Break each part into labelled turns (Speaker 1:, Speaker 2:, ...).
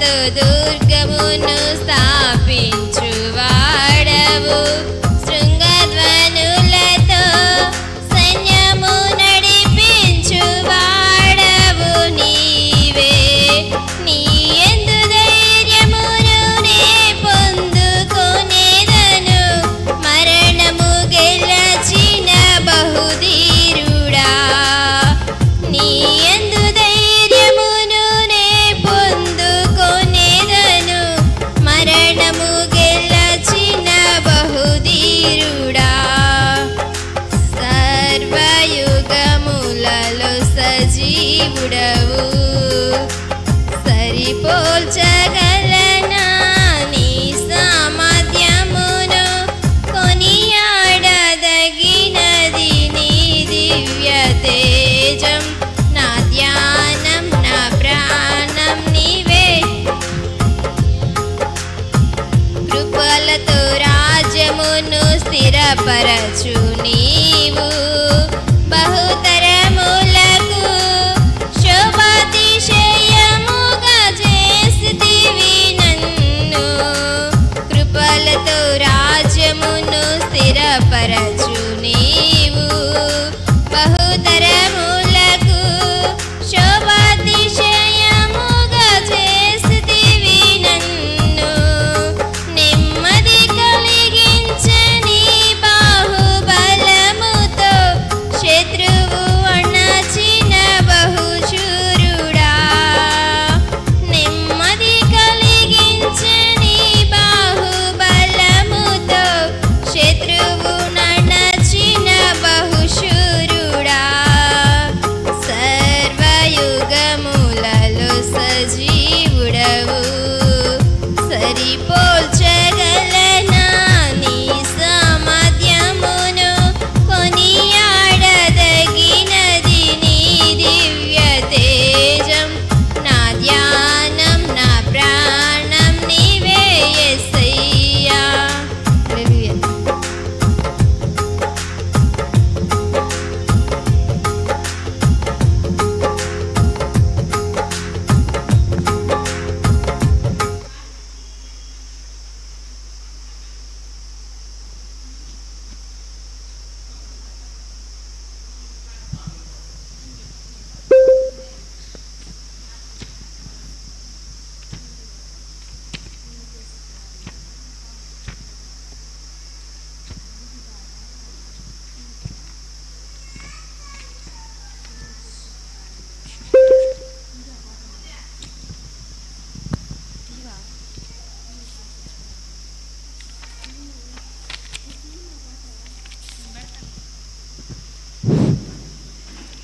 Speaker 1: కృపలతో దుర్గమును స్థాపించువాడవు శృంగధ్వనులతో సైన్యము నడిపించువాడవు నీవే నీ యందు ధైర్యమును నే పొందుకొనేదను మరణము గెలచిన బహుధీరుడా నీ యందు ధైర్యమును నే పొందుకొనేదను మరణము గెలచిన బహుధీరుడా సర్వయుగములలో సజీవుడవు సరిపోల్చగలనా నీ సామర్థ్యమును కొనియాడదగినది నీ దివ్య తేజం నా ధ్యానం నా ప్రాణం నీవే కృపలతో రాజ్యమును స్థిరపరచు నీవు బహుతరములకు శోభాతిశయముగా చేసితివి నన్ను కృపలతో రాజ్యమును స్థిరపరచు నీవు బహుతరములకు శోభాతిశయముగా చేసితివి నన్ను నెమ్మది కలిగించని బాహుబలముతో శత్రువు అణచిన బహుశూరుడా నెమ్మది కలిగించని బాహుబలముతో శత్రువు నణచిన బహుశూరుడా సర్వయుగములలో సజీవుడవు సరిపోల్చగలనా నీ సామర్థ్యమును కొనియాడదగినది నీ దివ్య తేజం నా ధ్యానం నా ప్రాణం నీవే యేసయ్యా హల్లెలూయా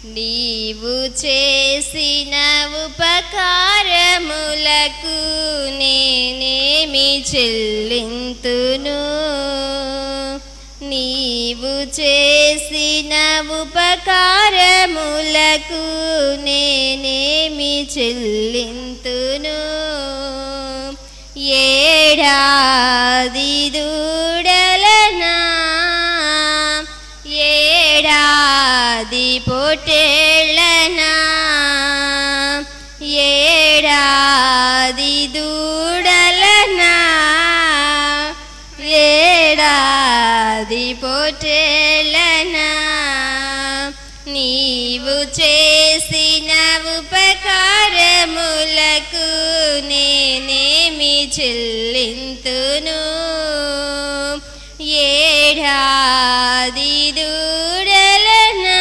Speaker 1: నీవు చేసిన ఉపకారములకు నేనేమి చెల్లింతును నీవు చేసిన ఉపకారములకు నేనేమి చెల్లింతును ఏడాది దూడలనా ఏడాది పొట్టేళ్ళనా ఏడాది దూడలనా ఏడాది పొట్టేళ్ళనా నీవు చేసిన ఉపకారములకు నేనేమి చెల్లింతును ఏడాది దూడలనా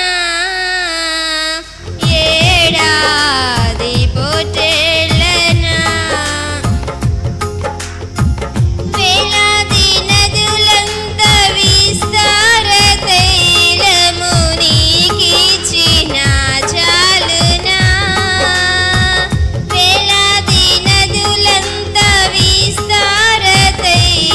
Speaker 1: ఏడాది పొట్టేళ్ళనా వేలాది నదులంత విస్తార తైలము నీకిచ్చిన చాలునా వేలాది నదులంత విస్తార తైలము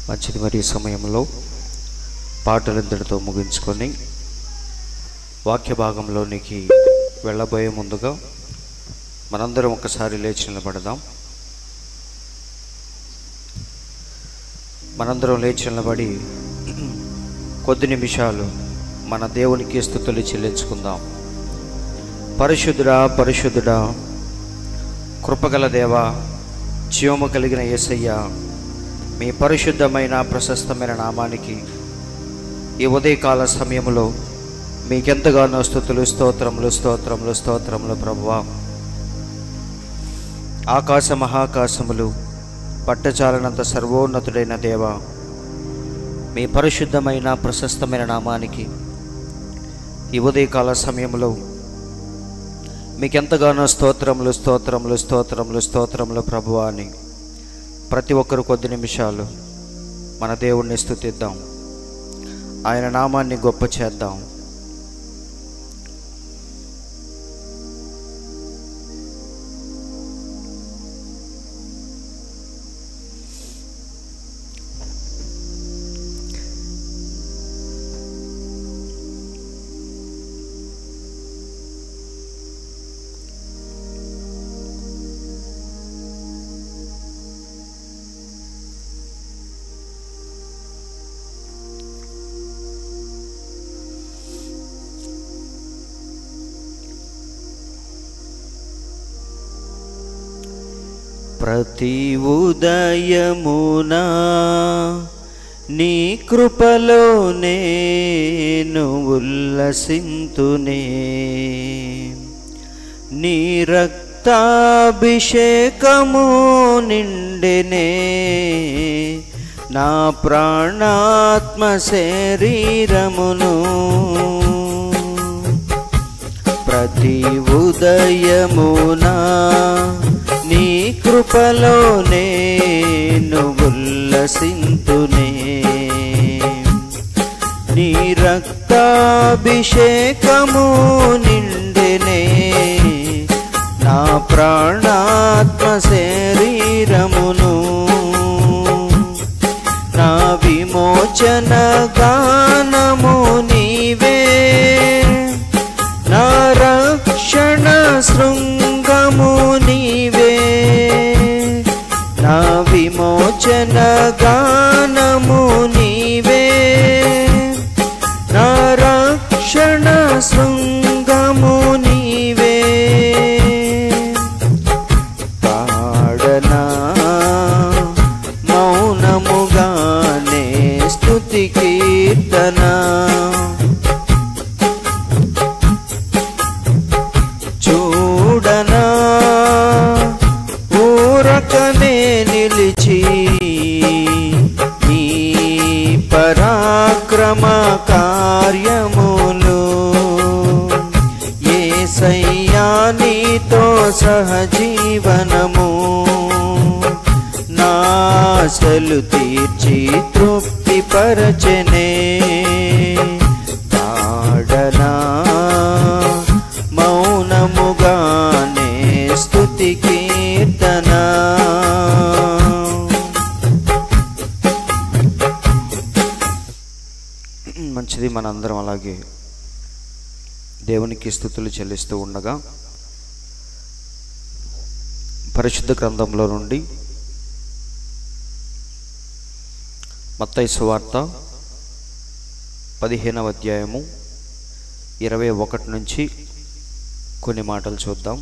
Speaker 2: మంచిది. మరి సమయంలో పాటలింతటితో ముగించుకొని వాక్య భాగంలోనికి వెళ్ళబోయే ముందుగా మనందరం ఒకసారి లేచి నిలబడదాం. మనందరం లేచి నిలబడి కొద్ది నిమిషాలు మన దేవునికి స్తుతులు చెల్లించుకుందాం. పరిశుద్ధుడా, పరిశుద్ధుడా, కృపగల దేవా, జీవము కలిగిన యేసయ్య, మీ పరిశుద్ధమైన ప్రశస్తమైన నామానికి ఈ ఉదయకాల సమయంలో మీకెంతగానో స్తుతులు, స్తోత్రములు, స్తోత్రములు, స్తోత్రములు ప్రభువా. ఆకాశ మహాకాశములు పట్టచాలనంత సర్వోన్నతుడైన దేవా, మీ పరిశుద్ధమైన ప్రశస్తమైన నామానికి ఈ ఉదయకాల సమయంలో మీకెంతగానో స్తోత్రములు, స్తోత్రములు, స్తోత్రములు, స్తోత్రములు ప్రభువా అని ప్రతి ఒక్కరు కొద్ది నిమిషాలు మన దేవుణ్ణి స్తుతిద్దాం, ఆయన నామాన్ని గొప్ప చేద్దాం. ప్రతి ఉదయమునా నీ కృపలో నేను ఉల్లసింతునే, నీ రక్తాభిషేకము నిండెనే నా ప్రాణాత్మ శరీరమును. ప్రతి ఉదయమునా నీ కృపలో నేను ఉల్లసింతునే, నీ రక్తాభిషేకము నిండెనే నా ప్రాణాత్మ శరీరమును. నా విమోచన గానము నీవే, నా రక్షణ శృంగము నీవే, నా విమోచన గానము నీవే, నా రక్షణ శృంగము నీవే. పాడనా మౌనముగానే స్తుతి కీర్తన, చూడనా ఊరకనే నిలిచి నీ పరాక్రమ కార్యములు. యేసయ్యా నీతో సహజీవనము నాశలు తీర్చి తృప్తి పరచెనే. పాడనా మౌనముగానే స్తుతి కీర్తన. మంచిది. మనందరం అలాగే దేవునికి స్తుతులు చెల్లిస్తూ ఉండగా పరిశుద్ధ గ్రంథంలో నుండి మత్తయి సువార్త 15వ అధ్యాయము 21 నుంచి కొన్ని మాటలు చూద్దాం.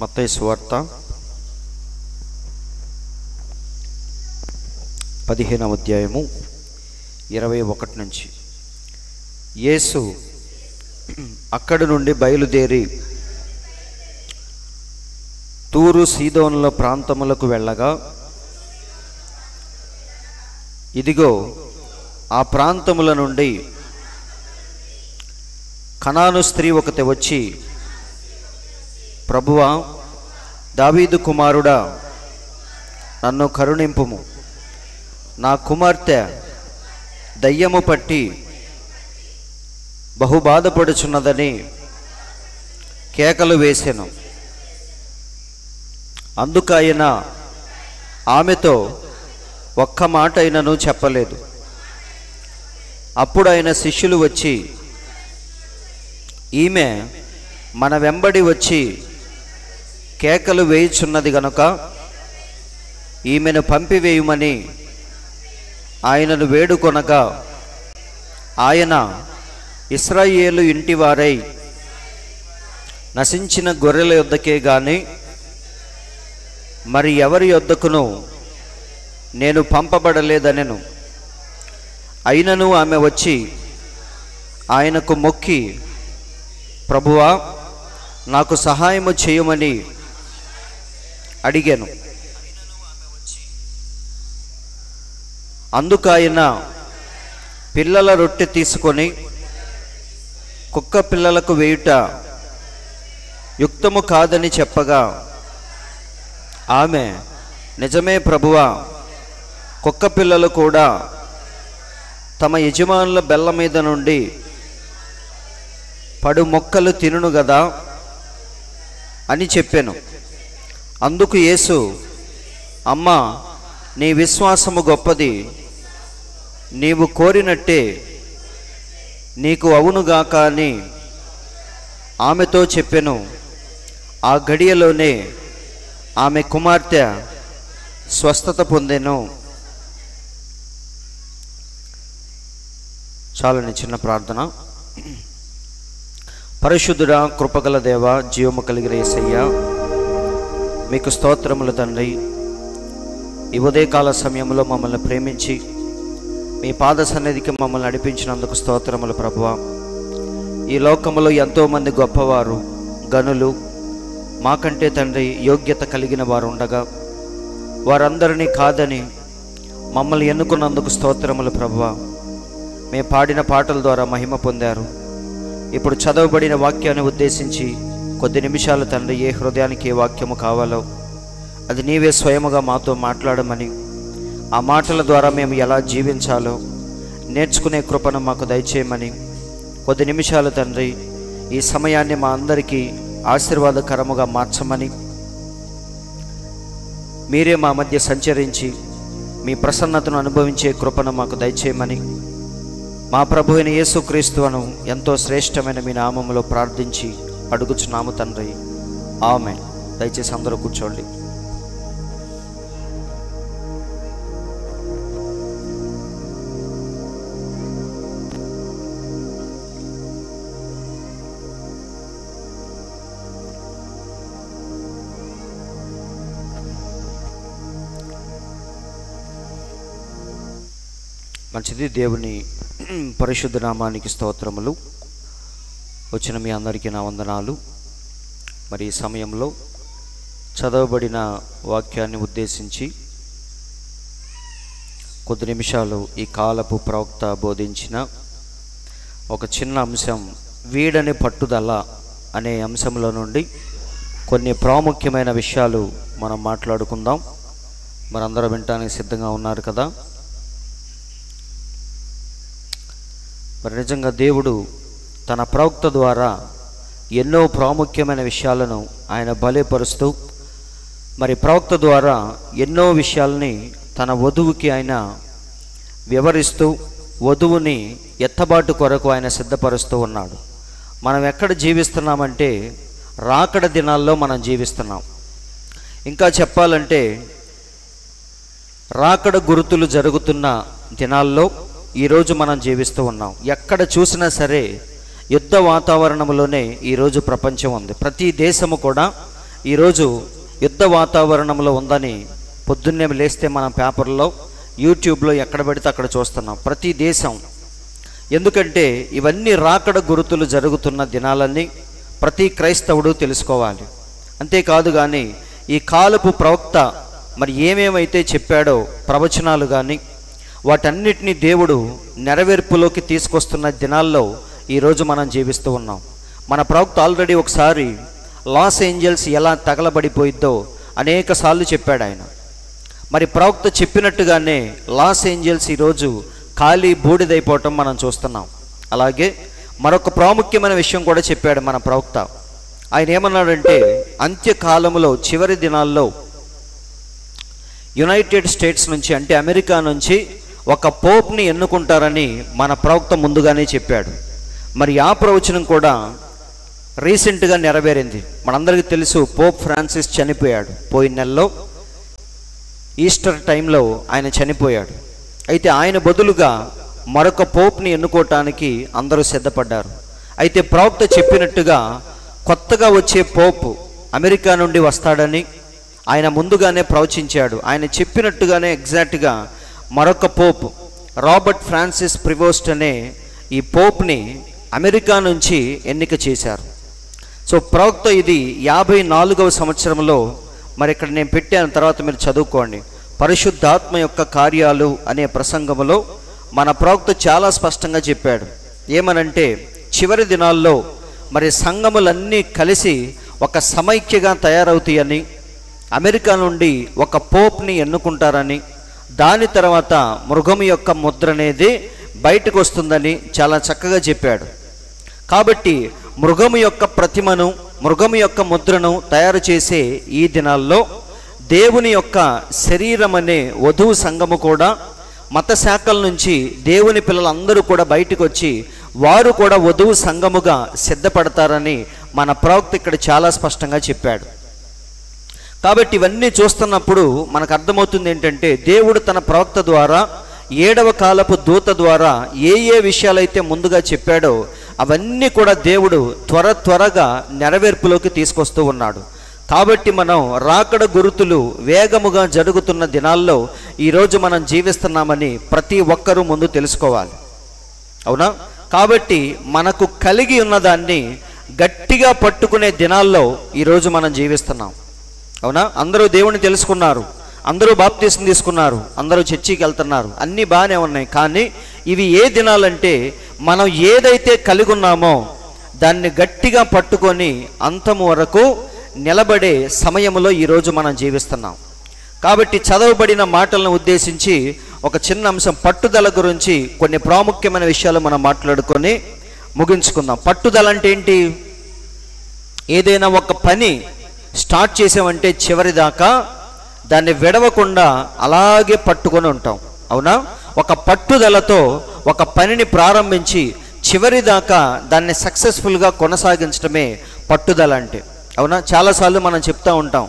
Speaker 2: మత్తయి సువార్త 15వ అధ్యాయము 21 నుంచి. యేసు అక్కడి నుండి బయలుదేరి తూరు సీదోనుల ప్రాంతములకు వెళ్ళగా, ఇదిగో ఆ ప్రాంతముల నుండి కనాను స్త్రీ ఒకటి వచ్చి, ప్రభువా, దావీదు కుమారుడా, నన్ను కరుణింపుము, నా కుమార్తె దయ్యము పట్టి బహు బాధపడుచున్నదని కేకలు వేసెను. అందుకైన ఆమెతో ఒక్క మాట అయినను చెప్పలేదు. అప్పుడు ఆయన శిష్యులు వచ్చి, ఈమె మన వెంబడి వచ్చి కేకలు వేయుచున్నది గనుక ఈమెను పంపివేయుమని ఆయనను వేడుకొనగా, ఆయన ఇశ్రాయేలు ఇంటివారై నశించిన గొర్రెల యొద్దకే గాని మరి ఎవరి యొద్దకును నేను పంపబడలేదనెను. అయినను ఆమె వచ్చి ఆయనకు మొక్కి, ప్రభువా, నాకు సహాయము చేయమని అడిగాను. అందుకు ఆయన పిల్లల రొట్టె తీసుకొని కుక్క పిల్లలకు వేయుట యుక్తము కాదని చెప్పగా, ఆమె, నిజమే ప్రభువా, కుక్క పిల్లలు కూడా తమ యజమానుల బెల్ల మీద నుండి పడు మొక్కలు తినును గదా అని చెప్పాను. అందుకు యేసు, అమ్మా, నీ విశ్వాసము గొప్పది, నీవు కోరినట్టే నీకు అవునుగాక అని ఆమెతో చెప్పెను. ఆ గడియలోనే ఆమె కుమార్తె స్వస్థత పొందెను. చాలని చిన్న ప్రార్థన. పరిశుద్ధుడా, కృపగల దేవ, జీవము కలిగిన యేసయ్య, మీకు స్తోత్రములు తండ్రి. ఈ ఉదయకాల సమయంలో మమ్మల్ని ప్రేమించి మీ పాద సన్నిధికి మమ్మల్ని నడిపించినందుకు స్తోత్రములు ప్రభువా. ఈ లోకములో ఎంతోమంది గొప్పవారు, గనులు, మాకంటే తండ్రి యోగ్యత కలిగిన వారు ఉండగా వారందరినీ కాదని మమ్మల్ని ఎన్నుకున్నందుకు స్తోత్రములు ప్రభువా. మేము పాడిన పాటల ద్వారా మహిమ పొందారు. ఇప్పుడు చదవబడిన వాక్యాన్ని ఉద్దేశించి కొద్ది నిమిషాలు తండ్రి ఏ హృదయానికి ఏ వాక్యము కావాలో అది నీవే స్వయముగా మాతో మాట్లాడమని, ఆ మాటల ద్వారా మేము ఎలా జీవించాలో నేర్చుకునే కృపను మాకు దయచేయమని, కొద్ది నిమిషాలు తండ్రి ఈ సమయాన్ని మా అందరికీ ఆశీర్వాదకరముగా మార్చమని, మీరే మా మధ్య సంచరించి మీ ప్రసన్నతను అనుభవించే కృపను మాకు దయచేయమని, మా ప్రభు అయిన యేసుక్రీస్తును ఎంతో శ్రేష్టమైన మీ నామములో ప్రార్థించి అడుగుచున్నాము తండ్రి, ఆమేన్. దయచేసి అందరూ కూర్చోండి. మంచిది. దేవుని పరిశుద్ధ నామానికి స్తోత్రములు. వచ్చిన మీ అందరికీ నా వందనాలు. మరి ఈ సమయంలో చదవబడిన వాక్యాన్ని ఉద్దేశించి కొద్ది నిమిషాలు ఈ కాలపు ప్రవక్త బోధించిన ఒక చిన్న అంశం, వీడని పట్టుదల అనే అంశంలో నుండి కొన్ని ప్రాముఖ్యమైన విషయాలు మనం మాట్లాడుకుందాం. మనందరం వినటానికి సిద్ధంగా ఉన్నారు కదా? మరి నిజంగా దేవుడు తన ప్రవక్త ద్వారా ఎన్నో ప్రాముఖ్యమైన విషయాలను ఆయన బయలుపరుస్తూ, మరి ప్రవక్త ద్వారా ఎన్నో విషయాల్ని తన వధువుకి ఆయన వివరిస్తూ, వధువుని ఎత్తబాటు కొరకు ఆయన సిద్ధపరుస్తూ ఉన్నాడు. మనం ఎక్కడ జీవిస్తున్నామంటే రాకడ దినాల్లో మనం జీవిస్తున్నాం. ఇంకా చెప్పాలంటే రాకడ గుర్తులు జరుగుతున్న దినాల్లో ఈరోజు మనం జీవిస్తూ ఉన్నాం. ఎక్కడ చూసినా సరే యుద్ధ వాతావరణంలోనే ఈరోజు ప్రపంచం ఉంది. ప్రతి దేశము కూడా ఈరోజు యుద్ధ వాతావరణంలో ఉందని పొద్దున్నే లేస్తే మనం పేపర్లో, యూట్యూబ్లో ఎక్కడ పడితే అక్కడ చూస్తున్నాం. ప్రతి దేశం. ఎందుకంటే ఇవన్నీ రాకడ గుర్తులు జరుగుతున్న దినాలన్నీ ప్రతి క్రైస్తవుడు తెలుసుకోవాలి. అంతేకాదు కానీ ఈ కాలపు ప్రవక్త మరి ఏమేమైతే చెప్పాడో ప్రవచనాలు కానీ వాటన్నిటినీ దేవుడు నెరవేర్పులోకి తీసుకొస్తున్న దినాల్లో ఈరోజు మనం జీవిస్తూ ఉన్నాం. మన ప్రవక్త ఆల్రెడీ ఒకసారి లాస్ ఏంజల్స్ ఎలా తగలబడిపోయిద్దో అనేక సార్లు చెప్పాడు ఆయన. మరి ప్రవక్త చెప్పినట్టుగానే లాస్ ఏంజల్స్ ఈరోజు ఖాళీ బూడిదైపోవటం మనం చూస్తున్నాం. అలాగే మరొక ప్రాముఖ్యమైన విషయం కూడా చెప్పాడు మన ప్రవక్త. ఆయన ఏమన్నాడంటే అంత్యకాలంలో చివరి దినాల్లో యునైటెడ్ స్టేట్స్ నుంచి అంటే అమెరికా నుంచి ఒక పోప్ని ఎన్నుకుంటారని మన ప్రవక్త ముందుగానే చెప్పాడు. మరి ఆ ప్రవచనం కూడా రీసెంట్గా నెరవేరింది. మనందరికీ తెలుసు, పోప్ ఫ్రాన్సిస్ చనిపోయాడు. పోయిన నెలలో ఈస్టర్ టైంలో ఆయన చనిపోయాడు. అయితే ఆయన బదులుగా మరొక పోప్ని ఎన్నుకోవటానికి అందరూ సిద్ధపడ్డారు. అయితే ప్రవక్త చెప్పినట్టుగా కొత్తగా వచ్చే పోప్ అమెరికా నుండి వస్తాడని ఆయన ముందుగానే ప్రవచించాడు. ఆయన చెప్పినట్టుగానే ఎగ్జాక్ట్గా మరొక పోప్ రాబర్ట్ ఫ్రాన్సిస్ ప్రివోస్ట్ అనే ఈ పోప్ని అమెరికా నుంచి ఎన్నిక చేశారు. సో ప్రవక్త ఇది 54వ సంవత్సరంలో, మరి ఇక్కడ నేను పెట్టాను, తర్వాత మీరు చదువుకోండి. పరిశుద్ధాత్మ యొక్క కార్యాలు అనే ప్రసంగంలో మన ప్రవక్త చాలా స్పష్టంగా చెప్పాడు. ఏమనంటే, చివరి దినాల్లో మరి సంఘములన్నీ కలిసి ఒక సమైక్యగా తయారవుతాయని, అమెరికా నుండి ఒక పోప్ని ఎన్నుకుంటారని, దాని తర్వాత మృగము యొక్క ముద్ర అనేది బయటకు వస్తుందని చాలా చక్కగా చెప్పాడు. కాబట్టి మృగము యొక్క ప్రతిమను, మృగము యొక్క ముద్రను తయారు చేసే ఈ దినాల్లో దేవుని యొక్క శరీరం అనే వధువు సంఘము కూడా మత శాఖల నుంచి దేవుని పిల్లలందరూ కూడా బయటకు వచ్చి వారు కూడా వధువు సంఘముగా సిద్ధపడతారని మన ప్రవక్త ఇక్కడ చాలా స్పష్టంగా చెప్పాడు. కాబట్టి ఇవన్నీ చూస్తున్నప్పుడు మనకు అర్థమవుతుంది ఏంటంటే, దేవుడు తన ప్రవక్త ద్వారా 7వ కాలపు దూత ద్వారా ఏ విషయాలైతే ముందుగా చెప్పాడో అవన్నీ కూడా దేవుడు త్వరగా నెరవేర్పులోకి తీసుకొస్తూ ఉన్నాడు. కాబట్టి మనం రాకడ గురుతులు వేగముగా జరుగుతున్న దినాల్లో ఈరోజు మనం జీవిస్తున్నామని ప్రతి ఒక్కరూ ముందు తెలుసుకోవాలి. అవునా? కాబట్టి మనకు కలిగి ఉన్నదాన్ని గట్టిగా పట్టుకునే దినాల్లో ఈరోజు మనం జీవిస్తున్నాం. అవునా? అందరూ దేవుని తెలుసుకున్నారు, అందరూ బాప్తీసం తీసుకున్నారు, అందరూ చర్చికి వెళ్తున్నారు, అన్నీ బాగానే ఉన్నాయి. కానీ ఇవి ఏ దినాలంటే, మనం ఏదైతే కలిగి ఉన్నామో దాన్ని గట్టిగా పట్టుకొని అంతము వరకు నిలబడే సమయంలో ఈరోజు మనం జీవిస్తున్నాం. కాబట్టి చదవబడిన మాటలను ఉద్దేశించి ఒక చిన్న అంశం, పట్టుదల గురించి కొన్ని ప్రాముఖ్యమైన విషయాలు మనం మాట్లాడుకొని ముగించుకుందాం. పట్టుదల అంటే ఏంటి? ఏదైనా ఒక పని స్టార్ట్ చేసామంటే చివరి దాకా దాన్ని విడవకుండా అలాగే పట్టుకొని ఉంటాం. అవునా? ఒక పట్టుదలతో ఒక పనిని ప్రారంభించి చివరి దాకా దాన్ని సక్సెస్ఫుల్గా కొనసాగించడమే పట్టుదల అంటే. అవునా? చాలాసార్లు మనం చెప్తూ ఉంటాం,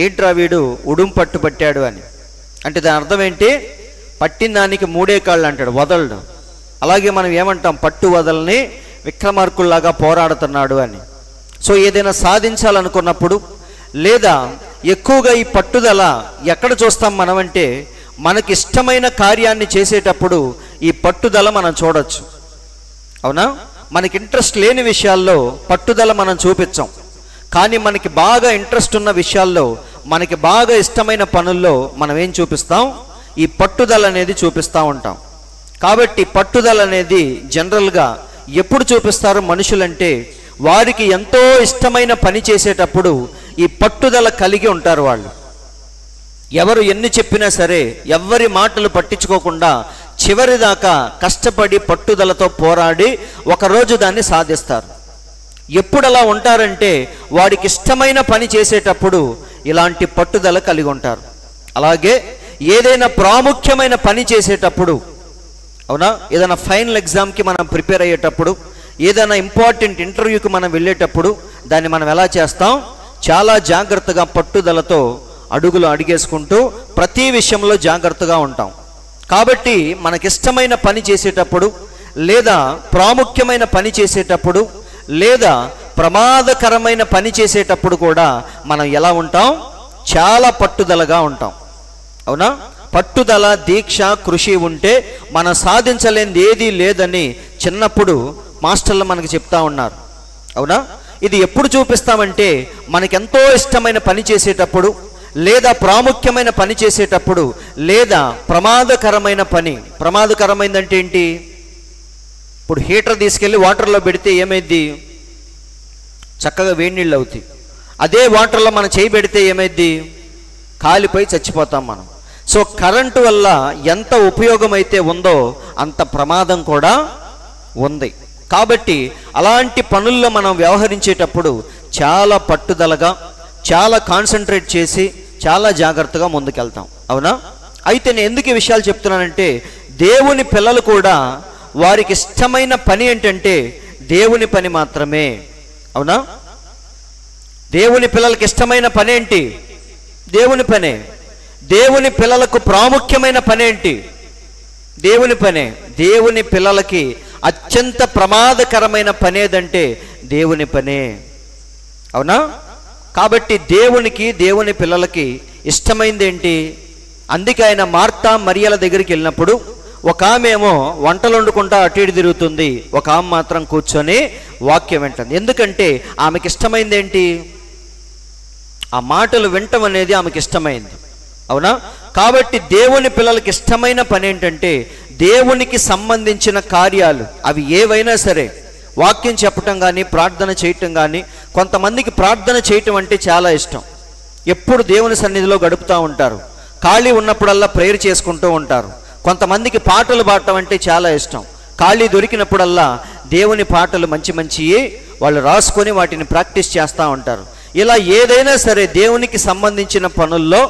Speaker 2: ఏంట్రా వీడు ఉడుం పట్టు పట్టాడు అని. అంటే దాని అర్థం ఏంటి? పట్టిన దానికి 3 కాళ్ళు అంటాడు, వదలడు. అలాగే మనం ఏమంటాం? పట్టు వదలని విక్రమార్కుల్లాగా పోరాడుతున్నాడు అని. సో ఏదైనా సాధించాలనుకున్నప్పుడు, లేదా ఎక్కువగా ఈ పట్టుదల ఎక్కడ చూస్తాం మనం అంటే, మనకి ఇష్టమైన కార్యాన్ని చేసేటప్పుడు ఈ పట్టుదల మనం చూడొచ్చు. అవునా? మనకి ఇంట్రెస్ట్ లేని విషయాల్లో పట్టుదల మనం చూపించాం. కానీ మనకి బాగా ఇంట్రెస్ట్ ఉన్న విషయాల్లో, మనకి బాగా ఇష్టమైన పనుల్లో మనం ఏం చూపిస్తాం? ఈ పట్టుదల అనేది చూపిస్తూ ఉంటాం. కాబట్టి పట్టుదల అనేది జనరల్గా ఎప్పుడు చూపిస్తారు మనుషులంటే, వారికి ఎంతో ఇష్టమైన పని చేసేటప్పుడు ఈ పట్టుదల కలిగి ఉంటారు వాళ్ళు. ఎవరు ఎన్ని చెప్పినా సరే ఎవరి మాటలు పట్టించుకోకుండా చివరి దాకా కష్టపడి పట్టుదలతో పోరాడి ఒకరోజు దాన్ని సాధిస్తారు. ఎప్పుడు అలా ఉంటారంటే, వాడికి ఇష్టమైన పని చేసేటప్పుడు ఇలాంటి పట్టుదల కలిగి ఉంటారు. అలాగే ఏదైనా ప్రాముఖ్యమైన పని చేసేటప్పుడు, అవునా, ఏదైనా ఫైనల్ ఎగ్జామ్కి మనం ప్రిపేర్ అయ్యేటప్పుడు, ఏదైనా ఇంపార్టెంట్ ఇంటర్వ్యూకి మనం వెళ్ళేటప్పుడు దాన్ని మనం ఎలా చేస్తాం? చాలా జాగ్రత్తగా పట్టుదలతో అడుగులు అడిగేసుకుంటూ ప్రతి విషయంలో జాగ్రత్తగా ఉంటాం. కాబట్టి మనకిష్టమైన పని చేసేటప్పుడు, లేదా ప్రాముఖ్యమైన పని చేసేటప్పుడు, లేదా ప్రమాదకరమైన పని చేసేటప్పుడు కూడా మనం ఎలా ఉంటాం? చాలా పట్టుదలగా ఉంటాం. అవునా? పట్టుదల, దీక్ష, కృషి ఉంటే మనం సాధించలేనిది ఏదీ లేదని చిన్నప్పుడు మాస్టర్లు మనకి చెప్తా ఉన్నారు. అవునా? ఇది ఎప్పుడు చూపిస్తామంటే, మనకెంతో ఇష్టమైన పని చేసేటప్పుడు, లేదా ప్రాముఖ్యమైన పని చేసేటప్పుడు, లేదా ప్రమాదకరమైన పని. ప్రమాదకరమైందంటే ఏంటి? ఇప్పుడు హీటర్ తీసుకెళ్ళి వాటర్లో పెడితే ఏమైద్ది? చక్కగా వేడి నీళ్ళు అవుతాయి. అదే వాటర్లో మనం చేయి పెడితే ఏమైద్ది? కాలిపోయి చచ్చిపోతాం మనం. సో కరెంటు వల్ల ఎంత ఉపయోగం అయితే ఉందో అంత ప్రమాదం కూడా ఉంది. కాబట్టి అలాంటి పనుల్లో మనం వ్యవహరించేటప్పుడు చాలా పట్టుదలగా, చాలా కాన్సన్ట్రేట్ చేసి, చాలా జాగ్రత్తగా ముందుకెళ్తాం. అవునా? అయితే నేను ఎందుకు ఈ విషయాలు చెప్తున్నానంటే, దేవుని పిల్లలు కూడా వారికి ఇష్టమైన పని ఏంటంటే దేవుని పని మాత్రమే. అవునా? దేవుని పిల్లలకి ఇష్టమైన పని ఏంటి? దేవుని పనే. దేవుని పిల్లలకు ప్రాముఖ్యమైన పని ఏంటి? దేవుని పనే. దేవుని పిల్లలకి అత్యంత ప్రమాదకరమైన పని ఏదంటే దేవుని పనే. అవునా? కాబట్టి దేవునికి, దేవుని పిల్లలకి ఇష్టమైంది ఏంటి? అందుకే ఆయన మార్తా మరియల దగ్గరికి వెళ్ళినప్పుడు ఒక ఆమె ఏమో వంటలు వండుకుంటా అటు ఇటు తిరుగుతుంది, ఒక ఆమె మాత్రం కూర్చొని వాక్యం వింటుంది. ఎందుకంటే ఆమెకి ఇష్టమైంది ఏంటి? ఆ మాటలు వినటం అనేది ఆమెకి ఇష్టమైంది. అవునా? కాబట్టి దేవుని పిల్లలకి ఇష్టమైన పని ఏంటంటే దేవునికి సంబంధించిన కార్యాలు అవి ఏవైనా సరే, వాక్యం చెప్పటం కానీ, ప్రార్థన చేయటం కానీ. కొంతమందికి ప్రార్థన చేయటం అంటే చాలా ఇష్టం. ఎప్పుడు దేవుని సన్నిధిలో గడుపుతూ ఉంటారు, ఖాళీ ఉన్నప్పుడల్లా ప్రేయర్ చేసుకుంటూ ఉంటారు. కొంతమందికి పాటలు పాడటం అంటే చాలా ఇష్టం. ఖాళీ దొరికినప్పుడల్లా దేవుని పాటలు మంచి మంచివి వాళ్ళు రాసుకొని వాటిని ప్రాక్టీస్ చేస్తూ ఉంటారు. ఇలా ఏదైనా సరే దేవునికి సంబంధించిన పనుల్లో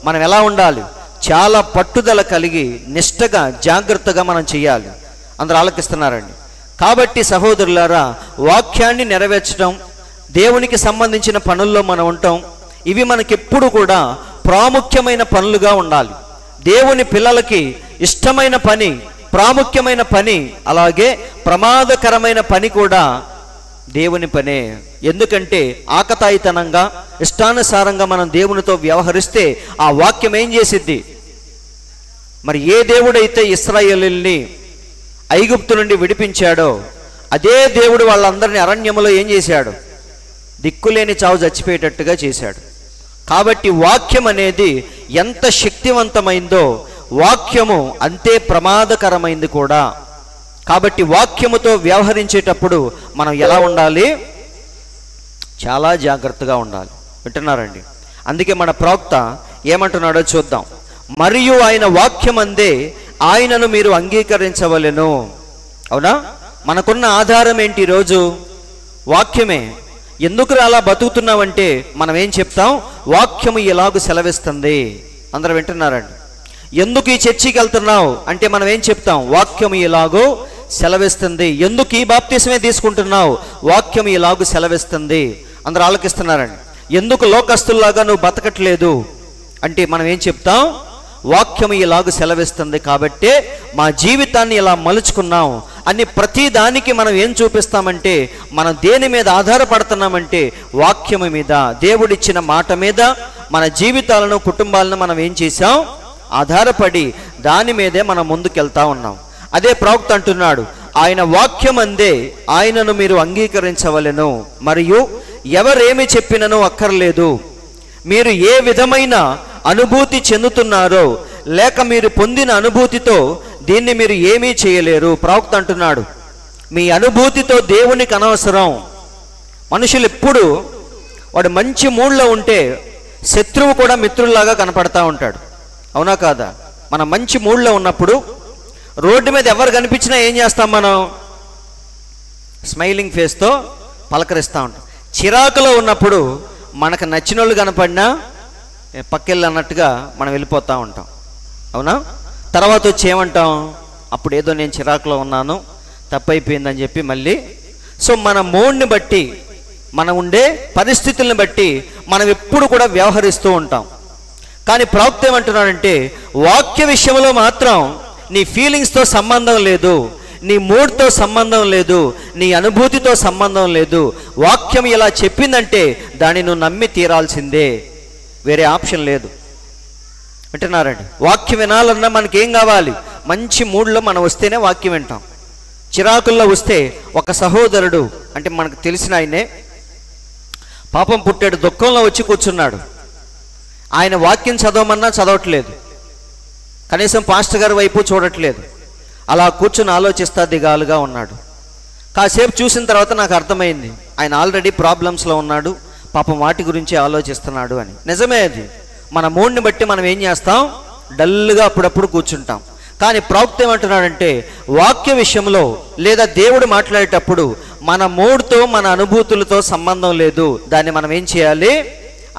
Speaker 2: మనం ఎలా ఉండాలి? చాలా పట్టుదల కలిగి నిష్టగా జాగ్రత్తగా మనం చేయాలి. అందరూ ఆలకిస్తున్నారండి. కాబట్టి సహోదరులారా, వాక్యాన్ని నెరవేర్చడం, దేవునికి సంబంధించిన పనుల్లో మనం ఉంటాం, ఇవి మనకెప్పుడు కూడా ప్రాముఖ్యమైన పనులుగా ఉండాలి. దేవుని పిల్లలకి ఇష్టమైన పని, ప్రాముఖ్యమైన పని, అలాగే ప్రమాదకరమైన పని కూడా దేవుని పనే. ఎందుకంటే ఆకతాయితనంగా, ఇష్టానుసారంగా మనం దేవునితో వ్యవహరిస్తే ఆ వాక్యం ఏం చేసిద్ది? మరి ఏ దేవుడైతే ఇశ్రాయేలుల్ని ఐగుప్తు నుండి విడిపించాడో అదే దేవుడు వాళ్ళందరినీ అరణ్యములో ఏం చేశాడు? దిక్కులేని చావు చచ్చిపోయేటట్టుగా చేశాడు. కాబట్టి వాక్యం అనేది ఎంత శక్తివంతమైందో వాక్యము అంతే ప్రమాదకరమైంది కూడా. కాబట్టి వాక్యముతో వ్యవహరించేటప్పుడు మనం ఎలా ఉండాలి? చాలా జాగ్రత్తగా ఉండాలి. వింటున్నారండి? అందుకే మన ప్రవక్త ఏమంటున్నాడో చూద్దాం. మరియు ఆయన వాక్యమందే ఆయనను మీరు అంగీకరించవలెను. అవునా? మనకున్న ఆధారం ఏంటి? ఈరోజు వాక్యమే. ఎందుకు అలా బతుకుతున్నామంటే మనం ఏం చెప్తాం? వాక్యము ఎలాగూ సెలవిస్తుంది. అందరూ వింటున్నారండి? ఎందుకు ఈ చర్చికి వెళ్తున్నావు అంటే మనం ఏం చెప్తాం? వాక్యము ఎలాగో సెలవిస్తుంది. ఎందుకు ఈ బాప్తిసమే తీసుకుంటున్నావు? వాక్యము ఎలాగూ సెలవిస్తుంది. అందరూ ఆలకిస్తున్నారండి? ఎందుకు లోకస్తుల్లాగా నువ్వు బతకట్లేదు అంటే మనం ఏం చెప్తాం? వాక్యము ఇలాగ సెలవిస్తుంది కాబట్టే మా జీవితాన్ని ఇలా మలుచుకున్నాం అని ప్రతి దానికి మనం ఏం చూపిస్తామంటే మనం దేని మీద ఆధారపడుతున్నామంటే వాక్యము మీద, దేవుడిచ్చిన మాట మీద మన జీవితాలను, కుటుంబాలను మనం ఏం చేసాం? ఆధారపడి దాని మీదే మనం ముందుకెళ్తా ఉన్నాం. అదే ప్రవక్త అంటున్నాడు, ఆయన వాక్యమందే ఆయనను మీరు అంగీకరించవలెను, మరియు ఎవరేమి చెప్పినను అక్కర్లేదు. మీరు ఏ విధమైన అనుభూతి చెందుతున్నారో లేక మీరు పొందిన అనుభూతితో దీన్ని మీరు ఏమీ చేయలేరు. ప్రవక్త అంటున్నాడు, మీ అనుభూతితో దేవునికి అనవసరం. మనుషులు ఎప్పుడు వాడు మంచి మూడ్లో ఉంటే శత్రువు కూడా మిత్రుల్లాగా కనపడతా ఉంటాడు. అవునా కాదా? మనం మంచి మూడ్లో ఉన్నప్పుడు రోడ్డు మీద ఎవరు కనిపించినా ఏం చేస్తాం? మనం స్మైలింగ్ ఫేస్తో పలకరిస్తూ ఉంటాం. చిరాకులో ఉన్నప్పుడు మనకు నచ్చిన వాళ్ళు కనపడినా పక్కెళ్ళి అన్నట్టుగా మనం వెళ్ళిపోతూ ఉంటాం. అవునా? తర్వాత వచ్చి ఏమంటాం? అప్పుడు ఏదో నేను చిరాకులో ఉన్నాను, తప్పైపోయిందని చెప్పి మళ్ళీ. సో మన మూడ్ని బట్టి, మనం ఉండే పరిస్థితులను బట్టి మనం ఎప్పుడు కూడా వ్యవహరిస్తూ ఉంటాం. కానీ ప్రవక్త ఏమంటున్నాడంటే వాక్య విషయంలో మాత్రం నీ ఫీలింగ్స్తో సంబంధం లేదు, నీ మూడ్తో సంబంధం లేదు, నీ అనుభూతితో సంబంధం లేదు. వాక్యం ఇలా చెప్పిందంటే దాన్ని నువ్వు నమ్మి తీరాల్సిందే, వేరే ఆప్షన్ లేదు. వింటున్నారండి? వాక్యం వినాలన్నా మనకేం కావాలి? మంచి మూడ్లో మనం వస్తేనే వాక్యం వింటాం. చిరాకుల్లో వస్తే ఒక సహోదరుడు, అంటే మనకు తెలిసిన ఆయనే, పాపం పుట్టాడు, దుఃఖంలో వచ్చి కూర్చున్నాడు. ఆయన వాక్యం చదవమన్నా చదవట్లేదు, కనీసం పాస్టర్ గారి వైపు చూడట్లేదు. అలా కూర్చుని ఆలోచిస్తా దిగాలుగా ఉన్నాడు. కాసేపు చూసిన తర్వాత నాకు అర్థమైంది ఆయన ఆల్రెడీ ప్రాబ్లమ్స్లో ఉన్నాడు, పాపం వాటి గురించి ఆలోచిస్తున్నాడు అని. నిజమే, అది మన మూడ్ని బట్టి మనం ఏం చేస్తాం? డల్గా అప్పుడప్పుడు కూర్చుంటాం. కానీ ప్రవక్త ఏమంటున్నాడంటే వాక్య విషయంలో లేదా దేవుడు మాట్లాడేటప్పుడు మన మూడ్తో, మన అనుభూతులతో సంబంధం లేదు. దాన్ని మనం ఏం చేయాలి?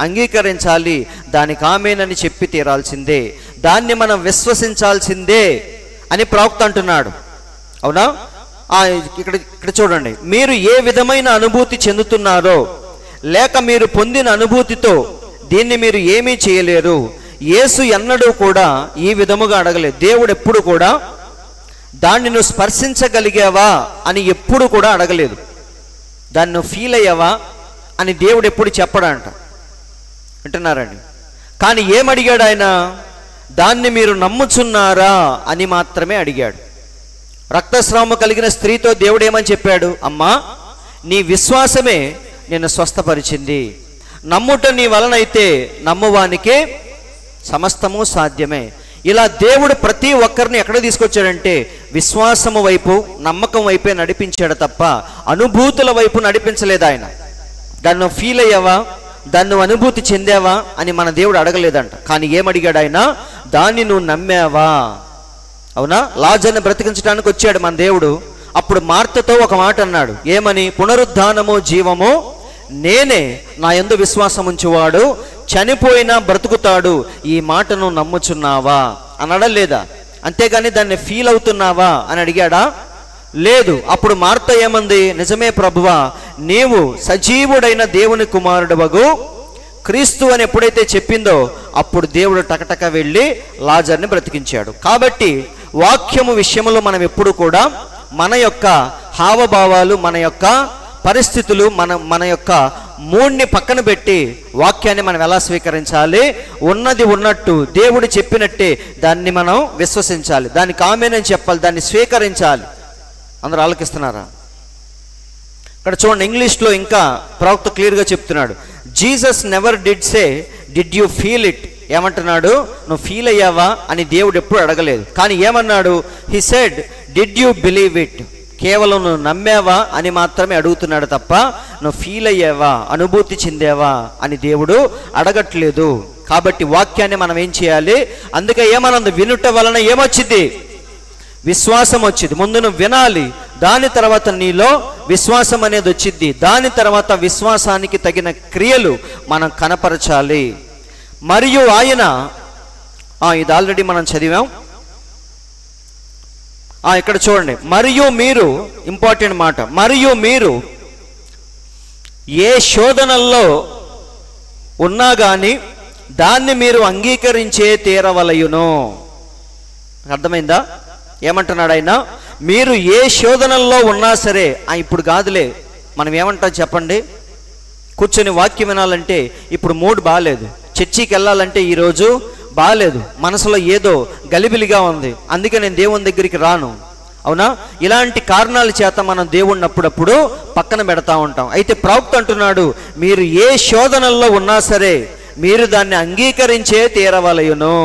Speaker 2: అంగీకరించాలి, దానికి ఆమేనని చెప్పి తీరాల్సిందే, దాన్ని మనం విశ్వసించాల్సిందే అని ప్రవక్త అంటున్నాడు. అవునా? ఇక్కడ చూడండి, మీరు ఏ విధమైన అనుభూతి చెందుతున్నారో లేక మీరు పొందిన అనుభూతితో దీన్ని మీరు ఏమీ చేయలేరు. యేసు ఎన్నడూ కూడా ఈ విధముగా అడగలేదు. దేవుడు ఎప్పుడు కూడా దాన్ని నువ్వు స్పర్శించగలిగావా అని ఎప్పుడు కూడా అడగలేదు. దాన్ని నువ్వు ఫీల్ అయ్యావా అని దేవుడు ఎప్పుడు చెప్పడంట. అంటున్నారండి. కానీ ఏమడిగాడు ఆయన? దాన్ని మీరు నమ్ముచున్నారా అని మాత్రమే అడిగాడు. రక్తస్రావము కలిగిన స్త్రీతో దేవుడు ఏమని చెప్పాడు? అమ్మా, నీ విశ్వాసమే నిన్ను స్వస్థపరిచింది. నమ్ముట నీ వలనైతే నమ్మువానికి సమస్తము సాధ్యమే. ఇలా దేవుడు ప్రతి ఒక్కరిని ఎక్కడ తీసుకొచ్చాడంటే విశ్వాసము వైపు, నమ్మకం వైపే నడిపించాడు తప్ప అనుభూతుల వైపు నడిపించలేదు ఆయన. దాన్ని ఫీల్ అయ్యావా, దాన్ని అనుభూతి చెందావా అని మన దేవుడు అడగలేదంట. కానీ ఏమడిగాడు ఆయన? దాన్ని నువ్వు నమ్మావా? అవునా? లాజర్ని బ్రతికించడానికి వచ్చాడు మన దేవుడు. అప్పుడు మార్తతో ఒక మాట అన్నాడు. ఏమని? పునరుద్ధానము జీవము నేనే, నా యందు విశ్వాసం ఉంచువాడు చనిపోయినా బ్రతుకుతాడు, ఈ మాటను నమ్ముచున్నావా అని అడగలేదా? అంతేగాని దాన్ని ఫీల్ అవుతున్నావా అని అడిగాడా? లేదు. అప్పుడు మార్త ఏమంది? నిజమే ప్రభువా, నీవు సజీవుడైన దేవుని కుమారుడవగు క్రీస్తు అని ఎప్పుడైతే చెప్పిందో అప్పుడు దేవుడు టకటక వెళ్ళి లాజర్ని బ్రతికించాడు. కాబట్టి వాక్యము విషయంలో మనం ఎప్పుడు కూడా మన యొక్క హావభావాలు, మన యొక్క పరిస్థితులు, మన యొక్క మూడ్ని పక్కన పెట్టి వాక్యాన్ని మనం ఎలా స్వీకరించాలి? ఉన్నది ఉన్నట్టు దేవుడు చెప్పినట్టే దాన్ని మనం విశ్వసించాలి, దానికి ఆమేనని చెప్పాలి, దాన్ని స్వీకరించాలి. అందరూ ఆలకిస్తున్నారా? ఇక్కడ చూడండి, ఇంగ్లీష్లో ఇంకా ప్రవక్త క్లియర్గా చెప్తున్నాడు. Jesus never did say did you feel it. ఏమంటున్నాడు? నువ్వు ఫీల్ అయ్యావా అని దేవుడు ఎప్పుడు అడగలేదు. కానీ ఏమన్నాడు? He said did you believe it. కేవలం నువ్వు నమ్మావా అని మాత్రమే అడుగుతున్నాడు తప్ప నువ్వు ఫీల్ అయ్యావా, అనుభూతి చెందావా అని దేవుడు అడగట్లేదు. కాబట్టి వాక్యాన్ని మనం ఏం చేయాలి? అందుకే ఏమన్నది? వినుట వలన ఏమొచ్చింది? విశ్వాసం వచ్చింది. ముందు నువ్వు వినాలి, దాని తర్వాత నీలో విశ్వాసం అనేది వచ్చింది. దాని తర్వాత విశ్వాసానికి తగిన క్రియలు మనం కనపరచాలి. మరియు ఆయన, ఇది ఆల్రెడీ మనం చదివాం. ఇక్కడ చూడండి, మరియు మీరు, ఇంపార్టెంట్ మాట, మరియు మీరు ఏ శోధనల్లో ఉన్నా కానీ దాన్ని మీరు అంగీకరించే తీరవలయును. అర్థమైందా? ఏమంటున్నాడు ఆయన? మీరు ఏ శోధనల్లో ఉన్నా సరే, ఇప్పుడు కాదులే, మనం ఏమంటాం చెప్పండి? కూర్చొని వాక్యం వినాలంటే ఇప్పుడు మూడ్ బాగాలేదు, చర్చికి వెళ్ళాలంటే ఈరోజు బాగాలేదు, మనసులో ఏదో గలిబిలిగా ఉంది, అందుకే నేను దేవుని దగ్గరికి రాను. అవునా? ఇలాంటి కారణాల చేత మనం దేవుణ్ణి అప్పుడప్పుడు పక్కన పెడతా ఉంటాం. అయితే ప్రవక్త అంటున్నాడు, మీరు ఏ శోధనల్లో ఉన్నా సరే మీరు దాన్ని అంగీకరించే తీరవలయును.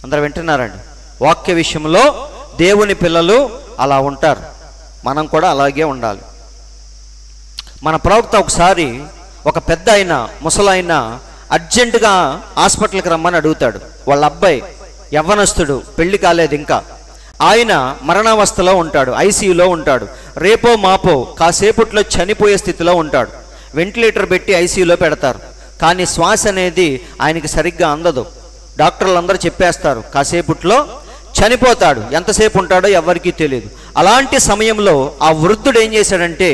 Speaker 2: అందరూ వింటున్నారండి? వాక్య విషయంలో దేవుని పిల్లలు అలా ఉంటారు, మనం కూడా అలాగే ఉండాలి. మన ప్రవక్త ఒకసారి ఒక పెద్ద అయిన ముసలాయన అర్జెంటుగా హాస్పిటల్కి రమ్మని అడుగుతాడు. వాళ్ళ అబ్బాయి యవ్వనస్తుడు, పెళ్లి కాలేదు ఇంకా, ఆయన మరణావస్థలో ఉంటాడు, ఐసీయూలో ఉంటాడు. రేపో మాపో కాసేపట్లో చనిపోయే స్థితిలో ఉంటాడు. వెంటిలేటర్ పెట్టి ఐసీయూలో పెడతారు. కానీ శ్వాస అనేది ఆయనకి సరిగ్గా అందదు. డాక్టర్లు అందరూ చెప్పేస్తారు కాసేపట్లో చనిపోతాడు. ఎంతసేపు ఉంటాడో ఎవరికీ తెలియదు. అలాంటి సమయంలో ఆ వృద్ధుడు ఏం చేశాడంటే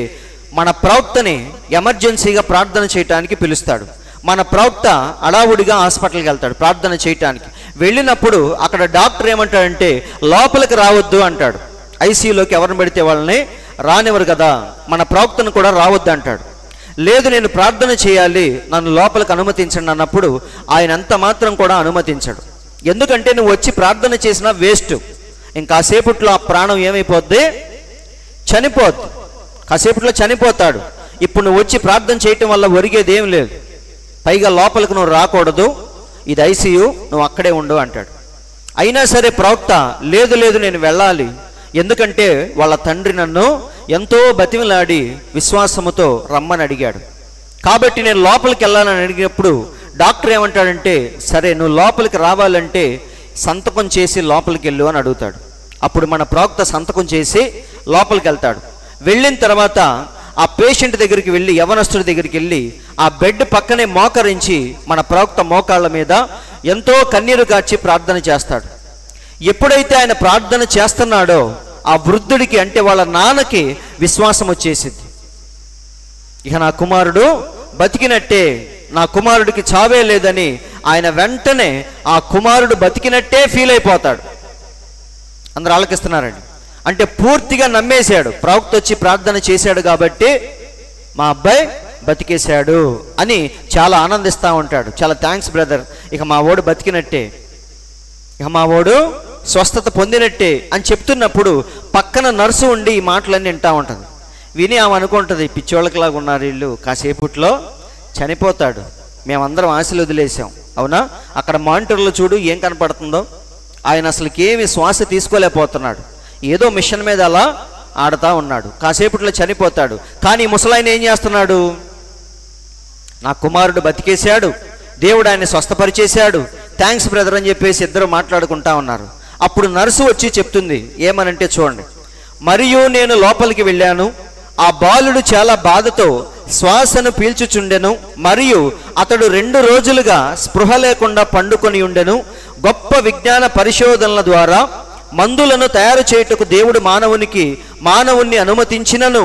Speaker 2: మన ప్రవక్తని ఎమర్జెన్సీగా ప్రార్థన చేయటానికి పిలుస్తాడు. మన ప్రవక్త అడావుడిగా హాస్పిటల్కి వెళ్తాడు ప్రార్థన చేయటానికి. వెళ్ళినప్పుడు అక్కడ డాక్టర్ ఏమంటాడంటే లోపలికి రావద్దు అంటాడు. ఐసీయూలోకి ఎవరిని పెడితే వాళ్ళని రానివ్వరు కదా, మన ప్రవక్తను కూడా రావద్దు అంటాడు. లేదు, నేను ప్రార్థన చేయాలి, నన్ను లోపలికి అనుమతించండి అన్నప్పుడు ఆయన అంత మాత్రం కూడా అనుమతించడు. ఎందుకంటే నువ్వు వచ్చి ప్రార్థన చేసినా వేస్ట్. ఇంకాసేపట్లో ఆ ప్రాణం ఏమైపోద్ది? చనిపోద్ది. కాసేపట్లో చనిపోతాడు. ఇప్పుడు నువ్వు వచ్చి ప్రార్థన చేయటం వల్ల ఒరిగేది ఏం లేదు. పైగా లోపలికి నువ్వు రాకూడదు, ఇది ఐసీయూ, నువ్వు అక్కడే ఉండు అంటాడు. అయినా సరే ప్రవక్త లేదు లేదు నేను వెళ్ళాలి, ఎందుకంటే వాళ్ళ తండ్రి నన్ను ఎంతో బతిమిలాడి విశ్వాసముతో రమ్మని అడిగాడు. కాబట్టి నేను లోపలికి వెళ్ళాలని అడిగినప్పుడు డాక్టర్ ఏమంటాడంటే సరే నువ్వు లోపలికి రావాలంటే సంతకం చేసి లోపలికి వెళ్ళు అని అడుగుతాడు. అప్పుడు మన ప్రవక్త సంతకం చేసి లోపలికి వెళ్తాడు. వెళ్ళిన తర్వాత ఆ పేషెంట్ దగ్గరికి వెళ్ళి, యవనస్తుడి దగ్గరికి వెళ్ళి ఆ బెడ్ పక్కనే మోకరించి మన ప్రవక్త మోకాళ్ళ మీద ఎంతో కన్నీరు గార్చి ప్రార్థన చేస్తాడు. ఎప్పుడైతే ఆయన ప్రార్థన చేస్తున్నాడో ఆ వృద్ధుడికి, అంటే వాళ్ళ నాన్నకి విశ్వాసం వచ్చేసింది. ఇక నా కుమారుడు బతికినట్టే, నా కుమారుడికి చావే లేదని ఆయన వెంటనే ఆ కుమారుడు బతికినట్టే ఫీల్ అయిపోతాడు. అందరూ ఆలకిస్తున్నారండి. అంటే పూర్తిగా నమ్మేశాడు, ప్రవక్త వచ్చి ప్రార్థన చేశాడు కాబట్టి మా అబ్బాయి బతికేశాడు అని చాలా ఆనందిస్తూ ఉంటాడు. చాలా థ్యాంక్స్ బ్రదర్, ఇక మా ఓడు బతికినట్టే, ఇక మా ఓడు స్వస్థత పొందినట్టే అని చెప్తున్నప్పుడు పక్కన నర్సు ఉండి ఈ మాటలన్నీ వింటూ ఉంటుంది. విని ఆమె అనుకుంటుంది, పిచ్చోళ్ళకిలాగా ఉన్నారు వీళ్ళు, కాసేపట్లో చనిపోతాడు, మేమందరం ఆశలు వదిలేసాం. అవునా? అక్కడ మానిటర్లో చూడు ఏం కనపడుతుందో, ఆయన అసలుకి ఏమి శ్వాస తీసుకోలేకపోతున్నాడు, ఏదో మిషన్ మీద అలా ఆడుతూ ఉన్నాడు, కాసేపట్లో చనిపోతాడు. కానీ ముసలాయన ఏం చేస్తున్నాడు? నా కుమారుడు బతికేశాడు, దేవుడు ఆయన స్వస్థపరిచేశాడు, థ్యాంక్స్ బ్రదర్ అని చెప్పేసి ఇద్దరు మాట్లాడుకుంటా ఉన్నారు. అప్పుడు నర్సు వచ్చి చెప్తుంది, ఏమనంటే చూడండి, మరియు నేను లోపలికి వెళ్ళాను, ఆ బాలుడు చాలా బాధతో శ్వాసను పీల్చుచుండెను, మరియు అతడు 2 రోజులుగా స్పృహ లేకుండా పండుకొని ఉండెను. గొప్ప విజ్ఞాన పరిశోధనల ద్వారా మందులను తయారు చేయుటకు దేవుడు మానవుణ్ణి అనుమతించినను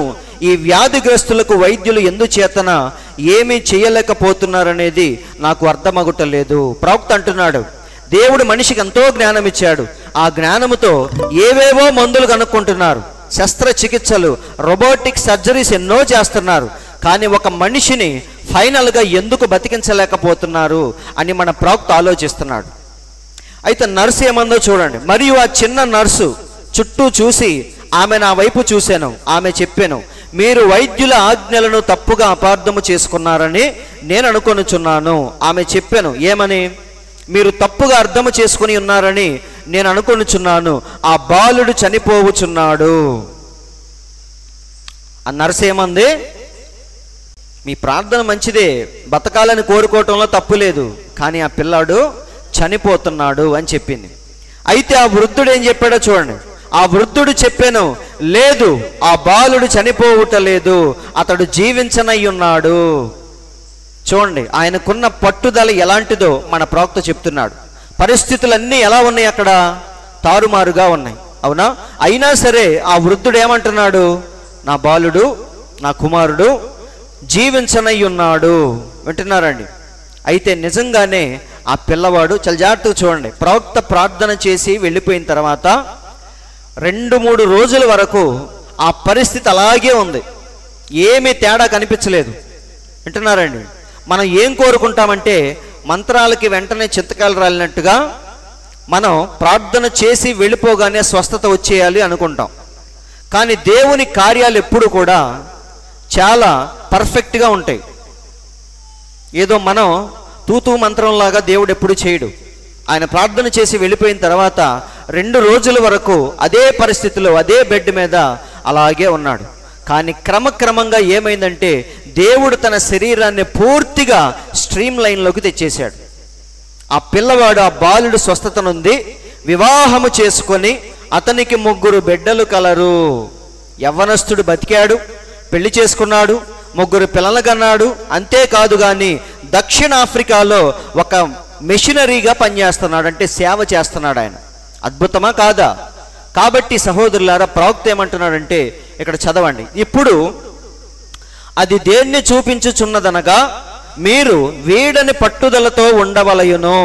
Speaker 2: ఈ వ్యాధిగ్రస్తులకు వైద్యులు ఎందుచేతన ఏమీ చేయలేకపోతున్నారనేది నాకు అర్థమగుటలేదు. ప్రవక్త అంటున్నాడు, దేవుడు మనిషికి ఎంతో జ్ఞానం ఇచ్చాడు, ఆ జ్ఞానముతో ఏవేవో మందులు కనుక్కుంటున్నారు, శస్త్రచికిత్సలు, రోబోటిక్ సర్జరీస్ ఎన్నో చేస్తున్నారు, కానీ ఒక మనిషిని ఫైనల్గా ఎందుకు బతికించలేకపోతున్నారు అని మన ప్రవక్త ఆలోచిస్తున్నాడు. అయితే నర్సు ఏమందో చూడండి. మరియు ఆ చిన్న నర్సు చుట్టూ చూసి ఆమె నా వైపు చూశాను, ఆమె చెప్పాను, మీరు వైద్యుల ఆజ్ఞలను తప్పుగా అపార్థము చేసుకున్నారని నేను అనుకొనుచున్నాను. ఆమె చెప్పాను, ఏమని? మీరు తప్పుగా అర్థము చేసుకుని ఉన్నారని నేను అనుకొనుచున్నాను, ఆ బాలుడు చనిపోవుచున్నాడు. ఆ నర్సు ఏమంది? మీ ప్రార్థన మంచిదే, బతకాలని కోరుకోవటంలో తప్పు లేదు, కానీ ఆ పిల్లాడు చనిపోతున్నాడు అని చెప్పింది. అయితే ఆ వృద్ధుడు ఏం చెప్పాడో చూడండి. ఆ వృద్ధుడు చెప్పాను, లేదు, ఆ బాలుడు చనిపోవటలేదు, అతడు జీవించనయ్యున్నాడు. చూడండి, ఆయనకున్న పట్టుదల ఎలాంటిదో మన ప్రవక్త చెప్తున్నాడు. పరిస్థితులన్నీ ఎలా ఉన్నాయి? అక్కడ తారుమారుగా ఉన్నాయి. అవునా? అయినా సరే ఆ వృద్ధుడు ఏమంటున్నాడు? నా బాలుడు, నా కుమారుడు జీవించనయ్యున్నాడు. వింటున్నారండి? అయితే నిజంగానే ఆ పిల్లవాడు, చాలా జాగ్రత్తగా చూడండి, ప్రవక్త ప్రార్థన చేసి వెళ్ళిపోయిన తర్వాత 2-3 రోజుల వరకు ఆ పరిస్థితి అలాగే ఉంది, ఏమీ తేడా కనిపించలేదు. వింటున్నారండి? మనం ఏం కోరుకుంటామంటే మంత్రాలకి వెంటనే చింతకాయలు రాలినట్టుగా మనం ప్రార్థన చేసి వెళ్ళిపోగానే స్వస్థత వచ్చేయాలి అనుకుంటాం. కానీ దేవుని కార్యాలు ఎప్పుడు కూడా చాలా పర్ఫెక్ట్గా ఉంటాయి. ఏదో మనం తూతూ మంత్రంలాగా దేవుడు ఎప్పుడు చేయడు. ఆయన ప్రార్థన చేసి వెళ్ళిపోయిన తర్వాత 2 రోజుల వరకు అదే పరిస్థితిలో అదే బెడ్ మీద అలాగే ఉన్నాడు. కానీ క్రమక్రమంగా ఏమైందంటే దేవుడు తన శరీరాన్ని పూర్తిగా స్ట్రీమ్ లైన్లోకి తెచ్చేశాడు. ఆ పిల్లవాడు, ఆ బాలుడు స్వస్థత నుండి వివాహము చేసుకొని అతనికి 3 బిడ్డలు కలరు. యవ్వనస్తుడు బతికాడు, పెళ్లి చేసుకున్నాడు, 3 పిల్లలు కన్నాడు. అంతేకాదు కానీ దక్షిణాఫ్రికాలో ఒక మిషనరీగా పనిచేస్తున్నాడు, అంటే సేవ చేస్తున్నాడు ఆయన. అద్భుతమా కాదా? కాబట్టి సహోదరులారా, ప్రవక్త ఏమంటున్నాడంటే ఇక్కడ చదవండి. ఇప్పుడు అది దేన్ని చూపించుచున్నదనగా మీరు వీడని పట్టుదలతో ఉండవలయును.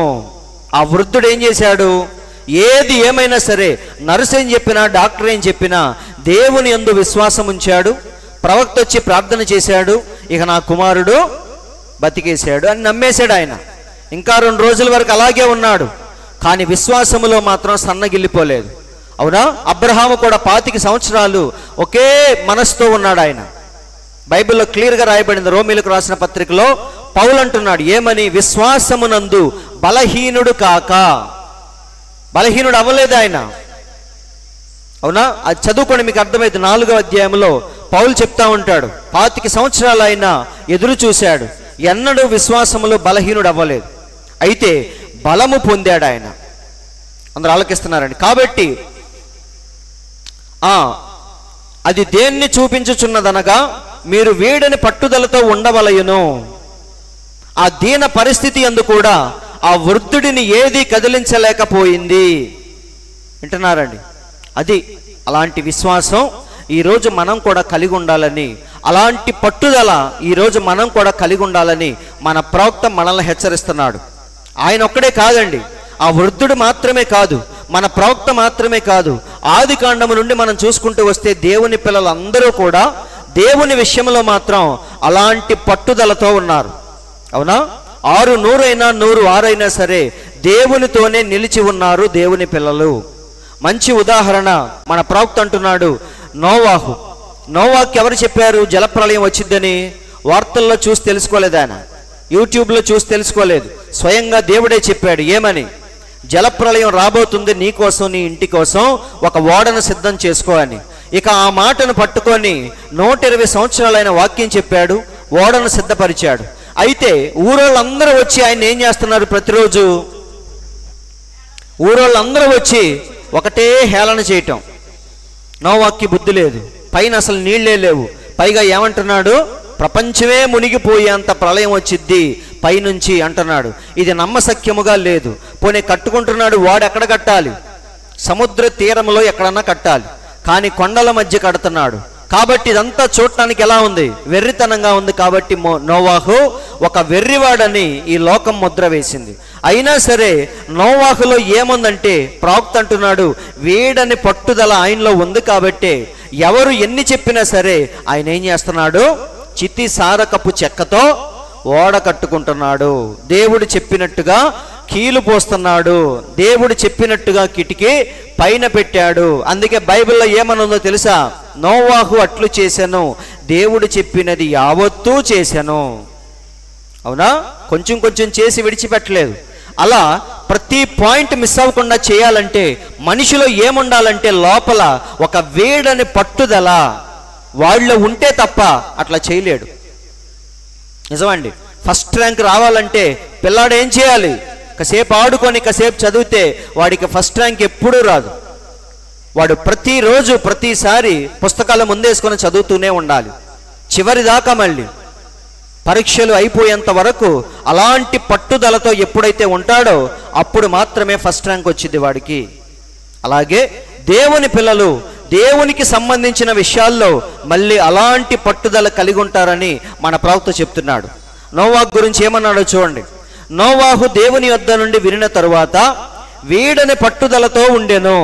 Speaker 2: ఆ వృద్ధుడు ఏం చేశాడు? ఏది ఏమైనా సరే, నర్సు ఏం చెప్పినా, డాక్టర్ ఏం చెప్పినా దేవుని యందు విశ్వాసం ఉంచాడు. ప్రవక్త వచ్చి ప్రార్థన చేశాడు, ఇక నా కుమారుడు బతికేశాడు అని నమ్మేశాడు ఆయన. ఇంకా 2 రోజుల వరకు అలాగే ఉన్నాడు, కానీ విశ్వాసములో మాత్రం సన్నగిల్లిపోలేదు. అవునా? అబ్రహాము కూడా 25 సంవత్సరాలు ఒకే మనసుతో ఉన్నాడు ఆయన. బైబిల్లో క్లియర్గా రాయబడింది, రోమీలకు రాసిన పత్రికలో పౌలు అంటున్నాడు, ఏమని? విశ్వాసమునందు బలహీనుడు కాక. బలహీనుడు అవ్వలేదు ఆయన. అవునా? అది చదువుకొని మీకు అర్థమైంది. 4వ అధ్యాయంలో పౌలు చెప్తా ఉంటాడు, 25 సంవత్సరాలు ఆయన ఎదురు చూశాడు, ఎన్నడూ విశ్వాసములో బలహీనుడు అవ్వలేదు, అయితే బలము పొందాడు ఆయన. అందరూ ఆలకిస్తున్నారండి. కాబట్టి అది దేన్ని చూపించుచున్నదనగా మీరు వీడని పట్టుదలతో ఉండవలయును. ఆ దీన పరిస్థితి యందు కూడా ఆ వృద్ధుడిని ఏది కదిలించలేకపోయింది. వింటున్నారండి? అది అలాంటి విశ్వాసం ఈరోజు మనం కూడా కలిగి ఉండాలని, అలాంటి పట్టుదల ఈరోజు మనం కూడా కలిగి ఉండాలని మన ప్రవక్త మనల్ని హెచ్చరిస్తున్నాడు. ఆయన ఒక్కడే కాదండి, ఆ వృద్ధుడు మాత్రమే కాదు, మన ప్రవక్త మాత్రమే కాదు. ఆది కాండము నుండి మనం చూసుకుంటూ వస్తే దేవుని పిల్లలందరూ కూడా దేవుని విషయంలో మాత్రం అలాంటి పట్టుదలతో ఉన్నారు. అవునా? 600 అయినా 106 అయినా సరే దేవునితోనే నిలిచి ఉన్నారు దేవుని పిల్లలు. మంచి ఉదాహరణ మన ప్రవక్త అంటున్నాడు, నోవాహుకి ఎవరు చెప్పారు జలప్రళయం వచ్చిద్దని? వార్తల్లో చూసి తెలుసుకోలేదు, ఆయన యూట్యూబ్లో చూసి తెలుసుకోలేదు, స్వయంగా దేవుడే చెప్పాడు. ఏమని? జలప్రళయం రాబోతుంది, నీ కోసం నీ ఇంటి కోసం ఒక ఓడను సిద్ధం చేసుకో అని. ఇక ఆ మాటను పట్టుకొని 120 సంవత్సరాలైన వాక్యం చెప్పాడు, ఓడను సిద్ధపరిచాడు. అయితే ఊరోళ్ళందరూ వచ్చి ఆయన ఏం చేస్తున్నారు? ప్రతిరోజు ఊరోళ్ళందరూ వచ్చి ఒకటే హేళన చేయటం. నోవాకి బుద్ధి లేదు, పైన అసలు నీళ్లే లేవు, పైగా ఏమంటున్నాడు? ప్రపంచమే మునిగిపోయేంత ప్రళయం వచ్చిద్ది పైనుంచి అంటున్నాడు. ఇది నమ్మశక్యముగా లేదు. పోనీ కట్టుకుంటున్నాడు, వాడు ఎక్కడ కట్టాలి? సముద్ర తీరంలో ఎక్కడన్నా కట్టాలి, కానీ కొండల మధ్య కడుతున్నాడు. కాబట్టి ఇదంతా చూడటానికి ఎలా ఉంది? వెర్రితనంగా ఉంది. కాబట్టి నోవాహు ఒక వెర్రివాడని ఈ లోకం ముద్ర వేసింది. అయినా సరే నోవాహులో ఏముందంటే, ప్రవక్త అంటున్నాడు, వీడని పట్టుదల ఆయనలో ఉంది. కాబట్టి ఎవరు ఎన్ని చెప్పినా సరే ఆయన ఏం చేస్తున్నాడు? చితి సారకపు చెక్కతో ఓడ కట్టుకుంటున్నాడు. దేవుడు చెప్పినట్టుగా కీలు పోస్తున్నాడు, దేవుడు చెప్పినట్టుగా కిటికీ పైన పెట్టాడు. అందుకే బైబిల్లో ఏమనుందో తెలుసా? నోవాహు అట్లు చేశాను, దేవుడు చెప్పినది యావత్తూ చేశాను. అవునా? కొంచెం కొంచెం చేసి విడిచిపెట్టలేదు. అలా ప్రతి పాయింట్ మిస్ అవ్వకుండా చేయాలంటే మనిషిలో ఏముండాలంటే లోపల ఒక వేడని పట్టుదల వాళ్ళు ఉంటే తప్ప అట్లా చేయలేడు. నిజమండి. ఫస్ట్ ర్యాంక్ రావాలంటే పిల్లాడు ఏం చేయాలి? కాసేపు ఆడుకొని కాసేపు చదివితే వాడికి ఫస్ట్ ర్యాంక్ ఎప్పుడూ రాదు. వాడు ప్రతిరోజు ప్రతిసారి పుస్తకాలు ముందేసుకొని చదువుతూనే ఉండాలి, చివరి దాకా. మళ్ళీ పరీక్షలు అయిపోయేంత వరకు అలాంటి పట్టుదలతో ఎప్పుడైతే ఉంటాడో అప్పుడు మాత్రమే ఫస్ట్ ర్యాంక్ వచ్చింది వాడికి. అలాగే దేవుని పిల్లలు దేవునికి సంబంధించిన విషయాల్లో మళ్ళీ అలాంటి పట్టుదల కలిగి ఉంటారని మన ప్రవక్త చెప్తున్నాడు. నోవాహు గురించి ఏమన్నాడో చూడండి. నోవాహు దేవుని యొద్ద నుండి వినిన తరువాత వీడని పట్టుదలతో ఉండెను.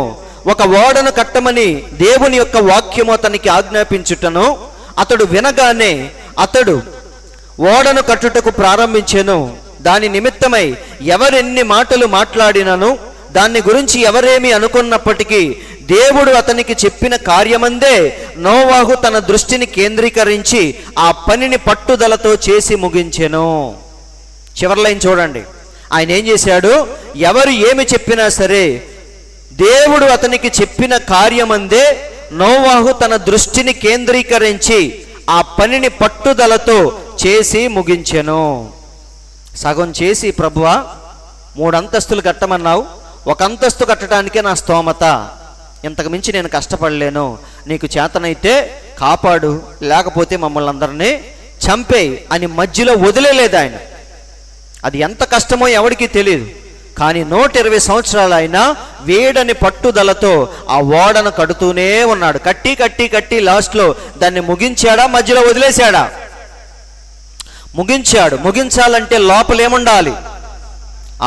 Speaker 2: ఒక ఓడను కట్టమని దేవుని యొక్క వాక్యము అతనికి ఆజ్ఞాపించుటను అతడు వినగానే అతడు ఓడను కట్టుటకు ప్రారంభించెను. దాని నిమిత్తమై ఎవరెన్ని మాటలు మాట్లాడినను, దాన్ని గురించి ఎవరేమి అనుకున్నప్పటికీ దేవుడు అతనికి చెప్పిన కార్యమందే నోవాహు తన దృష్టిని కేంద్రీకరించి ఆ పనిని పట్టుదలతో చేసి ముగించెను. చివరి లైన్ చూడండి. ఆయన ఏం చేశాడు? ఎవరు ఏమి చెప్పినా సరే దేవుడు అతనికి చెప్పిన కార్యమందే నోవాహు తన దృష్టిని కేంద్రీకరించి ఆ పనిని పట్టుదలతో చేసి ముగించెను. సగం చేసి, ప్రభువా 3 అంతస్తులు కట్టమన్నావు, 1 అంతస్తు కట్టడానికే నా స్తోమత, ఇంతకు మించి నేను కష్టపడలేను, నీకు చేతనైతే కాపాడు, లేకపోతే మమ్మల్ని అందరినీ చంపేయి అని మధ్యలో వదిలేలేదు ఆయన. అది ఎంత కష్టమో ఎవరికి తెలియదు. కానీ 120 సంవత్సరాలు అయినా వేడని పట్టుదలతో ఆ ఓడను కడుతూనే ఉన్నాడు. కట్టి కట్టి కట్టి లాస్ట్లో దాన్ని ముగించాడా? మధ్యలో వదిలేశాడా? ముగించాడు. ముగించాలంటే లోపలేముండాలి?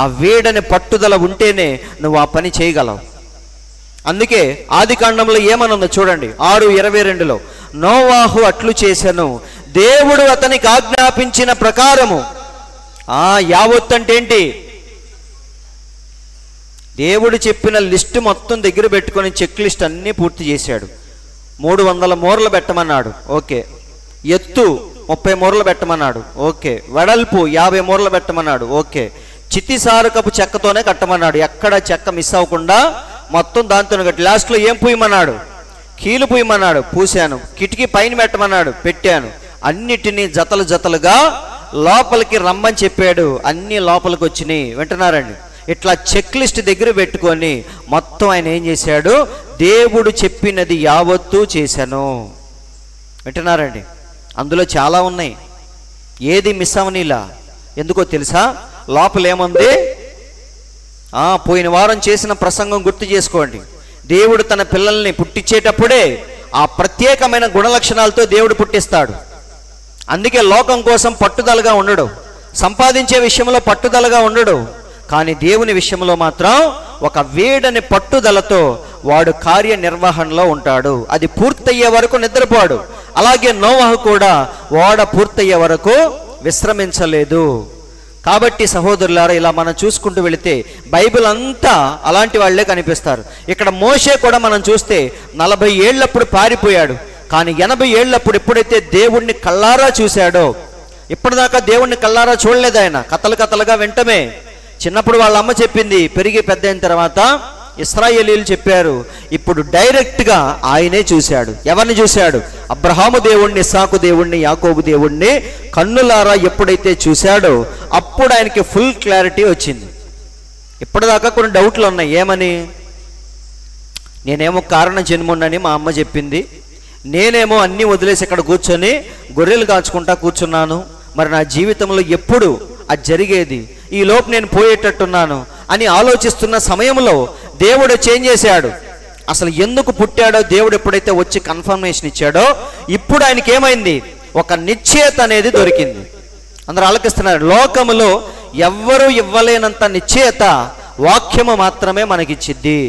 Speaker 2: ఆ వేడని పట్టుదల ఉంటేనే నువ్వు ఆ పని చేయగలవు. అందుకే ఆది కాండంలో ఏమనుందో చూడండి. 6:22లో నోవాహు అట్లు చేశాను, దేవుడు అతనికి ఆజ్ఞాపించిన ప్రకారము. యావత్తు అంటే ఏంటి? దేవుడు చెప్పిన లిస్టు మొత్తం దగ్గర పెట్టుకొని చెక్ లిస్ట్ అన్నీ పూర్తి చేశాడు. 300 మూరలు పెట్టమన్నాడు, ఓకే. ఎత్తు 30 మూరలు పెట్టమన్నాడు, ఓకే. వెడల్పు 50 మూరలు పెట్టమన్నాడు, ఓకే. చితిసారకపు చెక్కతోనే కట్టమన్నాడు, ఎక్కడ చెక్క మిస్ అవ్వకుండా మొత్తం దాంతో కట్టి. లాస్ట్లో ఏం పూయమన్నాడు? కీలు పూయమన్నాడు, పూశాను. కిటికీ పైన పెట్టమన్నాడు, పెట్టాను. అన్నిటినీ జతలు జతలుగా లోపలికి రమ్మని చెప్పాడు, అన్ని లోపలికి వచ్చినాయి. వింటున్నారండి? ఇట్లా చెక్ లిస్ట్ దగ్గర పెట్టుకొని మొత్తం ఆయన ఏం చేశాడు? దేవుడు చెప్పినది యావత్తూ చేశాను. వింటున్నారండి? అందులో చాలా ఉన్నాయి, ఏది మిస్ అవనీలా. ఎందుకో తెలుసా? లోపల ఏముంది? పోయిన వారం చేసిన ప్రసంగం గుర్తు చేసుకోండి. దేవుడు తన పిల్లల్ని పుట్టించేటప్పుడే ఆ ప్రత్యేకమైన గుణలక్షణాలతో దేవుడు పుట్టిస్తాడు. అందుకే లోకం కోసం పట్టుదలగా ఉండడు, సంపాదించే విషయంలో పట్టుదలగా ఉండడు. కానీ దేవుని విషయంలో మాత్రం ఒక వేడని పట్టుదలతో వాడు కార్యనిర్వహణలో ఉంటాడు. అది పూర్తయ్యే వరకు నిద్రపోడు. అలాగే నోవహు కూడా ఓడ పూర్తయ్యే వరకు విశ్రమించలేదు. కాబట్టి సహోదరులారా, ఇలా మనం చూసుకుంటూ వెళితే బైబిల్ అంతా అలాంటి వాళ్ళే కనిపిస్తారు. ఇక్కడ మోషే కూడా మనం చూస్తే 40 ఏళ్ళప్పుడు పారిపోయాడు. కానీ 80 ఏళ్ళప్పుడు ఎప్పుడైతే దేవుణ్ణి కళ్ళారా చూశాడో, ఇప్పటిదాకా దేవుణ్ణి కళ్ళారా చూడలేదు ఆయన, కథలుగా వెంటనే. చిన్నప్పుడు వాళ్ళ అమ్మ చెప్పింది, పెరిగి పెద్ద అయిన తర్వాత ఇశ్రాయేలీయులు చెప్పారు. ఇప్పుడు డైరెక్ట్గా ఆయనే చూశాడు. ఎవరిని చూశాడు? అబ్రహాము దేవుణ్ణి, ఇస్సాకు దేవుణ్ణి, యాకోబు దేవుణ్ణి కన్నులారా ఎప్పుడైతే చూశాడో అప్పుడు ఆయనకి ఫుల్ క్లారిటీ వచ్చింది. ఇప్పటిదాకా కొన్ని డౌట్లు ఉన్నాయి. ఏమని? నేనేమో కారణ జన్ముండని మా అమ్మ చెప్పింది, నేనేమో అన్నీ వదిలేసి ఇక్కడ కూర్చొని గొర్రెలు కాచుకుంటా కూర్చున్నాను. మరి నా జీవితంలో ఎప్పుడు అది జరిగేది? ఈ లోపు నేను పోయేటట్టున్నాను అని ఆలోచిస్తున్న సమయంలో దేవుడు చేంజ్ చేశాడు. అసలు ఎందుకు పుట్టాడో దేవుడు ఎప్పుడైతే వచ్చి కన్ఫర్మేషన్ ఇచ్చాడో ఇప్పుడు ఆయనకి ఏమైంది? ఒక నిశ్చయత అనేది దొరికింది. అందరూ ఆలోచిస్తున్నారు. లోకములో ఎవ్వరూ ఇవ్వలేనంత నిశ్చయత వాక్యము మాత్రమే మనకిచ్చిద్ది.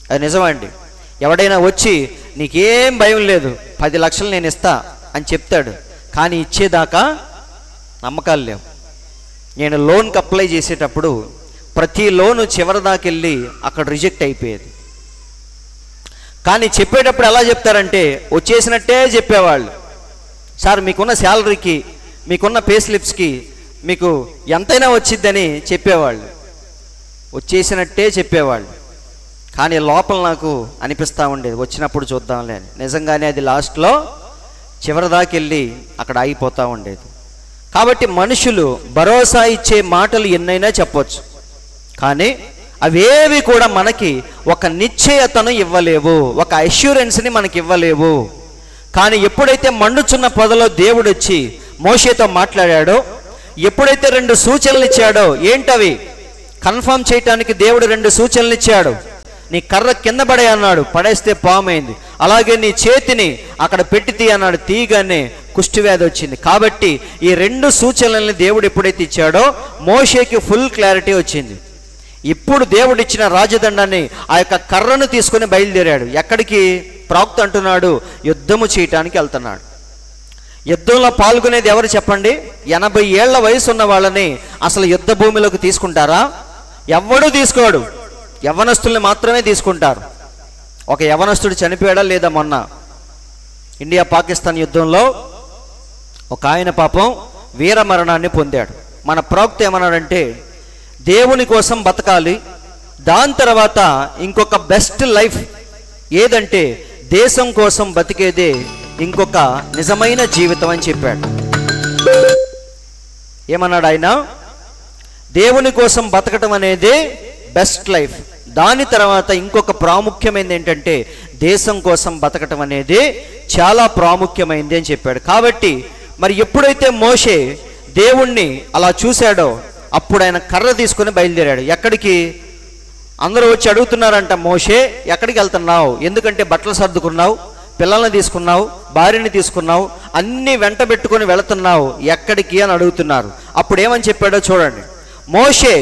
Speaker 2: అది నిజమండి. ఎవడైనా వచ్చి నీకేం భయం లేదు, 10 లక్షలు నేను ఇస్తా అని చెప్తాడు. కానీ ఇచ్చేదాకా నమ్మకాలు లేవు. నేను లోన్కి అప్లై చేసేటప్పుడు ప్రతి లోను చివరి దాకెళ్ళి అక్కడ రిజెక్ట్ అయిపోయేది. కానీ చెప్పేటప్పుడు ఎలా చెప్తారంటే వచ్చేసినట్టే చెప్పేవాళ్ళు. సార్ మీకున్న శాలరీకి, మీకున్న పే స్లిప్స్కి మీకు ఎంతైనా వచ్చిద్దని చెప్పేవాళ్ళు, వచ్చేసినట్టే చెప్పేవాళ్ళు. కానీ లోపల నాకు అనిపిస్తూ ఉండేది, వచ్చినప్పుడు చూద్దాంలే అని. నిజంగానే అది లాస్ట్లో చివరి దాకెళ్ళి అక్కడ ఆగిపోతూ ఉండేది. కాబట్టి మనుషులు భరోసా ఇచ్చే మాటలు ఎన్నైనా చెప్పొచ్చు, కానీ అవేవి కూడా మనకి ఒక నిశ్చయతను ఇవ్వలేవు, ఒక అష్యూరెన్స్ని మనకి ఇవ్వలేవు. కానీ ఎప్పుడైతే మండుచున్న పొదలో దేవుడు వచ్చి మోషేతో మాట్లాడాడో, ఎప్పుడైతే 2 సూచనలు ఇచ్చాడో, ఏంటవి? కన్ఫర్మ్ చేయటానికి దేవుడు 2 సూచనలు ఇచ్చాడు. నీ కర్ర కింద పడే అన్నాడు, పడేస్తే పామైంది. అలాగే నీ చేతిని అక్కడ పెట్టి తీ అన్నాడు, తీయగానే కుష్ఠవ్యాధి వచ్చింది. కాబట్టి ఈ 2 సూచనల్ని దేవుడు ఎప్పుడైతే ఇచ్చాడో మోషేకి ఫుల్ క్లారిటీ వచ్చింది. ఇప్పుడు దేవుడు ఇచ్చిన రాజదండాన్ని, ఆ యొక్క కర్రను తీసుకుని బయలుదేరాడు. ఎక్కడికి? ప్రవక్త అంటున్నాడు, యుద్ధము చేయటానికి వెళ్తున్నాడు. యుద్ధంలో పాల్గొనేది ఎవరు చెప్పండి? 80 ఏళ్ల వయసు ఉన్న వాళ్ళని అసలు యుద్ధ భూమిలోకి తీసుకుంటారా? ఎవ్వడూ తీసుకోడు. యవ్వనస్తుల్ని మాత్రమే తీసుకుంటారు. ఒక యవ్వనస్తుడు చనిపోయాడా లేదా? మొన్న ఇండియా పాకిస్తాన్ యుద్ధంలో ఒక ఆయన పాపం వీర మరణాన్ని పొందాడు. మన ప్రవక్త ఏమన్నాడంటే, దేవుని కోసం బతకాలి, దాని తర్వాత ఇంకొక బెస్ట్ లైఫ్ ఏదంటే దేశం కోసం బతికేదే ఇంకొక నిజమైన జీవితం అని చెప్పాడు. ఏమన్నాడు ఆయన? దేవుని కోసం బతకటం అనేది బెస్ట్ లైఫ్, దాని తర్వాత ఇంకొక ప్రాముఖ్యమైనది ఏంటంటే దేశం కోసం బతకటం అనేది చాలా ప్రాముఖ్యమైనది అని చెప్పాడు. కాబట్టి మరి ఎప్పుడైతే మోషే దేవుణ్ణి అలా చూశాడో అప్పుడు ఆయన కర్ర తీసుకుని బయలుదేరాడు. ఎక్కడికి? అందరూ వచ్చి అడుగుతున్నారంట, మోషే ఎక్కడికి వెళ్తున్నావు? ఎందుకంటే బట్టలు సర్దుకున్నావు, పిల్లల్ని తీసుకున్నావు, భార్యని తీసుకున్నావు, అన్నీ వెంట పెట్టుకొని వెళుతున్నావు, ఎక్కడికి అని అడుగుతున్నారు. అప్పుడు ఏమని చెప్పాడో చూడండి. మోషే,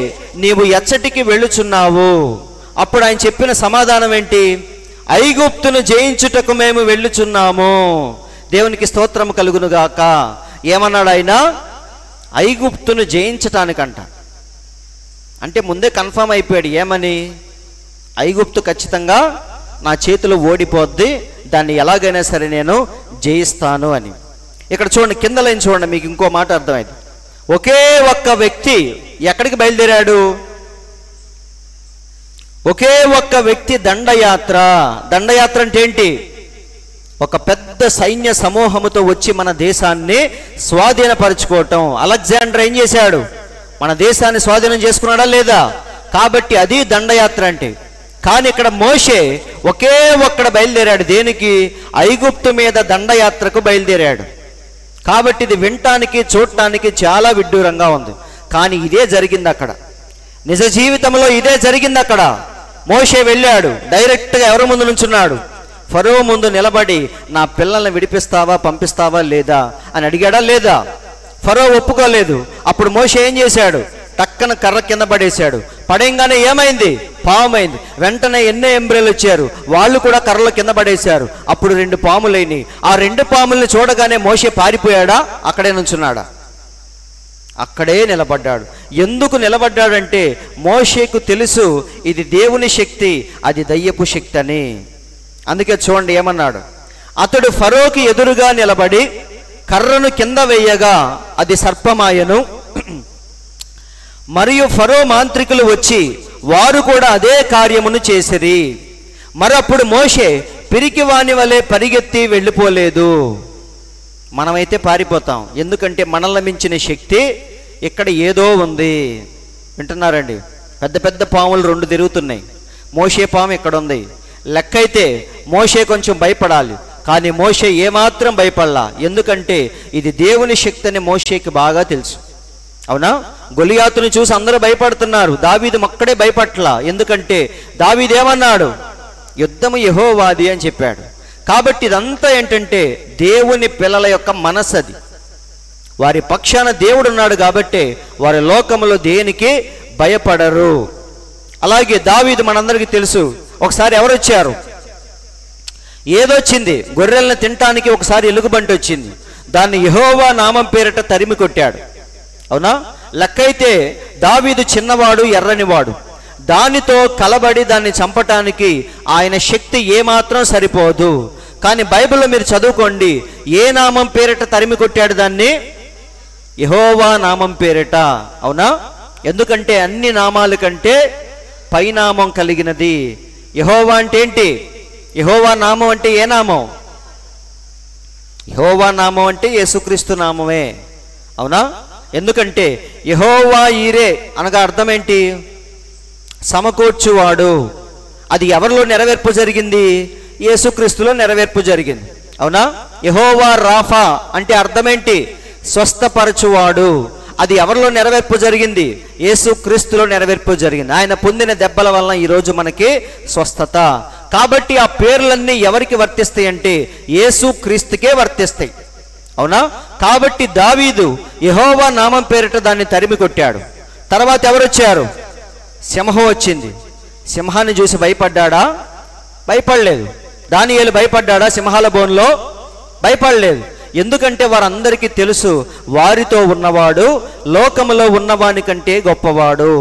Speaker 2: నీవు ఎచ్చటికి వెళ్ళుచున్నావు? అప్పుడు ఆయన చెప్పిన సమాధానం ఏంటి? ఐగుప్తును జయించుటకు మేము వెళ్ళుచున్నాము. దేవునికి స్తోత్రం కలుగునుగాక. ఏమన్నాడు ఆయన? ఐగుప్తును జయించటానికంట. అంటే ముందే కన్ఫర్మ్ అయిపోయాడు. ఏమని? ఐగుప్తు ఖచ్చితంగా నా చేతిలో ఓడిపోద్ది, దాన్ని ఎలాగైనా సరే నేను జయిస్తాను అని. ఇక్కడ చూడండి, కింద లైన్ చూడండి, మీకు ఇంకో మాట అర్థమైంది. ఒకే ఒక్క వ్యక్తి ఎక్కడికి బయలుదేరాడు? ఒకే ఒక్క వ్యక్తి దండయాత్ర. దండయాత్ర అంటే ఏంటి? ఒక పెద్ద సైన్య సమూహముతో వచ్చి మన దేశాన్ని స్వాధీనపరచుకోవటం. అలెగ్జాండర్ ఏం చేశాడు? మన దేశాన్ని స్వాధీనం చేసుకున్నాడా లేదా? కాబట్టి అది దండయాత్ర అంటే. కానీ ఇక్కడ మోషే ఒకే ఒక్కడ బయలుదేరాడు. దేనికి? ఐగుప్తు మీద దండయాత్రకు బయలుదేరాడు. కాబట్టి ఇది వినటానికి చూడటానికి చాలా విడ్డూరంగా ఉంది. కానీ ఇదే జరిగింది అక్కడ, నిజ జీవితంలో ఇదే జరిగింది అక్కడ. మోషే వెళ్ళాడు, డైరెక్ట్గా ఎవరి ముందు నుంచున్నాడు? ఫరో ముందు నిలబడి నా పిల్లల్ని విడిపిస్తావా, పంపిస్తావా లేదా అని అడిగాడా? లేదా. ఫరో ఒప్పుకోలేదు. అప్పుడు మోషే ఏం చేశాడు? టక్కన కర్ర కింద పడేశాడు. పడేయంగానే ఏమైంది? పామైంది. వెంటనే ఎన్నో ఎంబ్రేలు వచ్చారు, వాళ్ళు కూడా కర్రలు కింద పడేశారు. అప్పుడు 2 పాములైనవి. ఆ 2 పాముల్ని చూడగానే మోషే పారిపోయాడా? అక్కడే నుంచున్నాడా? అక్కడే నిలబడ్డాడు. ఎందుకు నిలబడ్డాడంటే మోషేకు తెలుసు ఇది దేవుని శక్తి, అది దయ్యపు శక్తి అని. అందుకే చూడండి ఏమన్నాడు? అతడు ఫరోకి ఎదురుగా నిలబడి కర్రను కింద వేయగా అది సర్పమాయను. మరియు ఫరో మాంత్రికులు వచ్చి వారు కూడా అదే కార్యమును చేసిరి. మరప్పుడు మోషే పిరికివాని వలె పరిగెత్తి వెళ్ళిపోలేదు. మనమైతే పారిపోతాం, ఎందుకంటే మనల్ని మించిన శక్తి ఇక్కడ ఏదో ఉంది. వింటున్నారండి? పెద్ద పెద్ద పాములు 2 తిరుగుతున్నాయి. మోషే పాము ఇక్కడ ఉంది. లెక్కైతే మోషే కొంచెం భయపడాలి, కానీ మోషే ఏమాత్రం భయపడలా. ఎందుకంటే ఇది దేవుని శక్తి అని మోషేకి బాగా తెలుసు. అవునా? గొలియాతుని చూసి అందరూ భయపడుతున్నారు, దావీదు ఒక్కడే భయపడలా. ఎందుకంటే దావీదు ఏమన్నాడు? యుద్ధము యెహోవాది అని చెప్పాడు. కాబట్టి ఇదంతా ఏంటంటే దేవుని పిల్లల యొక్క మనసు. అది వారి పక్షాన దేవుడు ఉన్నాడు కాబట్టి వారి లోకములో దేనికి భయపడరు. అలాగే దావీదు మనందరికీ తెలుసు. ఒకసారి ఎవరు వచ్చారు? ఏదొచ్చింది? గొర్రెలను తినటానికి ఒకసారి ఎలుగుబంటి వచ్చింది. దాన్ని యెహోవా నామం పేరిట తరిమి కొట్టాడు. అవునా? లెక్కైతే దావీదు చిన్నవాడు, ఎర్రనివాడు. దానితో కలబడి దాన్ని చంపటానికి ఆయన శక్తి ఏమాత్రం సరిపోదు. కానీ బైబిల్లో మీరు చదువుకోండి, ఏ నామం పేరిట తరిమి కొట్టాడు దాన్ని? యెహోవా నామం పేరిట. అవునా? ఎందుకంటే అన్ని నామాల కంటే పైనామం కలిగినది యెహోవా. అంటే ఏంటి? యెహోవా నామం అంటే ఏ నామం? యెహోవా నామం అంటే యేసుక్రీస్తు నామమే. అవునా? ఎందుకంటే యెహోవా ఈరే అనగా అర్థం ఏంటి? సమకూర్చువాడు. అది ఎవరిలో నెరవేర్పు జరిగింది? యేసుక్రీస్తులో నెరవేర్పు జరిగింది. అవునా? యెహోవా రాఫా అంటే అర్థం ఏంటి? స్వస్థపరచువాడు. అది ఎవరిలో నెరవేర్పు జరిగింది? యేసుక్రీస్తులో నెరవేర్పు జరిగింది. ఆయన పొందిన దెబ్బల వలన ఈరోజు మనకి స్వస్థత. కాబట్టి ఆ పేర్లన్నీ ఎవరికి వర్తిస్తాయి అంటే యేసుక్రీస్తుకే వర్తిస్తాయి. అవునా? కాబట్టి దావీదు యెహోవా నామం పేరిట దాన్ని తరిమి కొట్టాడు. తర్వాత ఎవరు వచ్చారు? సింహం వచ్చింది. సింహాన్ని చూసి భయపడ్డాడా? భయపడలేదు. దానియేలు భయపడ్డాడా? సింహాల బోన్లో భయపడలేదు. ఎందుకంటే వారందరికీ తెలుసు వారితో ఉన్నవాడు లోకములో ఉన్నవాని కంటే గొప్పవాడు.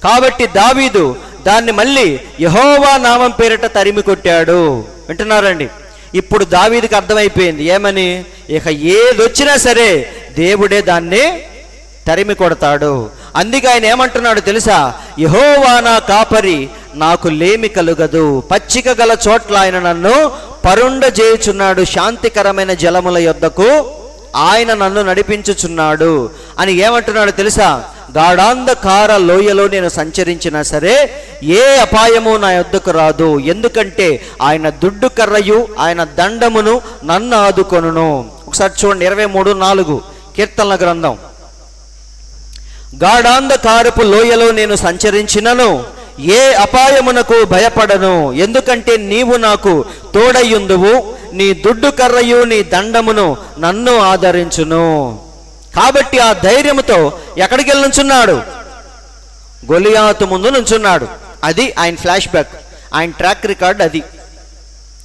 Speaker 2: కాబట్టి దావీదు దాన్ని మళ్ళీ యెహోవా నామం పేరిట తరిమి కొట్టాడు. వింటున్నారండి? ఇప్పుడు దావీదుకి అర్థమైపోయింది ఏమని? ఇక ఏదొచ్చినా సరే దేవుడే దాన్ని తరిమి కొడతాడు. అందుకే ఆయన ఏమంటున్నాడు తెలుసా? యెహోవా నా కాపరి, నాకు లేమి కలుగదు. పచ్చిక గల చోట్ల ఆయన నన్ను పరుండజేయుచున్నాడు. శాంతికరమైన జలముల యొద్దకు ఆయన నన్ను నడిపించుచున్నాడు అని ఏమంటున్నాడు తెలుసా? గాఢాంధకార లోయలో నేను సంచరించినా సరే ఏ అపాయము నా యొద్దకు రాదు. ఎందుకంటే ఆయన దుడ్డు కర్రయు ఆయన దండమును నన్ను ఆదుకొనును. ఒకసారి చూడండి 23:4 కీర్తనల గ్రంథం. గాఢాంధకారపు లోయలో నేను సంచరించినను ఏ అపాయమునకు భయపడను. ఎందుకంటే నీవు నాకు తోడయ్యుందువు, నీ దుడ్డు కర్రయు నీ దండమును నన్ను ఆదరించును. కాబట్టి ఆ ధైర్యముతో ఎక్కడికి వెళ్ళి నుంచున్నాడు? గొలియాతు ముందు నుంచున్నాడు. అది ఆయన ఫ్లాష్ బ్యాక్, ఆయన ట్రాక్ రికార్డ్. అది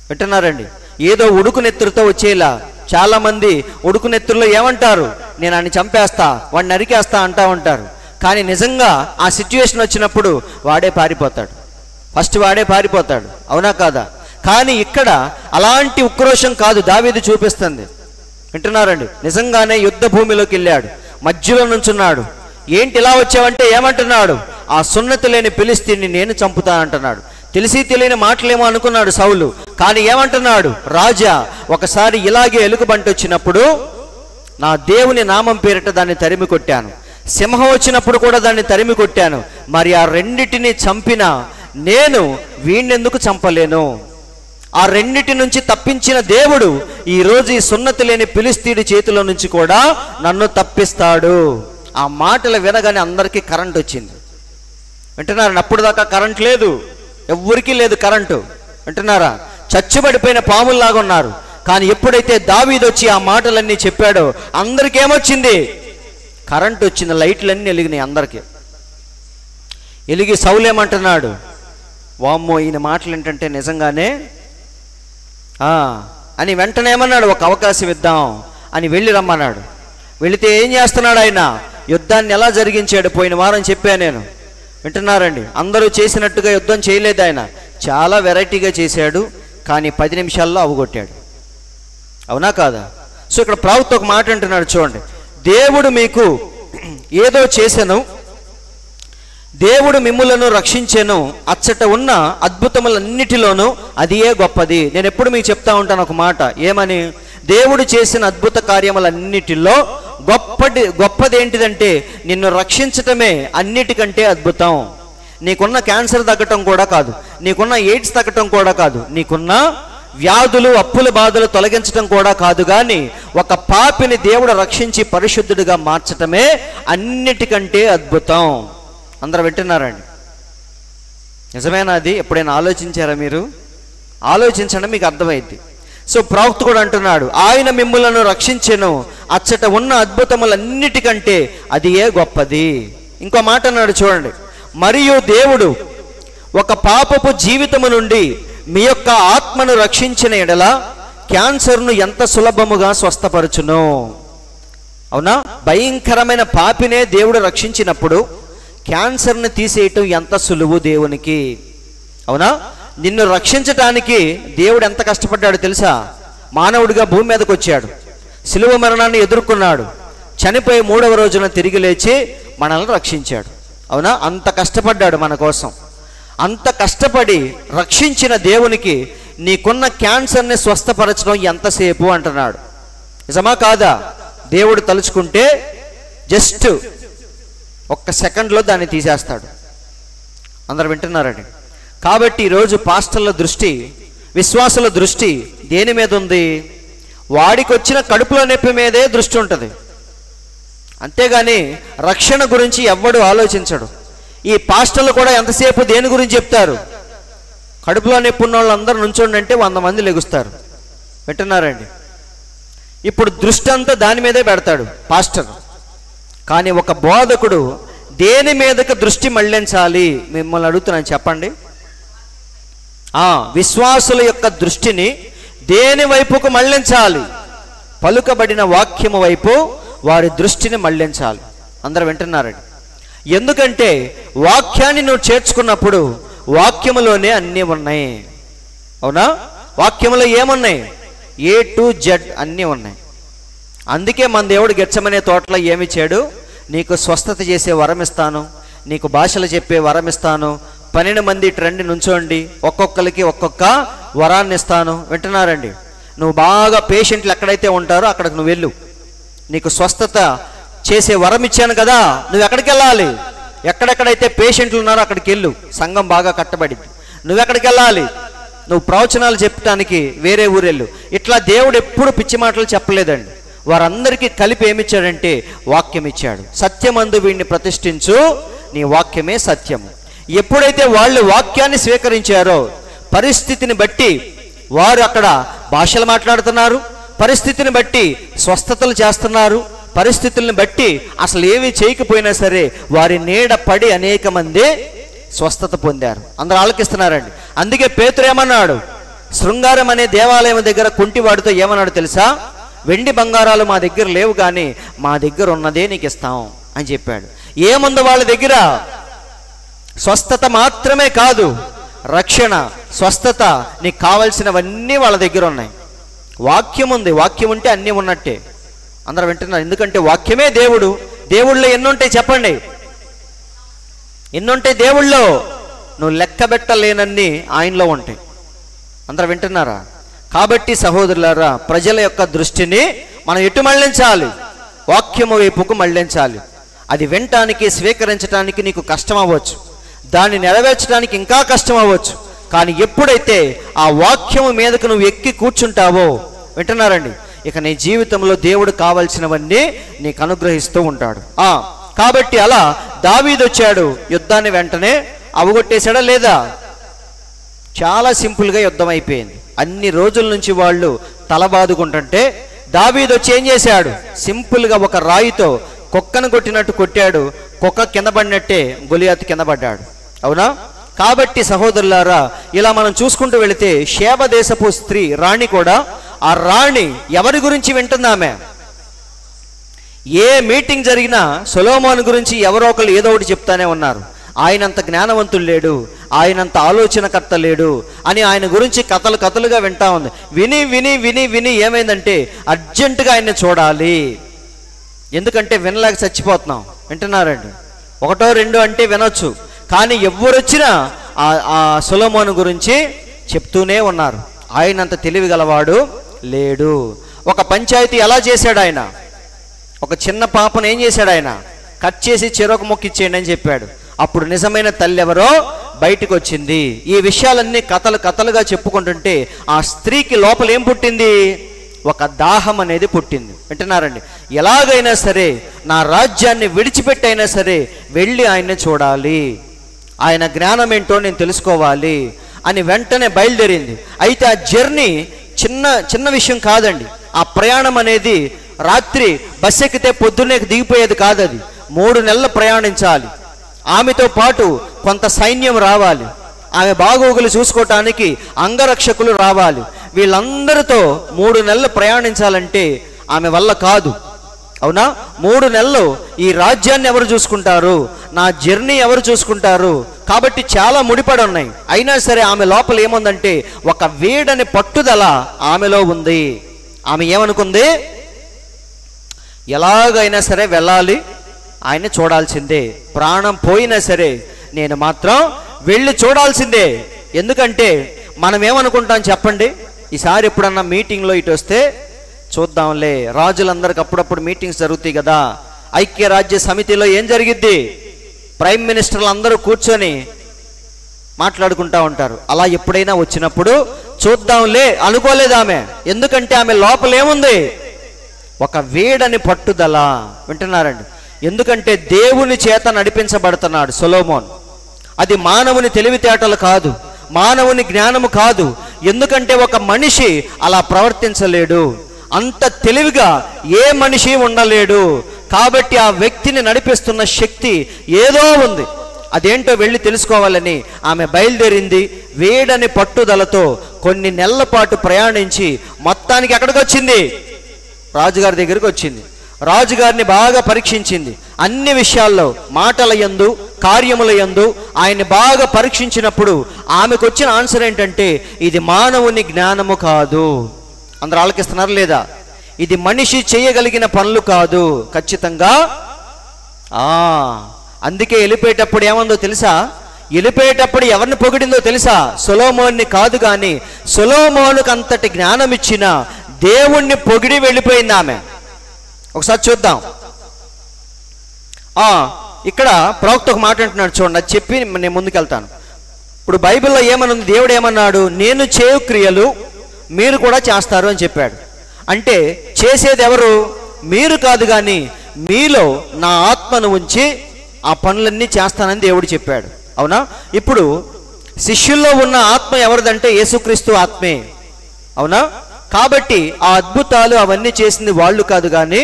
Speaker 2: వింటున్నారండి? ఏదో ఉడుకునెత్తురుతో వచ్చేలా చాలా మంది ఉడుకునెత్తురులో ఏమంటారు? నేను ఆయన చంపేస్తా, వాడిని నరికేస్తా అంటా ఉంటారు. కానీ నిజంగా ఆ సిచ్యువేషన్ వచ్చినప్పుడు వాడే పారిపోతాడు. ఫస్ట్ వాడే పారిపోతాడు. అవునా కాదా? కానీ ఇక్కడ అలాంటి ఉక్రోషం కాదు దావీదు చూపిస్తుంది. వింటున్నారండి? నిజంగానే యుద్ధ భూమిలోకి వెళ్ళాడు, మధ్యలో నుంచున్నాడు. ఏంటి ఇలా వచ్చావంటే ఏమంటున్నాడు? ఆ సున్నతి లేని ఫిలిష్తీయుని నేను చంపుతా అంటున్నాడు. తెలిసి తెలియని మాటలేమో అనుకున్నాడు సౌలు. కానీ ఏమంటున్నాడు? రాజా, ఒకసారి ఇలాగే ఎలుగుబంటి వచ్చినప్పుడు నా దేవుని నామం పేరిట దాన్ని తరిమి కొట్టాను. సింహం వచ్చినప్పుడు కూడా దాన్ని తరిమి కొట్టాను. మరి ఆ రెండిటిని చంపిన నేను వీణెందుకు చంపలేను? ఆ రెండిటి నుంచి తప్పించిన దేవుడు ఈరోజు ఈ సున్నతి లేని ఫిలిష్తీయుడి చేతిలో నుంచి కూడా నన్ను తప్పిస్తాడు. ఆ మాటలు వినగానే అందరికీ కరెంట్ వచ్చింది. వింటున్నారా? అప్పుడు దాకా కరెంట్ లేదు, ఎవ్వరికీ లేదు కరెంటు. వింటున్నారా? చచ్చుబడిపోయిన పాముల్లాగా ఉన్నారు. కానీ ఎప్పుడైతే దావీదు వచ్చి ఆ మాటలన్నీ చెప్పాడో అందరికీ ఏమొచ్చింది? కరెంట్ వచ్చింది. లైట్లన్నీ వెలిగినాయి అందరికీ. వెలిగి సౌలు ఏమంటున్నాడు? వామ్మో, ఈయన మాటలు ఏంటంటే నిజంగానే అని వెంటనే ఏమన్నాడు? ఒక అవకాశం ఇద్దాం అని వెళ్ళి రమ్మన్నాడు. వెళితే ఏం చేస్తున్నాడు ఆయన? యుద్ధాన్ని ఎలా జరిగించాడు పోయిన వారం చెప్పాను నేను. వింటున్నారండి? అందరూ చేసినట్టుగా యుద్ధం చేయలేదు ఆయన, చాలా వెరైటీగా చేశాడు. కానీ 10 నిమిషాల్లో అవగొట్టాడు. అవునా కాదా? సో ఇక్కడ ప్రభుత్వం ఒక మాట అంటున్నాడు చూడండి, దేవుడు మీకు ఏదో చేసెను, దేవుడు మిమ్ములను రక్షించెను, అచ్చట ఉన్న అద్భుతములన్నిటిలోనూ అది ఏ గొప్పది. నేను ఎప్పుడు మీకు చెప్తా ఉంటాను ఒక మాట, ఏమని? దేవుడు చేసిన అద్భుత కార్యములన్నిటిలో గొప్పది ఏంటిదంటే నిన్ను రక్షించటమే అన్నిటికంటే అద్భుతం. నీకున్న క్యాన్సర్ తగ్గటం కూడా కాదు, నీకున్న ఎయిడ్స్ తగ్గటం కూడా కాదు, నీకున్న వ్యాధులు అప్పుల బాధలు తొలగించడం కూడా కాదు, కానీ ఒక పాపిని దేవుడు రక్షించి పరిశుద్ధుడిగా మార్చటమే అన్నిటికంటే అద్భుతం. అందరూ వింటున్నారండి? నిజమేనా? అది ఎప్పుడైనా ఆలోచించారా మీరు? ఆలోచించండి, మీకు అర్థమైంది. సో ప్రవక్త కూడా అంటున్నాడు, ఆయన మిమ్ములను రక్షించెను, అచ్చట ఉన్న అద్భుతములన్నిటికంటే అది ఏ గొప్పది. ఇంకో మాట అన్నాడు చూడండి, మరియు దేవుడు ఒక పాపపు జీవితము నుండి మీ యొక్క ఆత్మను రక్షించిన ఎడల క్యాన్సర్ను ఎంత సులభముగా స్వస్థపరచును. అవునా? భయంకరమైన పాపినే దేవుడు రక్షించినప్పుడు క్యాన్సర్ని తీసేయటం ఎంత సులువు దేవునికి. అవునా? నిన్ను రక్షించటానికి దేవుడు ఎంత కష్టపడ్డాడు తెలుసా? మానవుడిగా భూమి మీదకి వచ్చాడు, శిలువ మరణాన్ని ఎదుర్కొన్నాడు, చనిపోయి 3వ రోజున తిరిగి లేచి మనల్ని రక్షించాడు. అవునా? అంత కష్టపడ్డాడు మన కోసం. అంత కష్టపడి రక్షించిన దేవునికి నీకున్న క్యాన్సర్ని స్వస్థపరచడం ఎంతసేపు అంటున్నాడు. నిజమా కాదా? దేవుడు తలుచుకుంటే జస్ట్ 1 సెకండ్లో దాన్ని తీసేస్తాడు. అందరు వింటున్నారండి? కాబట్టి ఈరోజు పాస్టర్ల దృష్టి, విశ్వాసుల దృష్టి దేని మీద ఉంది? వాడికి వచ్చిన కడుపులో నొప్పి మీదే దృష్టి ఉంటుంది, అంతేగాని రక్షణ గురించి ఎవ్వడు ఆలోచించడు. ఈ పాస్టర్లు కూడా ఎంతసేపు దేని గురించి చెప్తారు? కడుపులో నొప్పి ఉన్న వాళ్ళందరూ నుంచోండి అంటే 100 మంది లెగుస్తారు. వింటున్నారండి? ఇప్పుడు దృష్టి అంతా దాని మీదే పెడతాడు పాస్టర్. కానీ ఒక బోధకుడు దేని మీదకి దృష్టి మళ్లించాలి? మిమ్మల్ని అడుగుతున్నాను, చెప్పండి. విశ్వాసుల యొక్క దృష్టిని దేని వైపుకు మళ్లించాలి? పలుకబడిన వాక్యము వైపు వారి దృష్టిని మళ్లించాలి. అందరూ వింటున్నారండి? ఎందుకంటే వాక్యాన్ని నువ్వు చేర్చుకున్నప్పుడు వాక్యములోనే అన్నీ ఉన్నాయి. అవునా? వాక్యములో ఏమున్నాయి? A to Z అన్నీ ఉన్నాయి. అందుకే మన దేవుడు గెత్సెమనే తోటలో ఏమిచ్చాడు? నీకు స్వస్థత చేసే వరం ఇస్తాను, నీకు భాషలు చెప్పే వరం ఇస్తాను, 12 మంది రండి నుంచోండి, ఒక్కొక్కరికి ఒక్కొక్క వరాన్ని ఇస్తాను. వింటున్నారండి? నువ్వు బాగా పేషెంట్లు ఎక్కడైతే ఉంటారో అక్కడికి నువ్వు వెళ్ళు, నీకు స్వస్థత చేసే వరం ఇచ్చాను కదా, నువ్వు ఎక్కడికి వెళ్ళాలి? ఎక్కడెక్కడైతే పేషెంట్లు ఉన్నారో అక్కడికి వెళ్ళు, సంఘం బాగా కట్టబడింది. నువ్వెక్కడికి వెళ్ళాలి? నువ్వు ప్రవచనాలు చెప్పడానికి వేరే ఊరెళ్ళు. ఇట్లా దేవుడు ఎప్పుడు పిచ్చి మాటలు చెప్పలేదండి. వారందరికీ కలిపి ఏమిచ్చాడంటే వాక్యం ఇచ్చాడు. సత్యమందు వీడిని ప్రతిష్ఠించు, నీ వాక్యమే సత్యము. ఎప్పుడైతే వాళ్ళు వాక్యాన్ని స్వీకరించారో పరిస్థితిని బట్టి వారు అక్కడ భాషలు మాట్లాడుతున్నారు, పరిస్థితిని బట్టి స్వస్థతలు చేస్తున్నారు, పరిస్థితుల్ని బట్టి అసలు ఏమీ చేయకపోయినా సరే వారి నీడ పడి అనేక మంది స్వస్థత పొందారు. అందరూ ఆలకిస్తున్నారండి. అందుకే పేతురు ఏమన్నాడు? శృంగారం అనే దేవాలయం దగ్గర కుంటివాడితో ఏమన్నాడు తెలుసా? వెండి బంగారాలు మా దగ్గర లేవు, కానీ మా దగ్గర ఉన్నదే నీకు ఇస్తాం అని చెప్పాడు. ఏముంది వాళ్ళ దగ్గర? స్వస్థత మాత్రమే కాదు, రక్షణ, స్వస్థత, నీకు కావలసినవన్నీ వాళ్ళ దగ్గర ఉన్నాయి. వాక్యం ఉంది, వాక్యం ఉంటే అన్నీ ఉన్నట్టే. అందరూ వింటున్నారు? ఎందుకంటే వాక్యమే దేవుడు. దేవుళ్ళో ఎన్నుంటాయి చెప్పండి? ఎన్నుంటాయి దేవుళ్ళో? నువ్వు లెక్క పెట్టలేనన్ని ఆయనలో ఉంటాయి. అందరూ వింటున్నారా? కాబట్టి సహోదరులారా, ప్రజల యొక్క దృష్టిని మనం ఎటు మళ్లించాలి? వాక్యము వైపుకు మళ్లించాలి. అది వినటానికి, స్వీకరించడానికి నీకు కష్టం అవ్వచ్చు, దాన్ని నెరవేర్చడానికి ఇంకా కష్టం అవ్వచ్చు, కానీ ఎప్పుడైతే ఆ వాక్యము మీదకు నువ్వు ఎక్కి కూర్చుంటావో, వింటున్నారండి, ఇక నీ జీవితంలో దేవుడు కావాల్సినవన్నీ నీకు అనుగ్రహిస్తూ ఉంటాడు. కాబట్టి అలా దావీదు వచ్చాడు, యుద్ధాన్ని వెంటనే అవగొట్టేశాడా లేదా? చాలా సింపుల్గా యుద్ధం అయిపోయింది. అన్ని రోజుల నుంచి వాళ్ళు తలబాదుకుంటుంటే దావీదు వచ్చి ఏం చేశాడు? సింపుల్గా ఒక రాయితో కుక్కను కొట్టినట్టు కొట్టాడు. కుక్క కింద పడినట్టే గొలియాతు కింద పడ్డాడు. అవునా? కాబట్టి సహోదరులారా, ఇలా మనం చూసుకుంటూ వెళితే షేబ దేశపు స్త్రీ రాణి కూడా, ఆ రాణి ఎవరి గురించి వింటుందామె? ఏ మీటింగ్ జరిగినా సొలొమోను గురించి ఎవరో ఒకరు ఏదో ఒకటి చెప్తానే ఉన్నారు. ఆయనంత జ్ఞానవంతుడు లేడు, ఆయనంత ఆలోచనకర్త లేడు అని ఆయన గురించి కథలుగా వింటా ఉంది. విని విని విని విని ఏమైందంటే అర్జెంటుగా ఆయన్ని చూడాలి. ఎందుకంటే వినలేక చచ్చిపోతున్నాం. వింటున్నారండి? ఒకటో రెండో అంటే వినొచ్చు, కానీ ఎవరొచ్చినా ఆ సొలొమోను గురించి చెప్తూనే ఉన్నారు. ఆయనంత తెలివి గలవాడు లేడు. ఒక పంచాయతీ ఎలా చేశాడు ఆయన? ఒక చిన్న పాపను ఏం చేశాడు ఆయన? కట్ చేసి చెరొక మొక్క ఇచ్చేయండి అని చెప్పాడు. అప్పుడు నిజమైన తల్లి ఎవరో బయటకు వచ్చింది. ఈ విషయాలన్నీ కథలుగా చెప్పుకుంటుంటే ఆ స్త్రీకి లోపల ఏం పుట్టింది? ఒక దాహం అనేది పుట్టింది. వింటున్నారండి? ఎలాగైనా సరే నా రాజ్యాన్ని విడిచిపెట్టైనా సరే వెళ్ళి ఆయన్ని చూడాలి, ఆయన జ్ఞానం ఏంటో నేను తెలుసుకోవాలి అని వెంటనే బయలుదేరింది. అయితే ఆ జర్నీ చిన్న విషయం కాదండి. ఆ ప్రయాణం అనేది రాత్రి బస్ ఎక్కితే పొద్దున్నే దిగిపోయేది కాదు. అది 3 నెలలు ప్రయాణించాలి. ఆమెతో పాటు కొంత సైన్యం రావాలి, ఆమె బాగోగులు చూసుకోవటానికి అంగరక్షకులు రావాలి. వీళ్ళందరితో 3 నెలలు ప్రయాణించాలంటే ఆమె వల్ల కాదు. అవునా? 3 నెలలు ఈ రాజ్యాన్ని ఎవరు చూసుకుంటారు? నా జర్నీ ఎవరు చూసుకుంటారు? కాబట్టి చాలా ముడిపడి ఉన్నాయి. అయినా సరే ఆమె లోపల ఏముందంటే ఒక వేడని పట్టుదల ఆమెలో ఉంది. ఆమె ఏమనుకుంది? ఎలాగైనా సరే వెళ్ళాలి, ఆయన్ని చూడాల్సిందే, ప్రాణం పోయినా సరే నేను మాత్రం వెళ్ళి చూడాల్సిందే. ఎందుకంటే మనం ఏమనుకుంటాం చెప్పండి? ఈసారి ఎప్పుడన్నా మీటింగ్లో ఇటు వస్తే చూద్దాంలే, రాజులందరికి అప్పుడప్పుడు మీటింగ్స్ జరుగుతాయి కదా, ఐక్యరాజ్య సమితిలో ఏం జరిగిద్ది? ప్రైమ్ మినిస్టర్లు అందరూ కూర్చొని మాట్లాడుకుంటా ఉంటారు. అలా ఎప్పుడైనా వచ్చినప్పుడు చూద్దాంలే అనుకోలేదు ఆమె. ఎందుకంటే ఆమె లోపల ఏముంది? ఒక వేడని పట్టుదల. వింటున్నారండి? ఎందుకంటే దేవుని చేత నడిపించబడుతున్నాడు సొలొమోన్. అది మానవుని తెలివితేటలు కాదు, మానవుని జ్ఞానము కాదు. ఎందుకంటే ఒక మనిషి అలా ప్రవర్తించలేడు, అంత తెలివిగా ఏ మనిషి ఉండలేడు. కాబట్టి ఆ వ్యక్తిని నడిపిస్తున్న శక్తి ఏదో ఉంది. అదేంటో వెళ్ళి తెలుసుకోవాలని ఆమె బయలుదేరింది. వేడని పట్టుదలతో కొన్ని నెలల పాటు ప్రయాణించి మొత్తానికి ఎక్కడికి వచ్చింది? రాజుగారి దగ్గరికి వచ్చింది. రాజుగారిని బాగా పరీక్షించింది. అన్ని విషయాల్లో, మాటల యందు, కార్యముల యందు ఆయన్ని బాగా పరీక్షించినప్పుడు ఆమెకు వచ్చిన ఆన్సర్ ఏంటంటే ఇది మానవుని జ్ఞానము కాదు. అందరూ ఆలకిస్తున్నారు లేదా? ఇది మనిషి చేయగలిగిన పనులు కాదు ఖచ్చితంగా. అందుకే వెళ్ళిపోయేటప్పుడు ఏమందో తెలుసా? వెళ్ళిపోయేటప్పుడు ఎవరిని పొగిడిందో తెలుసా? సొలొమోన్ని కాదు, కానీ సొలొమోనుకు అంతటి జ్ఞానం ఇచ్చిన దేవుణ్ణి పొగిడి వెళ్ళిపోయింది ఆమె. ఒకసారి చూద్దాం. ఇక్కడ ప్రవక్త ఒక మాట అంటున్నాడు, చూడండి. అది చెప్పి నేను ముందుకెళ్తాను. ఇప్పుడు బైబిల్లో ఏమనుంది? దేవుడు ఏమన్నాడు? నేను చేయు క్రియలు మీరు కూడా చేస్తారు అని చెప్పాడు. అంటే చేసేది ఎవరు? మీరు కాదు, కానీ మీలో నా ఆత్మను ఉంచి ఆ పనులన్నీ చేస్తానని దేవుడు చెప్పాడు. అవునా? ఇప్పుడు శిష్యుల్లో ఉన్న ఆత్మ ఎవరిదంటే యేసుక్రీస్తు ఆత్మే. అవునా? కాబట్టి ఆ అద్భుతాలు అవన్నీ చేసింది వాళ్ళు కాదు, కానీ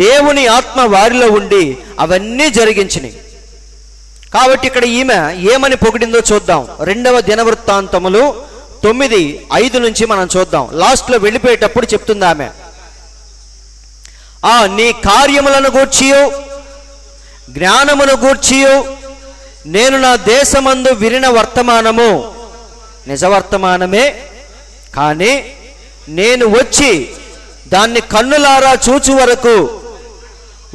Speaker 2: దేవుని ఆత్మ వారిలో ఉండి అవన్నీ జరిగించినాయి. కాబట్టి ఇక్కడ ఈమె ఏమని పొగిడిందో చూద్దాం. 2వ దినవృత్తాంతములు 9:5 నుంచి మనం చూద్దాం. లాస్ట్లో వెళ్ళిపోయేటప్పుడు చెప్తుంది ఆమె, నీ కార్యములను గూర్చియు జ్ఞానమును గూర్చియు నేను నా దేశమందు వినిన వర్తమానము నిజవర్తమానమే, కానీ నేను వచ్చి దాన్ని కన్నులారా చూచు వరకు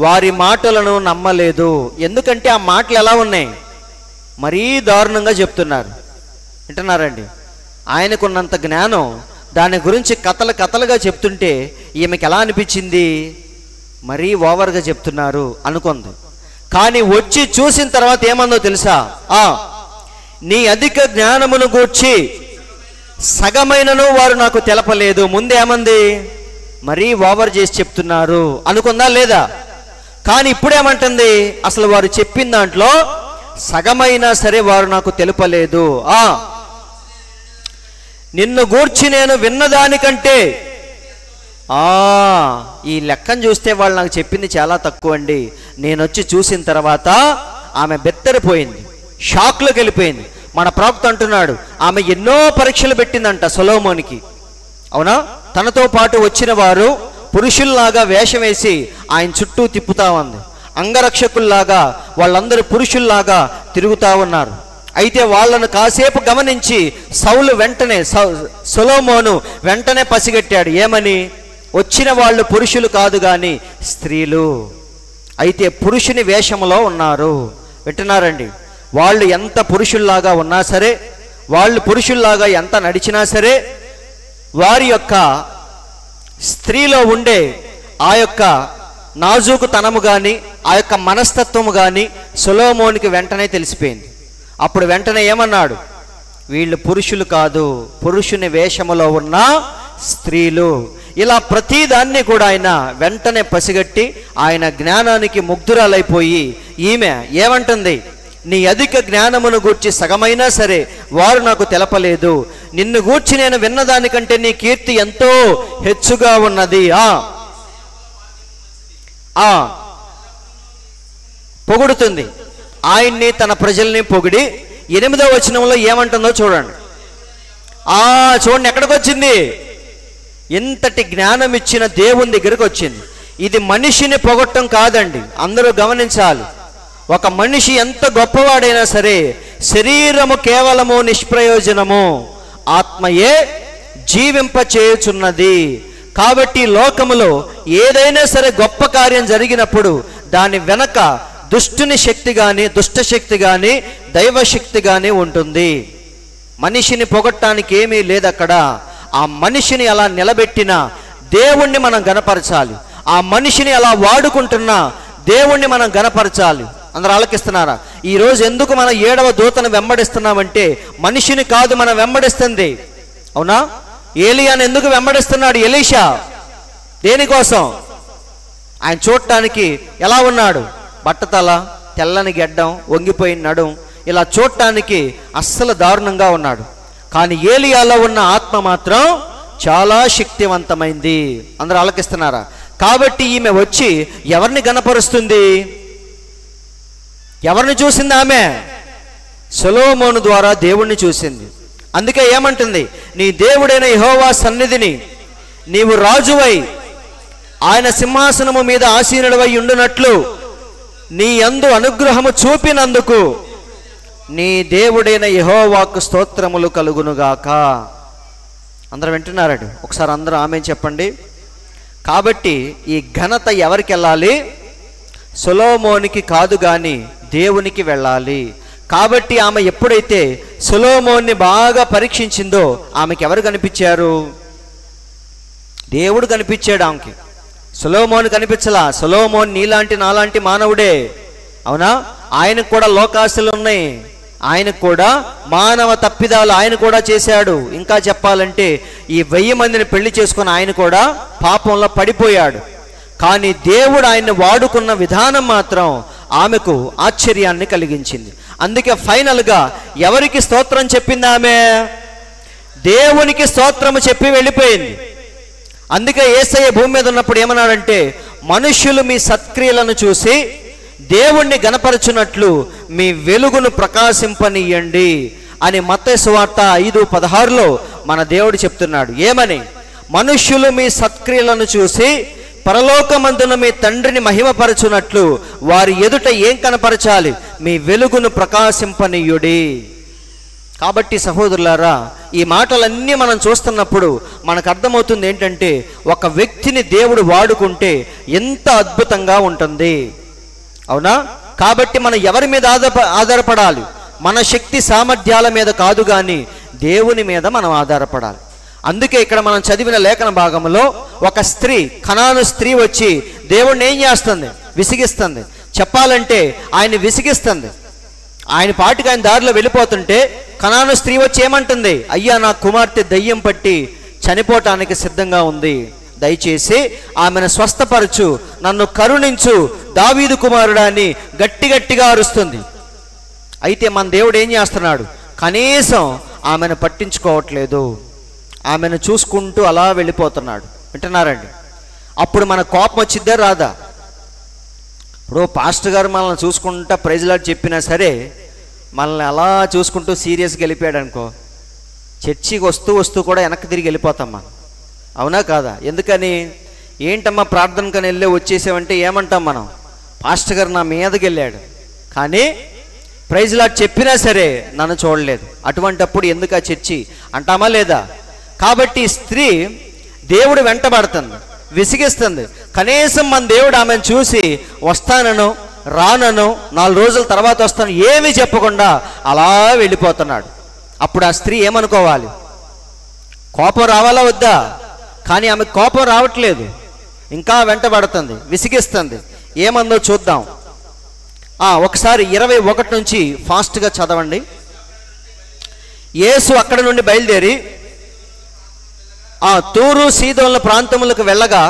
Speaker 2: వారి మాటలను నమ్మలేదు. ఎందుకంటే ఆ మాటలు ఎలా ఉన్నాయి? మరీ దారుణంగా చెప్తున్నారు. వింటున్నారండి? ఆయనకున్నంత జ్ఞానం దాని గురించి కథలుగా చెప్తుంటే ఈమెకి ఎలా అనిపించింది? మరీ ఓవర్గా చెప్తున్నారు అనుకుంది. కానీ వచ్చి చూసిన తర్వాత ఏమందో తెలుసా? నీ అధిక జ్ఞానమును గూర్చి సగమైనను వారు నాకు తెలపలేదు. ముందేమంది? మరీ ఓవర్ చేసి చెప్తున్నారు అనుకుందా లేదా? కానీ ఇప్పుడేమంటుంది? అసలు వారు చెప్పిన దాంట్లో సగమైనా సరే వారు నాకు తెలుపలేదు. నిన్ను గూర్చి నేను విన్నదానికంటే ఈ లెక్కను చూస్తే వాళ్ళు నాకు చెప్పింది చాలా తక్కువ అండి. నేను వచ్చి చూసిన తర్వాత ఆమె బెత్తరిపోయింది, షాక్లోకి వెళ్ళిపోయింది. మన ప్రవక్త అంటున్నాడు, ఆమె ఎన్నో పరీక్షలు పెట్టిందంట సొలొమోనికి. అవునా? తనతో పాటు వచ్చిన వారు పురుషుల్లాగా వేషం వేసి ఆయన చుట్టూ తిప్పుతా ఉంది. అంగరక్షకుల్లాగా వాళ్ళందరూ పురుషుల్లాగా తిరుగుతూ ఉన్నారు. అయితే వాళ్ళను కాసేపు గమనించి సొలొమోను వెంటనే పసిగట్టాడు. ఏమని? వచ్చిన వాళ్ళు పురుషులు కాదు కానీ స్త్రీలు. అయితే పురుషుని వేషంలో ఉన్నారు. వింటున్నారండి? వాళ్ళు ఎంత పురుషుల్లాగా ఉన్నా సరే, వాళ్ళు పురుషుల్లాగా ఎంత నడిచినా సరే, వారి యొక్క స్త్రీలో ఉండే ఆ యొక్క నాజూకుతనము కానీ ఆ యొక్క మనస్తత్వము కానీ సొలొమోనుకి వెంటనే తెలిసిపోయింది. అప్పుడు వెంటనే ఏమన్నాడు? వీళ్ళు పురుషులు కాదు, పురుషుని వేషములో ఉన్న స్త్రీలు. ఇలా ప్రతిదాన్ని కూడా ఆయన వెంటనే పసిగట్టి ఆయన జ్ఞానానికి ముగ్ధురాలైపోయి ఈమె ఏమంటుంది? నీ అధిక జ్ఞానమును గూర్చి సగమైనా సరే వారు నాకు తెలపలేదు. నిన్ను గూర్చి నేను విన్నదానికంటే నీ కీర్తి ఎంతో హెచ్చుగా ఉన్నది. పొగుడుతుంది. ఆయన్ని తన ప్రజల్ని పొగిడి 8వ వచనంలో ఏమంటుందో చూడండి. చూడండి ఎక్కడికి వచ్చింది? ఇంతటి జ్ఞానం ఇచ్చిన దేవుని దగ్గరికి వచ్చింది. ఇది మనిషిని పొగట్టం కాదండి, అందరూ గమనించాలి. ఒక మనిషి ఎంత గొప్పవాడైనా సరే శరీరము కేవలము నిష్ప్రయోజనము, ఆత్మయే జీవింపచేయుచున్నది. కాబట్టి లోకములో ఏదైనా సరే గొప్ప కార్యం జరిగినప్పుడు దాని వెనక దుష్టుని శక్తి కానీ దుష్టశక్తి కానీ దైవశక్తి కానీ ఉంటుంది. మనిషిని పొగట్టానికి ఏమీ లేదు అక్కడ. ఆ మనిషిని అలా నిలబెట్టిన దేవుణ్ణి మనం గణపరచాలి. ఆ మనిషిని అలా వాడుకుంటున్న దేవుణ్ణి మనం గణపరచాలి. అందరూ ఆలకిస్తున్నారా? ఈరోజు ఎందుకు మనం 7వ దూతను వెంబడిస్తున్నామంటే మనిషిని కాదు మనం వెంబడిస్తుంది. అవునా? ఏలియాను ఎందుకు వెంబడిస్తున్నాడు ఎలీషా? దేనికోసం? ఆయన చూడటానికి ఎలా ఉన్నాడు? బట్టతల, తెల్లని గెడ్డం, వంగిపోయిన నడుం, ఇలా చూడటానికి అస్సలు దారుణంగా ఉన్నాడు. కానీ ఏలియాలో ఉన్న ఆత్మ మాత్రం చాలా శక్తివంతమైంది. అందరూ ఆలకిస్తున్నారా? కాబట్టి ఈమె వచ్చి ఎవరిని గణపరుస్తుంది? ఎవరిని చూసింది ఆమె? సొలొమోను ద్వారా దేవుణ్ణి చూసింది. అందుకే ఏమంటుంది? నీ దేవుడైన యెహోవా సన్నిధిని నీవు రాజువై ఆయన సింహాసనము మీద ఆసీనుడవై ఉండునట్లు నీ యందు అనుగ్రహము చూపినందుకు నీ దేవుడైన యెహోవాకు స్తోత్రములు కలుగునుగాక. అందరూ వింటున్నారండి? ఒకసారి అందరూ ఆమె చెప్పండి. కాబట్టి ఈ ఘనత ఎవరికి వెళ్ళాలి? సొలొమోనికి కాదు కానీ దేవునికి వెళ్ళాలి. కాబట్టి ఆమె ఎప్పుడైతే సొలొమోన్ని బాగా పరీక్షించిందో ఆమెకి ఎవరు కనిపించారు? దేవుడు కనిపించాడు ఆమెకి. సొలొమోను కనిపించలా. సొలొమోన్ నీలాంటి నాలాంటి మానవుడే. అవునా? ఆయనకు కూడా లోకాశలు ఉన్నాయి, ఆయనకు కూడా మానవ తప్పిదాలు ఆయన కూడా చేశాడు. ఇంకా చెప్పాలంటే ఈ 1000 మందిని పెళ్లి చేసుకుని ఆయన కూడా పాపంలో పడిపోయాడు. కానీ దేవుడు ఆయన్ని వాడుకున్న విధానం మాత్రం ఆమెకు ఆశ్చర్యాన్ని కలిగించింది. అందుకే ఫైనల్గా ఎవరికి స్తోత్రం చెప్పింది ఆమె? దేవునికి స్తోత్రము చెప్పి వెళ్ళిపోయింది. అందుకే యేసయ్య భూమి మీద ఉన్నప్పుడు ఏమన్నాడంటే, మనుష్యులు మీ సత్క్రియలను చూసి దేవుణ్ణి గణపరచునట్లు మీ వెలుగును ప్రకాశింపనీయండి అని మత్తయి సువార్త 5:16లో మన దేవుడు చెప్తున్నాడు. ఏమని? మనుష్యులు మీ సత్క్రియలను చూసి పరలోకమందున మీ తండ్రిని మహిమపరచునట్లు వారి ఎదుట ఏం కనపరచాలి? మీ వెలుగును ప్రకాశింపనీయుడి. కాబట్టి సహోదరులారా, ఈ మాటలన్నీ మనం చూస్తున్నప్పుడు మనకు అర్థమవుతుంది ఏంటంటే, ఒక వ్యక్తిని దేవుడు వాడుకుంటే ఎంత అద్భుతంగా ఉంటుంది. అవునా? కాబట్టి మనం ఎవరి మీద ఆధారపడాలి? మన శక్తి సామర్థ్యాల మీద కాదు కానీ దేవుని మీద మనం ఆధారపడాలి. అందుకే ఇక్కడ మనం చదివిన లేఖన భాగంలో ఒక స్త్రీ, కనాను స్త్రీ వచ్చి దేవుణ్ణి ఏం చేస్తుంది? విసిగిస్తుంది. చెప్పాలంటే ఆయన్ని విసిగిస్తుంది. ఆయన పాటికి ఆయన దారిలో వెళ్ళిపోతుంటే కనాను స్త్రీ వచ్చి ఏమంటుంది, అయ్యా నా కుమార్తె దయ్యం పట్టి చనిపోవటానికి సిద్ధంగా ఉంది, దయచేసి ఆమెను స్వస్థపరచు, నన్ను కరుణించు, దావీదు కుమారుడా అని గట్టిగా అరుస్తుంది. అయితే మన దేవుడు ఏం చేస్తున్నాడు, కనీసం ఆమెను పట్టించుకోవట్లేదు, ఆమెను చూసుకుంటూ అలా వెళ్ళిపోతున్నాడు. వింటున్నారండి? అప్పుడు మన కోపం వచ్చిద్దా రాదా? ఇప్పుడు పాస్టర్ గారు మనల్ని చూసుకుంటా ప్రైజ్ లార్డ్ చెప్పినా సరే మనల్ని అలా చూసుకుంటూ సీరియస్గా వెళ్ళిపోయాడు అనుకో, చర్చికి వస్తూ కూడా వెనక్కి తిరిగి వెళ్ళిపోతాం మనం. అవునా కాదా? ఎందుకని? ఏంటమ్మా ప్రార్థనకని వెళ్ళి వచ్చేసామంటే ఏమంటాం మనం, పాస్టర్ గారు నా మీదకి వెళ్ళాడు, కానీ ప్రైజ్ లార్డ్ చెప్పినా సరే నన్ను చూడలేదు, అటువంటప్పుడు ఎందుకు ఆ చర్చి అంటామా లేదా? కాబట్టి స్త్రీ దేవుడు వెంటబడుతుంది, విసిగిస్తుంది. కనీసం మన దేవుడు ఆమెను చూసి వస్తానను రానను 4 రోజుల తర్వాత వస్తాను ఏమీ చెప్పకుండా అలా వెళ్ళిపోతున్నాడు. అప్పుడు ఆ స్త్రీ ఏమనుకోవాలి? కోపం రావాలా వద్దా? కానీ ఆమె కోపం రావట్లేదు, ఇంకా వెంటబడుతుంది, విసిగిస్తుంది. ఏమందో చూద్దాం. ఒకసారి 21 నుంచి ఫాస్ట్గా చదవండి. యేసు అక్కడ నుండి బయలుదేరి తూరు సీదోన్ల ప్రాంతములకు వెళ్ళగా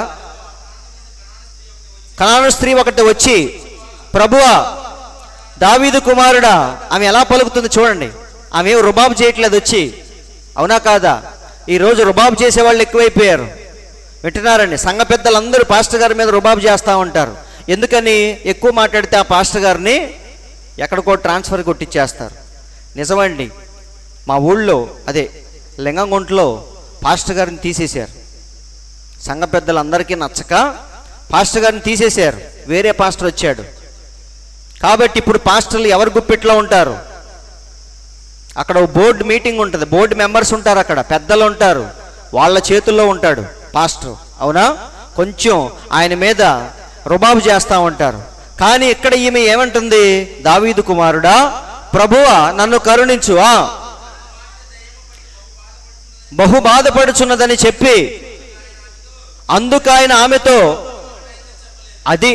Speaker 2: కనాను స్త్రీ ఒకటి వచ్చి, ప్రభువా దావీదు కుమారుడా, ఆమె ఎలా పలుకుతుంది చూడండి. ఆమె రుబాబు చేయట్లేదు వచ్చి, అవునా కాదా? ఈరోజు రుబాబు చేసేవాళ్ళు ఎక్కువైపోయారు. వింటున్నారండి? సంఘ పెద్దలందరూ పాస్టర్ గారి మీద రుబాబు చేస్తూ ఉంటారు. ఎందుకని? ఎక్కువ మాట్లాడితే ఆ పాస్టర్ గారిని ఎక్కడికో ట్రాన్స్ఫర్ కొట్టించేస్తారు. నిజమండి, మా ఊళ్ళో అదే లింగంగుంటలో పాస్టర్ గారిని తీసేశారు. సంఘ పెద్దలందరికీ నచ్చక పాస్టర్ గారిని తీసేశారు, వేరే పాస్టర్ వచ్చాడు. కాబట్టి ఇప్పుడు పాస్టర్లు ఎవరి గుప్పిట్లో ఉంటారు? అక్కడ బోర్డు మీటింగ్ ఉంటుంది, బోర్డు మెంబర్స్ ఉంటారు, అక్కడ పెద్దలు ఉంటారు, వాళ్ళ చేతుల్లో ఉంటాడు పాస్టర్. అవునా? కొంచెం ఆయన మీద రుబాబు చేస్తూ ఉంటారు. కానీ ఇక్కడ ఈమె ఏమంటుంది, దావీదు కుమారుడా ప్రభువా నన్ను కరుణించు, బహు బాధపడుచున్నదని చెప్పి అందుకు ఆయన ఆమెతో అది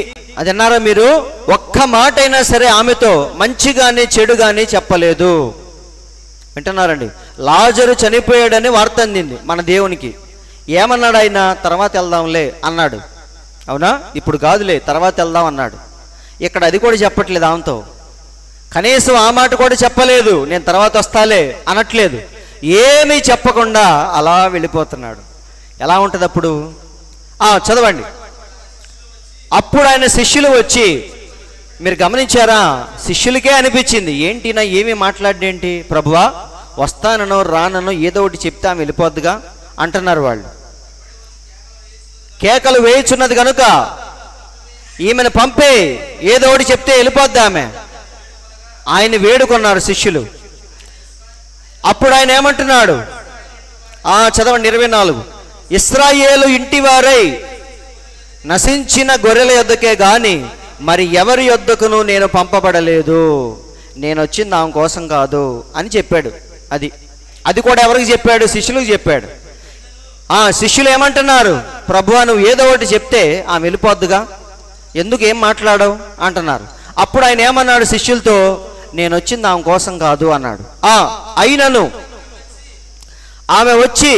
Speaker 2: అన్నారా మీరు? ఒక్క మాట అయినా సరే ఆమెతో మంచిగానే చెడుగానే చెప్పలేదు. వింటున్నారండి? లాజరు చనిపోయాడని వార్త అందింది మన దేవునికి. ఏమన్నాడు ఆయన? తర్వాత వెళ్దాంలే అన్నాడు. అవునా? ఇప్పుడు కాదులే తర్వాత వెళ్దాం అన్నాడు. ఇక్కడ అది కూడా చెప్పట్లేదు ఆమెతో, కనీసం ఆ మాట కూడా చెప్పలేదు, నేను తర్వాత వస్తాలే అనట్లేదు. ఏమీ చెప్పకుండా అలా వెళ్ళిపోతున్నాడు. ఎలా ఉంటుంది అప్పుడు? చదవండి. అప్పుడు ఆయన శిష్యులు వచ్చి, మీరు గమనించారా? శిష్యులకే అనిపించింది, ఏంటి నా ఏమీ మాట్లాడేంటి, ప్రభువా వస్తానను రానను ఏదో ఒకటి చెప్తే ఆమె వెళ్ళిపోద్దుగా అంటున్నారు వాళ్ళు. కేకలు వేయుచున్నది కనుక ఈమెను పంపే, ఏదో ఒకటి చెప్తే వెళ్ళిపోద్ది ఆమె. ఆయన వేడుకున్నారు శిష్యులు. అప్పుడు ఆయన ఏమంటున్నాడు? చదవండి 24. ఇశ్రాయేలు ఇంటివారై నశించిన గొర్రెల యొద్దకే గాని మరి ఎవరి యొద్దకును నేను పంపబడలేదు, నేను వచ్చింది ఆమె కోసం కాదు అని చెప్పాడు. అది కూడా ఎవరికి చెప్పాడు? శిష్యులకు చెప్పాడు. శిష్యులు ఏమంటున్నారు? ప్రభువా నువ్వు ఏదో ఒకటి చెప్తే ఆమె వెళ్ళిపోద్దుగా, ఎందుకు ఏం మాట్లాడవు అంటున్నారు. అప్పుడు ఆయన ఏమన్నాడు శిష్యులతో? నేను వచ్చింది ఆమె కోసం కాదు అన్నాడు. అయినను ఆమె వచ్చి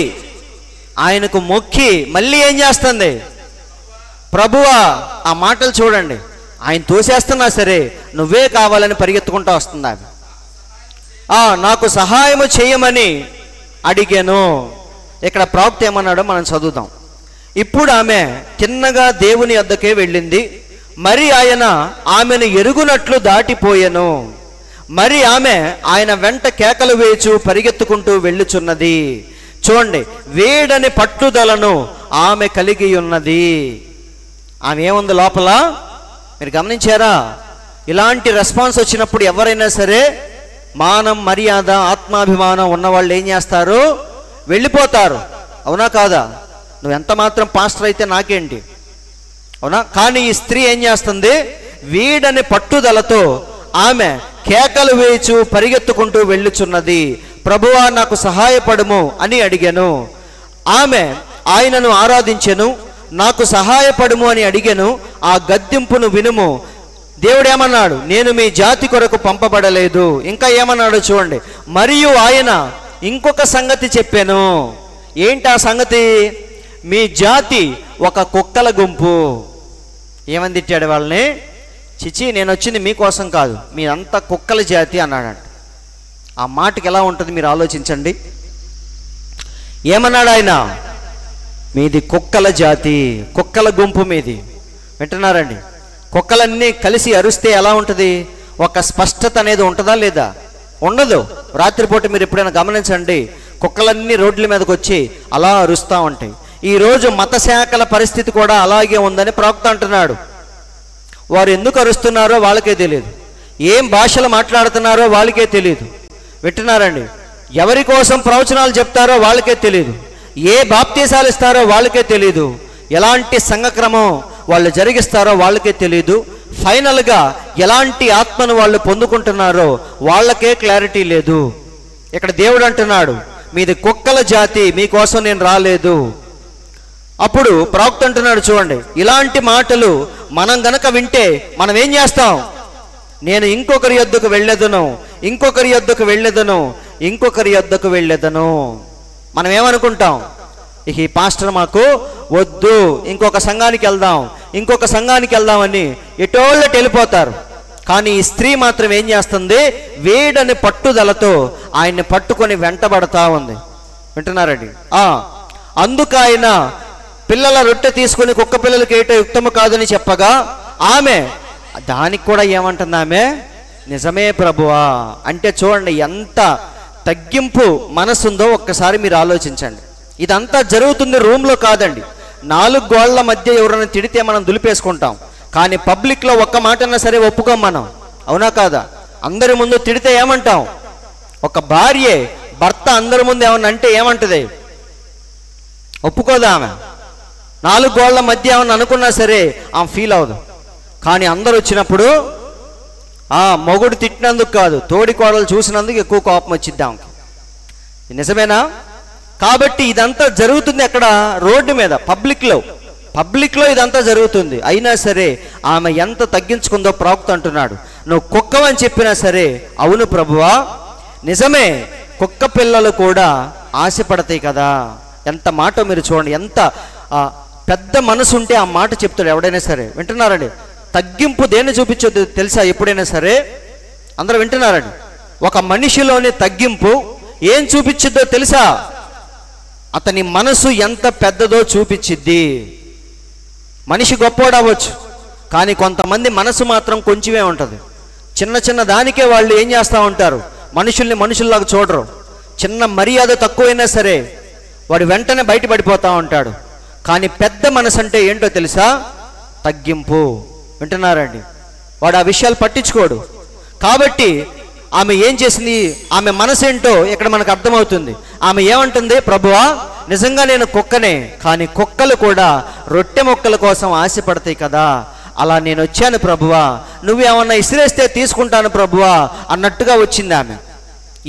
Speaker 2: ఆయనకు మొక్కి మళ్ళీ ఏం చేస్తుంది? ప్రభువా, ఆ మాటలు చూడండి, ఆయన తోసేస్తున్నా సరే నువ్వే కావాలని పరిగెత్తుకుంటూ వస్తుంది ఆమె. నాకు సహాయము చేయమని అడిగాను. ఇక్కడ ప్రవక్త ఏమన్నాడో మనం చదువుదాం. ఇప్పుడు ఆమె తిన్నగా దేవుని వద్దకే వెళ్ళింది, మరి ఆయన ఆమెను ఎరుగునట్లు దాటిపోయెను. మరి ఆమె ఆయన వెంట కేకలు వేచు పరిగెత్తుకుంటూ వెళ్ళుచున్నది. చూడండి, వేడని పట్టుదలను ఆమె కలిగి ఉన్నది. ఆమె ఏముంది లోపల? మీరు గమనించారా? ఇలాంటి రెస్పాన్స్ వచ్చినప్పుడు ఎవరైనా సరే మానం మర్యాద ఆత్మాభిమానం ఉన్నవాళ్ళు ఏం చేస్తారు? వెళ్ళిపోతారు. అవునా కాదా? నువ్వు ఎంత మాత్రం పాస్టర్ అయితే నాకేంటి, అవునా? కానీ ఈ స్త్రీ ఏం చేస్తుంది? వీడని పట్టుదలతో ఆమె కేకలు వేచు పరిగెత్తుకుంటూ వెళ్ళుచున్నది. ప్రభువా నాకు సహాయపడుము అని అడిగాను. ఆమె ఆయనను ఆరాధించెను. నాకు సహాయపడుము అని అడిగాను, ఆ గద్దింపును వినుము, దేవుడు ఏమన్నాడు? నేను మీ జాతి కొరకు పంపబడలేదు. ఇంకా ఏమన్నాడు చూడండి, మరియు ఆయన ఇంకొక సంగతి చెప్పాను. ఏంటి ఆ సంగతి? మీ జాతి ఒక కుక్కల గుంపు. ఏమని తిట్టాడు వాళ్ళని? చిచి, నేను వచ్చింది మీకోసం కాదు, మీరంతా కుక్కల జాతి అన్నాడంట. ఆ మాటకి ఎలా ఉంటుంది మీరు ఆలోచించండి. ఏమన్నాడు ఆయన? మీది కుక్కల జాతి, కుక్కల గుంపు మీది. వింటున్నారండి? కుక్కలన్నీ కలిసి అరుస్తే ఎలా ఉంటుంది? ఒక స్పష్టత అనేది ఉంటుందా లేదా? ఉండదు. రాత్రిపూట మీరు ఎప్పుడైనా గమనించండి, కుక్కలన్నీ రోడ్ల మీదకి వచ్చి అలా అరుస్తూ ఉంటాయి. ఈరోజు మత శాఖల పరిస్థితి కూడా అలాగే ఉందని ప్రవక్త అంటున్నాడు. వారు ఎందుకు అరుస్తున్నారో వాళ్ళకే తెలియదు, ఏం భాషలు మాట్లాడుతున్నారో వాళ్ళకే తెలియదు. వింటున్నారండి? ఎవరి కోసం ప్రవచనాలు చెప్తారో వాళ్ళకే తెలియదు, ఏ బాప్తీసాలు ఇస్తారో వాళ్ళకే తెలియదు, ఎలాంటి సంఘక్రమం వాళ్ళు జరిగిస్తారో వాళ్ళకే తెలియదు. ఫైనల్గా ఎలాంటి ఆత్మను వాళ్ళు పొందుకుంటున్నారో వాళ్ళకే క్లారిటీ లేదు. ఇక్కడ దేవుడు అంటున్నాడు, మీది కుక్కల జాతి, మీకోసం నేను రాలేదు. అప్పుడు ప్రవక్త అంటున్నాడు చూడండి, ఇలాంటి మాటలు మనం గనక వింటే మనం ఏం చేస్తాం? నేను ఇంకొకరి యొద్దకు వెళ్ళేదను, ఇంకొకరి యొద్దకు వెళ్ళేదను, ఇంకొకరి యొద్దకు వెళ్ళేదను. మనం ఏమనుకుంటాం? ఇక ఈ పాస్టర్ మాకు వద్దు, ఇంకొక సంఘానికి వెళ్దాం, ఇంకొక సంఘానికి వెళ్దామని ఎటోళ్ళకి వెళ్ళిపోతారు. కానీ ఈ స్త్రీ మాత్రం ఏం చేస్తుంది? వేడని పట్టుదలతో ఆయన్ని పట్టుకొని వెంటబడతా ఉంది. వింటున్నారండి? అందుకు ఆయన పిల్లల రొట్టె తీసుకుని కుక్క పిల్లలకి ఏటో యుక్తము కాదని చెప్పగా ఆమె దానికి కూడా ఏమంటుంది? ఆమె నిజమే ప్రభువా అంటే చూడండి ఎంత తగ్గింపు మనసుందో ఒక్కసారి మీరు ఆలోచించండి. ఇదంతా జరుగుతుంది రూమ్లో కాదండి, 4 గోళ్ల మధ్య ఎవరైనా తిడితే మనం దులిపేసుకుంటాం, కానీ పబ్లిక్లో ఒక్క మాటన్నా సరే ఒప్పుకోం మనం. అవునా కాదా? అందరి ముందు తిడితే ఏమంటాం? ఒక భార్యే భర్త అందరి ముందు ఏమన్నా అంటే ఏమంటది? ఒప్పుకోదా ఆమె? 4 గోళ్ల మధ్య ఏమన్నా అనుకున్నా సరే ఆమె ఫీల్ అవ్వదు. కానీ అందరు వచ్చినప్పుడు మొగుడు తిట్టినందుకు కాదు, తోడి కోడలు చూసినందుకు ఎక్కువ కోపం వచ్చిద్ది ఆమెకి. నిజమేనా? కాబట్టి ఇదంతా జరుగుతుంది అక్కడ రోడ్డు మీద, పబ్లిక్లో ఇదంతా జరుగుతుంది. అయినా సరే ఆమె ఎంత తగ్గించుకుందో ప్రవక్త అంటున్నాడు, నువ్వు కుక్కవని చెప్పినా సరే అవును ప్రభువా నిజమే, కుక్క పిల్లలు కూడా ఆశపడతాయి కదా. ఎంత మాట మీరు చూడండి, ఎంత పెద్ద మనసు ఉంటే ఆ మాట చెప్తాడు ఎవడైనా సరే. వింటున్నారండి? తగ్గింపు దేన్ని చూపించొద్దు తెలుసా? ఎప్పుడైనా సరే అందరూ వింటున్నారండి? ఒక మనిషిలోని తగ్గింపు ఏం చూపించిద్దో తెలుసా? అతని మనసు ఎంత పెద్దదో చూపించిద్ది. మనిషి గొప్పోడు అవ్వచ్చు, కానీ కొంతమంది మనసు మాత్రం కొంచెమే ఉంటుంది. చిన్న చిన్న దానికే వాళ్ళు ఏం చేస్తూ ఉంటారు? మనుషుల్ని మనుషుల్లాగా చూడరు. చిన్న మర్యాద తక్కువైనా సరే వాడు వెంటనే బయటపడిపోతూ ఉంటాడు. కానీ పెద్ద మనసు అంటే ఏంటో తెలుసా? తగ్గింపు. వింటున్నారండి? వాడు ఆ విషయాలు పట్టించుకోడు. కాబట్టి ఆమె ఏం చేసింది? ఆమె మనసేంటో ఇక్కడ మనకు అర్థమవుతుంది. ఆమె ఏమంటుంది? ప్రభువా నిజంగా నేను కుక్కనే, కానీ కుక్కలు కూడా రొట్టె ముక్కల కోసం ఆశపడతాయి కదా, అలా నేను వచ్చాను ప్రభువా, నువ్వేమన్నా ఇసిరేస్తే తీసుకుంటాను ప్రభువా అన్నట్టుగా వచ్చింది ఆమె.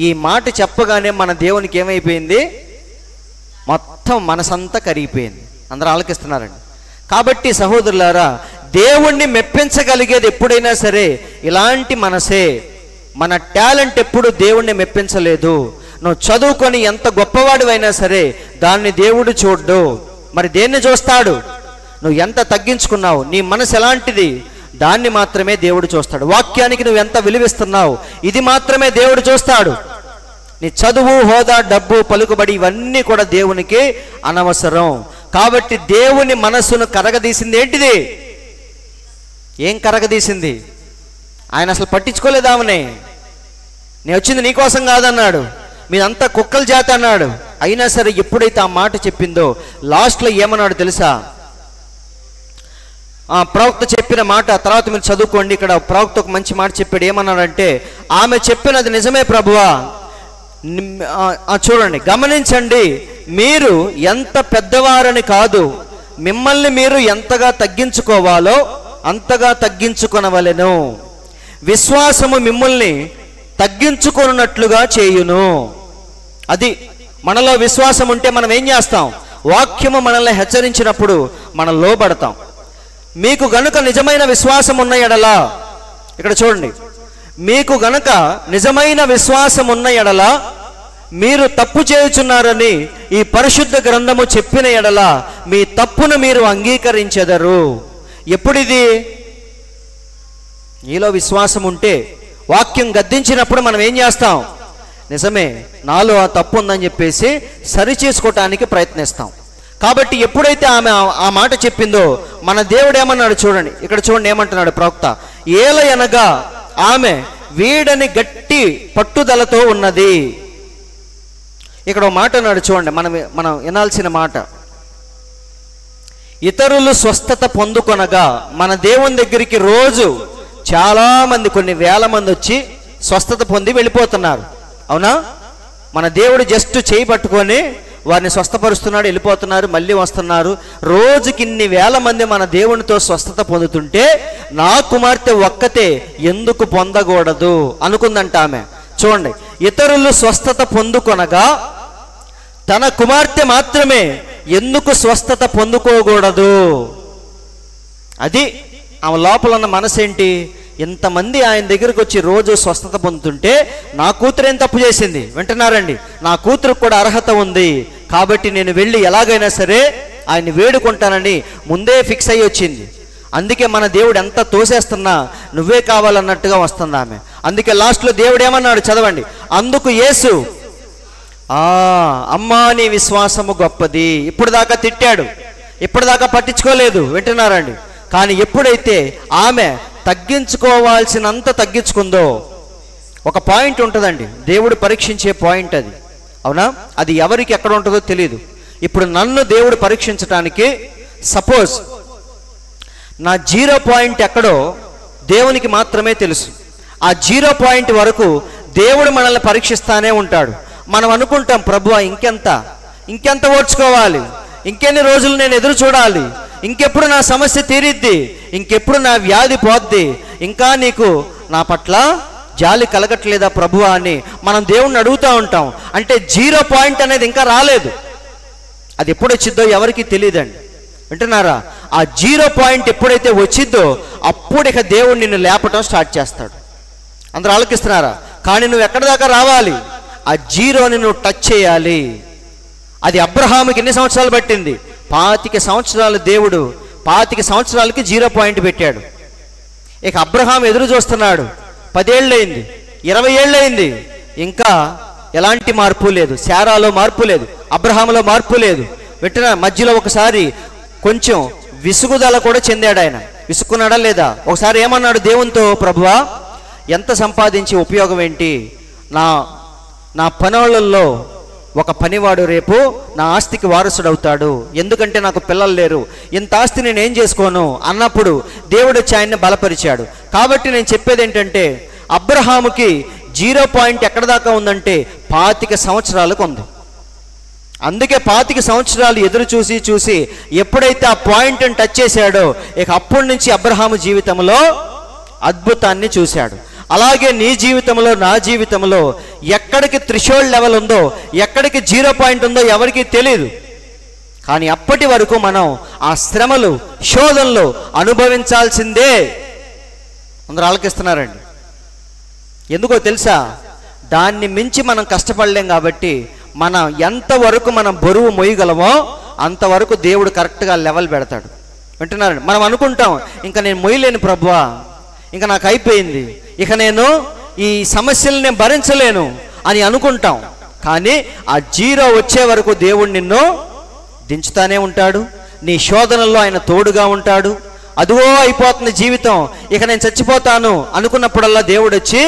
Speaker 2: ఈ మాట చెప్పగానే మన దేవునికి ఏమైపోయింది? మొత్తం మనసంతా కరిగిపోయింది. అందరూ ఆలకిస్తున్నారండి. కాబట్టి సహోదరులారా, దేవుణ్ణి మెప్పించగలిగేది ఎప్పుడైనా సరే ఇలాంటి మనసే. మన టాలెంట్ ఎప్పుడు దేవుణ్ణి మెప్పించలేదు. నువ్వు చదువుకొని ఎంత గొప్పవాడివైనా సరే దాన్ని దేవుడు చూడ్డు. మరి దేన్ని చూస్తాడు? నువ్వు ఎంత తగ్గించుకున్నావు, నీ మనసు ఎలాంటిది, దాన్ని మాత్రమే దేవుడు చూస్తాడు. వాక్యానికి నువ్వు ఎంత విలువిస్తున్నావు, ఇది మాత్రమే దేవుడు చూస్తాడు. నీ చదువు, హోదా, డబ్బు, పలుకుబడి ఇవన్నీ కూడా దేవునికి అనవసరం. కాబట్టి దేవుని మనస్సును కరగదీసింది ఏంటిది? ఏం కరగదీసింది? ఆయన అసలు పట్టించుకోలేదామనే. నేను వచ్చింది నీకోసం కాదన్నాడు, మీదంతా కుక్కల జాతి అన్నాడు. అయినా సరే ఎప్పుడైతే ఆ మాట చెప్పిందో లాస్ట్లో ఏమన్నాడు తెలుసా? ప్రవక్త చెప్పిన మాట తర్వాత మీరు చదువుకోండి. ఇక్కడ ప్రవక్త ఒక మంచి మాట చెప్పాడు. ఏమన్నాడంటే, ఆమె చెప్పినది నిజమే ప్రభువా. చూడండి, గమనించండి, మీరు ఎంత పెద్దవారని కాదు, మిమ్మల్ని మీరు ఎంతగా తగ్గించుకోవాలో అంతగా తగ్గించుకొనవలెను. విశ్వాసము మిమ్మల్ని తగ్గించుకున్నట్లుగా చేయును. అది మనలో విశ్వాసం ఉంటే మనం ఏం చేస్తాం? వాక్యము మనల్ని హెచ్చరించినప్పుడు మనం లోబడతాం. మీకు గనుక నిజమైన విశ్వాసం ఉన్న ఎడల ఇక్కడ చూడండి, మీకు గనక నిజమైన విశ్వాసం ఉన్న ఎడల మీరు తప్పు చేయుచున్నారని ఈ పరిశుద్ధ గ్రంథము చెప్పిన ఎడల మీ తప్పును మీరు అంగీకరించెదరు. ఎప్పుడిది? నీలో విశ్వాసం ఉంటే వాక్యం గద్దించినప్పుడు మనం ఏం చేస్తాం? నిజమే, నాలో ఆ తప్పు ఉందని చెప్పేసి సరి చేసుకోవటానికి ప్రయత్నిస్తాం. కాబట్టి ఎప్పుడైతే ఆమె ఆ మాట చెప్పిందో మన దేవుడు ఏమన్నాడు చూడండి, ఇక్కడ చూడండి ఏమంటున్నాడు ప్రవక్త. ఏలయనగా ఆమె వీడని గట్టి పట్టుదలతో ఉన్నది. ఇక్కడ ఒక మాట అన్నాడు చూడండి, మనం వినాల్సిన మాట. ఇతరులు స్వస్థత పొందుకొనగా మన దేవుని దగ్గరికి రోజు చాలామంది, కొన్ని వేల మంది వచ్చి స్వస్థత పొంది వెళ్ళిపోతున్నారు. అవునా? మన దేవుడు జస్ట్ చేయి పట్టుకొని వారిని స్వస్థపరుస్తున్నాడు, వెళ్ళిపోతున్నారు, మళ్ళీ వస్తున్నారు. రోజుకి ఇన్ని వేల మంది మన దేవునితో స్వస్థత పొందుతుంటే నా కుమార్తె ఒక్కతే ఎందుకు పొందకూడదు అనుకుందంట ఆమె. చూడండి, ఇతరులు స్వస్థత పొందుకొనగా తన కుమార్తె మాత్రమే ఎందుకు స్వస్థత పొందుకోకూడదు? అది ఆమె లోపల ఉన్న మనసేంటి? ఇంతమంది ఆయన దగ్గరికి వచ్చి రోజు స్వస్థత పొందుతుంటే నా కూతురు ఏం తప్పు చేసింది? వింటున్నారండి, నా కూతురుకు కూడా అర్హత ఉంది, కాబట్టి నేను వెళ్ళి ఎలాగైనా సరే ఆయన్ని వేడుకుంటానని ముందే ఫిక్స్ అయ్యి వచ్చింది. అందుకే మన దేవుడు ఎంత తోసేస్తున్నా నువ్వే కావాలన్నట్టుగా వస్తుంది ఆమె. అందుకే లాస్ట్లో దేవుడు ఏమన్నాడు చదవండి. అందుకు యేసు, అమ్మా నీ విశ్వాసము గొప్పది. ఇప్పుడు దాకా తిట్టాడు, ఇప్పటిదాకా పట్టించుకోలేదు. వింటున్నారండి, కానీ ఎప్పుడైతే ఆమె తగ్గించుకోవాల్సినంత తగ్గించుకుందో, ఒక పాయింట్ ఉంటుందండి, దేవుడు పరీక్షించే పాయింట్ అది. అవునా? అది ఎవరికి ఎక్కడ ఉంటుందో తెలియదు. ఇప్పుడు నన్ను దేవుడు పరీక్షించడానికి సపోజ్ నా 0 పాయింట్ ఎక్కడో దేవునికి మాత్రమే తెలుసు. ఆ 0 పాయింట్ వరకు దేవుడు మనల్ని పరీక్షిస్తానే ఉంటాడు. మనం అనుకుంటాం, ప్రభువా ఇంకెంత ఓర్చుకోవాలి, ఇంకెన్ని రోజులు నేను ఎదురు చూడాలి, ఇంకెప్పుడు నా సమస్య తీరిద్ది, ఇంకెప్పుడు నా వ్యాధి పోద్ది, ఇంకా నీకు నా పట్ల జాలి కలగట్లేదా ప్రభువా అని మనం దేవుణ్ణి అడుగుతూ ఉంటాం. అంటే 0 పాయింట్ అనేది ఇంకా రాలేదు. అది ఎప్పుడు వచ్చిద్దో ఎవరికి తెలియదండి. వింటున్నారా? ఆ 0 పాయింట్ ఎప్పుడైతే వచ్చిద్దో అప్పుడు ఇక దేవుడు నిన్ను లేపటం స్టార్ట్ చేస్తాడు. అందరూ ఆలోచిస్తున్నారా? కానీ నువ్వు ఎక్కడి దాకా రావాలి? ఆ 0ని నువ్వు టచ్ చేయాలి. అది అబ్రహాముకి ఎన్ని సంవత్సరాలు పట్టింది? 25 సంవత్సరాలు. దేవుడు 25 సంవత్సరాలకి 0 పాయింట్ పెట్టాడు. ఇక అబ్రహాం ఎదురు చూస్తున్నాడు. 10 ఏళ్ళయింది, 20 ఏళ్ళయింది, ఇంకా ఎలాంటి మార్పు లేదు. శారాలో మార్పు లేదు, అబ్రహాములో మార్పు లేదు. వెంటనే మధ్యలో ఒకసారి కొంచెం విసుగుదల కూడా చెందాడు ఆయన. విసుక్కున్నాడా లేదా? ఒకసారి ఏమన్నాడు దేవునితో, ప్రభువా ఎంత సంపాదించి ఉపయోగం ఏంటి? నా పనులలో ఒక పనివాడు రేపు నా ఆస్తికి వారసుడు అవుతాడు, ఎందుకంటే నాకు పిల్లలు లేరు, ఇంత ఆస్తి నేను ఏం చేసుకోను అన్నప్పుడు దేవుడు వచ్చి ఆయన్ని బలపరిచాడు. కాబట్టి నేను చెప్పేది ఏంటంటే, అబ్రహాముకి 0 పాయింట్ ఎక్కడ దాకా ఉందంటే 25 సంవత్సరాలకు ఉంది. అందుకే 25 సంవత్సరాలు ఎదురు చూసి ఎప్పుడైతే ఆ పాయింట్ని టచ్ చేశాడో ఇక అప్పటి నుంచి అబ్రహాము జీవితంలో అద్భుతాన్ని చూశాడు. అలాగే నీ జీవితంలో, నా జీవితంలో ఎక్కడికి థ్రెషోల్డ్ లెవెల్ ఉందో, ఎక్కడికి 0 పాయింట్ ఉందో ఎవరికీ తెలియదు. కానీ అప్పటి వరకు మనం ఆ శ్రమలు, శోధనలు అనుభవించాల్సిందే. అందరూ ఆలకిస్తున్నారండి. ఎందుకో తెలుసా? దాన్ని మించి మనం కష్టపడలేం. కాబట్టి మనం ఎంతవరకు మనం బరువు మోయగలమో అంతవరకు దేవుడు కరెక్ట్గా లెవెల్ పెడతాడు. వింటున్నారండి? మనం అనుకుంటాం, ఇంకా నేను మోయలేను ప్రభువా, ఇంకా నాకు అయిపోయింది, ఇక నేను ఈ సమస్యలు నేను భరించలేను అని అనుకుంటాం. కానీ ఆ 0 వచ్చే వరకు దేవుడు నిన్ను దించుతానే ఉంటాడు. నీ శోధనల్లో ఆయన తోడుగా ఉంటాడు. అదిగో అయిపోతుంది జీవితం, ఇక నేను చచ్చిపోతాను అనుకున్నప్పుడల్లా దేవుడు వచ్చి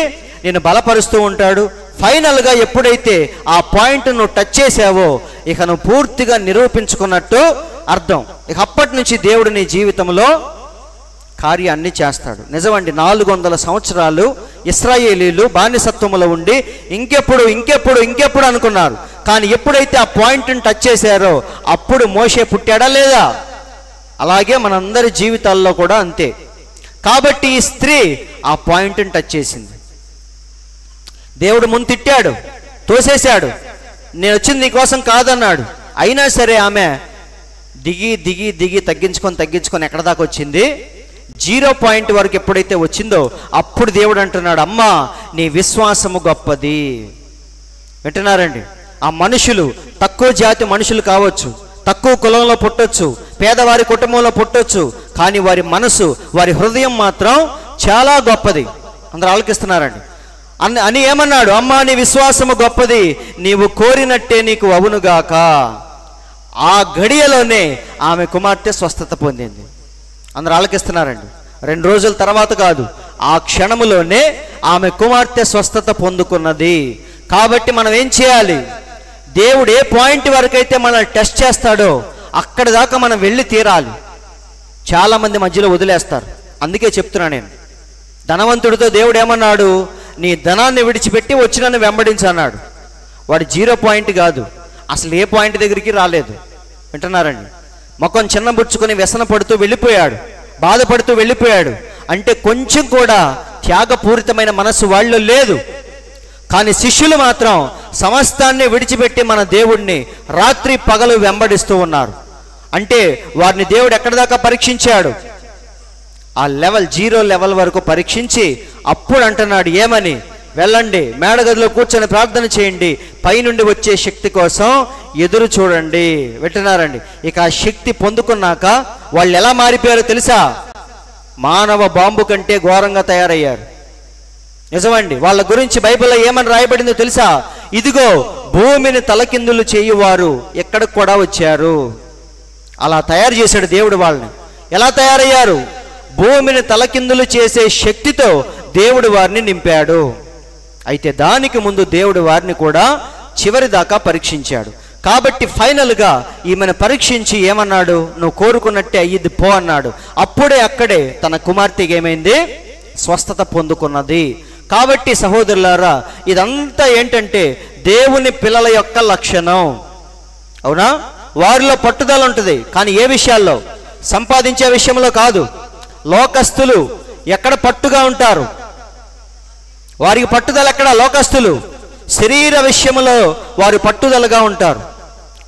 Speaker 2: నేను బలపరుస్తూ ఉంటాడు. ఫైనల్గా ఎప్పుడైతే ఆ పాయింట్ నువ్వు టచ్ చేసావో ఇక నువ్వు పూర్తిగా నిరూపించుకున్నట్టు అర్థం. ఇక అప్పటి నుంచి దేవుడు నీ జీవితంలో కార్యాన్ని చేస్తాడు. నిజమండి, 400 సంవత్సరాలు ఇశ్రాయేలీలు బానిసత్వంలో ఉండి ఇంకెప్పుడు అనుకున్నారు. కానీ ఎప్పుడైతే ఆ పాయింట్ని టచ్ చేశారో అప్పుడు మోషే పుట్టాడా లేదా? అలాగే మనందరి జీవితాల్లో కూడా అంతే. కాబట్టి ఈ స్త్రీ ఆ పాయింట్ని టచ్ చేసింది. దేవుడు ముందు తిట్టాడు, తోసేశాడు, నేను వచ్చింది నీకోసం కాదన్నాడు. అయినా సరే ఆమె దిగి తగ్గించుకొని ఎక్కడ దాకా వచ్చింది? జీరో పాయింట్ వరకు ఎప్పుడైతే వచ్చిందో అప్పుడు దేవుడు అంటున్నాడు, అమ్మా నీ విశ్వాసము గొప్పది. వింటున్నారండి? ఆ మనుషులు తక్కువ జాతి మనుషులు కావచ్చు, తక్కువ కులంలో పుట్టొచ్చు, పేదవారి కుటుంబంలో పుట్టొచ్చు, కానీ వారి మనసు, వారి హృదయం మాత్రం చాలా గొప్పది. అందరూ ఆలోకిస్తున్నారండి. అని ఏమన్నాడు? అమ్మా నీ విశ్వాసము గొప్పది, నీవు కోరినట్టే నీకు అవునుగాక. ఆ గడియలోనే ఆమె కుమార్తె స్వస్థత పొందింది. అందరూ ఆలోకిస్తున్నారండి. 2 రోజుల తర్వాత కాదు, ఆ క్షణములోనే ఆమె కుమార్తె స్వస్థత పొందుకున్నది. కాబట్టి మనం ఏం చేయాలి? దేవుడు ఏ పాయింట్ వరకు అయితే మనల్ని టెస్ట్ చేస్తాడో అక్కడి దాకా మనం వెళ్ళి తీరాలి. చాలామంది మధ్యలో వదిలేస్తారు. అందుకే చెప్తున్నా నేను, ధనవంతుడితో దేవుడు ఏమన్నాడు? నీ ధనాన్ని విడిచిపెట్టి వచ్చి నన్ను వెంబడించు అన్నాడు. వాడు జీరో పాయింట్ కాదు, అసలు ఏ పాయింట్ దగ్గరికి రాలేదు. వింటున్నారండి? ముఖం చిన్నబుచ్చుకొని వ్యసన పడుతూ వెళ్ళిపోయాడు, బాధపడుతూ వెళ్ళిపోయాడు. అంటే కొంచెం కూడా త్యాగపూరితమైన మనస్సు వాళ్ళు లేదు. కానీ శిష్యులు మాత్రం సమస్తాన్ని విడిచిపెట్టి మన దేవుణ్ణి రాత్రి పగలు వెంబడిస్తూ ఉన్నారు. అంటే వారిని దేవుడు ఎక్కడి దాకా పరీక్షించాడు? ఆ లెవెల్, 0 లెవెల్ వరకు పరీక్షించి అప్పుడు అంటున్నాడు ఏమని? వెళ్ళండి, మేడగదిలో కూర్చొని ప్రార్థన చేయండి, పైనుండి వచ్చే శక్తి కోసం ఎదురు చూడండి. వింటున్నారండి? ఇక ఆ శక్తి పొందుకున్నాక వాళ్ళు ఎలా మారిపోయారో తెలుసా? మానవ బాంబు కంటే ఘోరంగా తయారయ్యారు. నిజమండి. వాళ్ళ గురించి బైబిల్లో ఏమని రాయబడిందో తెలుసా? ఇదిగో భూమిని తలకిందులు చేయువారు ఎక్కడికి కూడా వచ్చారు. అలా తయారు చేశాడు దేవుడు వాళ్ళని. ఎలా తయారయ్యారు? భూమిని తలకిందులు చేసే శక్తితో దేవుడు వారిని నింపాడు. అయితే దానికి ముందు దేవుడు వారిని కూడా చివరి దాకా పరీక్షించాడు. కాబట్టి ఫైనల్గా ఈమెను పరీక్షించి ఏమన్నాడు? నువ్వు కోరుకున్నట్టే అయ్యిద్ది పో అన్నాడు. అప్పుడే అక్కడే తన కుమార్తెకి ఏమైంది? స్వస్థత పొందుకున్నది. కాబట్టి సహోదరులారా, ఇదంతా ఏంటంటే దేవుని పిల్లల యొక్క లక్షణం. అవునా? వారిలో పట్టుదల ఉంటుంది, కానీ ఏ విషయాల్లో? సంపాదించే విషయంలో కాదు. లోకస్తులు ఎక్కడ పట్టుగా ఉంటారు? వారికి పట్టుదల ఎక్కడ? లోకస్తులు శరీర విషయంలో వారు పట్టుదలగా ఉంటారు.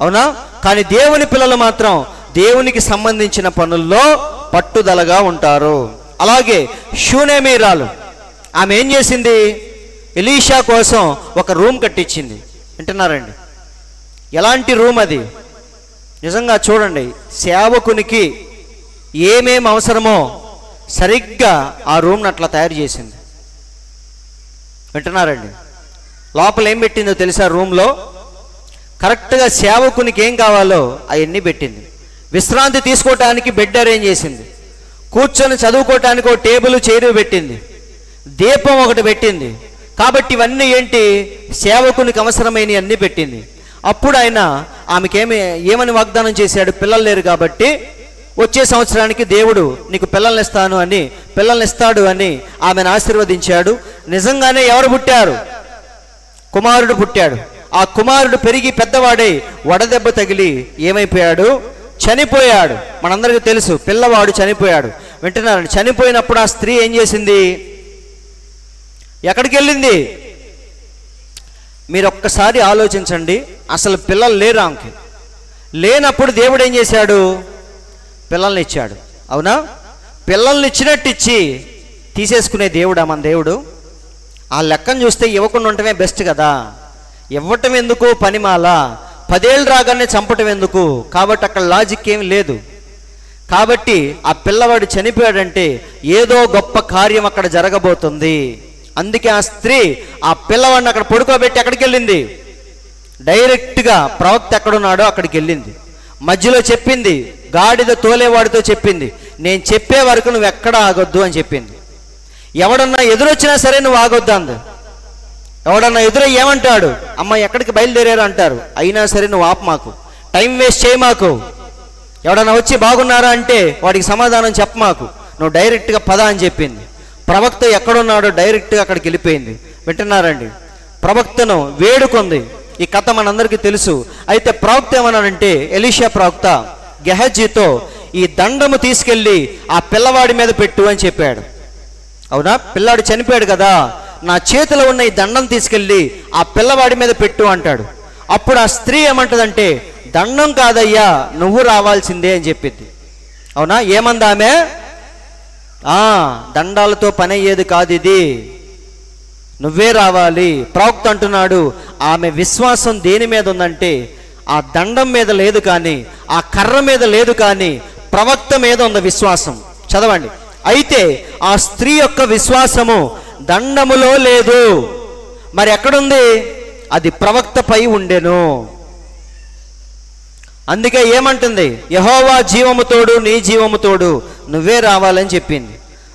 Speaker 2: అవునా? కానీ దేవుని పిల్లలు మాత్రం దేవునికి సంబంధించిన పనుల్లో పట్టుదలగా ఉంటారు. అలాగే షూనేమీరాలు, ఆమె ఏం చేసింది? ఎలీషా కోసం ఒక రూమ్ కట్టించింది. వింటున్నారండి? ఎలాంటి రూమ్ అది? నిజంగా చూడండి, సేవకునికి ఏమేం అవసరమో సరిగ్గా ఆ రూమ్ని అట్లా తయారు చేసింది. వింటున్నారండి? లోపల ఏం పెట్టిందో తెలుసా? రూమ్లో కరెక్ట్గా సేవకునికి ఏం కావాలో అవన్నీ పెట్టింది. విశ్రాంతి తీసుకోవటానికి బెడ్ అరేంజ్ చేసింది, కూర్చొని చదువుకోవటానికి ఒక టేబుల్ చైరు పెట్టింది, దీపం ఒకటి పెట్టింది. కాబట్టి ఇవన్నీ ఏంటి? సేవకునికి అవసరమైనవి అన్నీ పెట్టింది. అప్పుడు ఆయన ఆమెకి ఏమని వాగ్దానం చేశాడు? పిల్లలు లేరు కాబట్టి వచ్చే సంవత్సరానికి దేవుడు నీకు పిల్లల్ని ఇస్తాను అని, పిల్లల్ని ఇస్తాడు అని ఆమెను ఆశీర్వదించాడు. నిజంగానే ఎవరు పుట్టారు? కుమారుడు పుట్టాడు. ఆ కుమారుడు పెరిగి పెద్దవాడై వడదెబ్బ తగిలి ఏమైపోయాడు? చనిపోయాడు. మనందరికీ తెలుసు, పిల్లవాడు చనిపోయాడు. వింటున్నారండి? చనిపోయినప్పుడు ఆ స్త్రీ ఏం చేసింది? ఎక్కడికి వెళ్ళింది? మీరు ఒక్కసారి ఆలోచించండి. అసలు పిల్లలు లేరు ఆమెకి. లేనప్పుడు దేవుడు ఏం చేశాడు? పిల్లల్ని ఇచ్చాడు. అవునా? పిల్లల్ని ఇచ్చినట్టు ఇచ్చి తీసేసుకునే దేవుడా మన దేవుడు? ఆ లెక్కను చూస్తే ఇవ్వకుండా ఉండటమే బెస్ట్ కదా. ఇవ్వటం ఎందుకు? పనిమాల. 10 ఏళ్ళు రాగానే చంపటం ఎందుకు? కాబట్టి అక్కడ లాజిక్ ఏమి లేదు. కాబట్టి ఆ పిల్లవాడు చనిపోయాడంటే ఏదో గొప్ప కార్యం అక్కడ జరగబోతుంది. అందుకే ఆ స్త్రీ ఆ పిల్లవాడిని అక్కడ పడుకోబెట్టి ఎక్కడికి వెళ్ళింది? డైరెక్ట్గా ప్రవక్త ఎక్కడున్నాడో అక్కడికి వెళ్ళింది. మధ్యలో చెప్పింది, గాడిద తోలేవాడితో చెప్పింది, నేను చెప్పే వరకు నువ్వు ఎక్కడ ఆగొద్దు అని చెప్పింది. ఎవడన్నా ఎదురొచ్చినా సరే నువ్వు ఆగొద్దు అంది. ఎవడన్నా ఎదురై ఏమంటాడు? అమ్మ ఎక్కడికి బయలుదేరారు అంటారు. అయినా సరే నువ్వు ఆపు, మాకు టైం వేస్ట్ చేయి, మాకు ఎవడన్నా వచ్చి బాగున్నారా అంటే వాడికి సమాధానం చెప్ప, మాకు నువ్వు డైరెక్ట్గా పద అని చెప్పింది. ప్రవక్త ఎక్కడున్నాడో డైరెక్ట్గా అక్కడికి వెళ్ళిపోయింది. వింటున్నారండి? ప్రవక్తను వేడుకుంది. ఈ కథ మనందరికీ తెలుసు. అయితే ప్రవక్త ఏమన్నాడంటే, ఎలీషా ప్రవక్త గెహజీతో ఈ దండము తీసుకెళ్ళి ఆ పిల్లవాడి మీద పెట్టు అని చెప్పాడు. అవునా? పిల్లాడు చనిపోయాడు కదా, నా చేతిలో ఉన్న ఈ దండం తీసుకెళ్ళి ఆ పిల్లవాడి మీద పెట్టు అంటాడు. అప్పుడు ఆ స్త్రీ ఏమంటదంటే, దండం కాదయ్యా, నువ్వు రావాల్సిందే అని చెప్పింది. అవునా? ఏమందామె? దండాలతో పని అయ్యేది కాదు ఇది, నువ్వే రావాలి. ప్రవక్త అంటున్నాడు ఆమె విశ్వాసం దేని మీద ఉందంటే ఆ దండం మీద లేదు కానీ, ఆ కర్ర మీద లేదు కానీ ప్రవక్త మీద ఉంది విశ్వాసం. చదవండి. అయితే ఆ స్త్రీ యొక్క విశ్వాసము దండములో లేదు, మరి ఎక్కడుంది? అది ప్రవక్తపై ఉండెను. అందుకే ఏమంటుంది? యెహోవా జీవము తోడు, నీ జీవము తోడు, నువ్వే రావాలని చెప్పింది.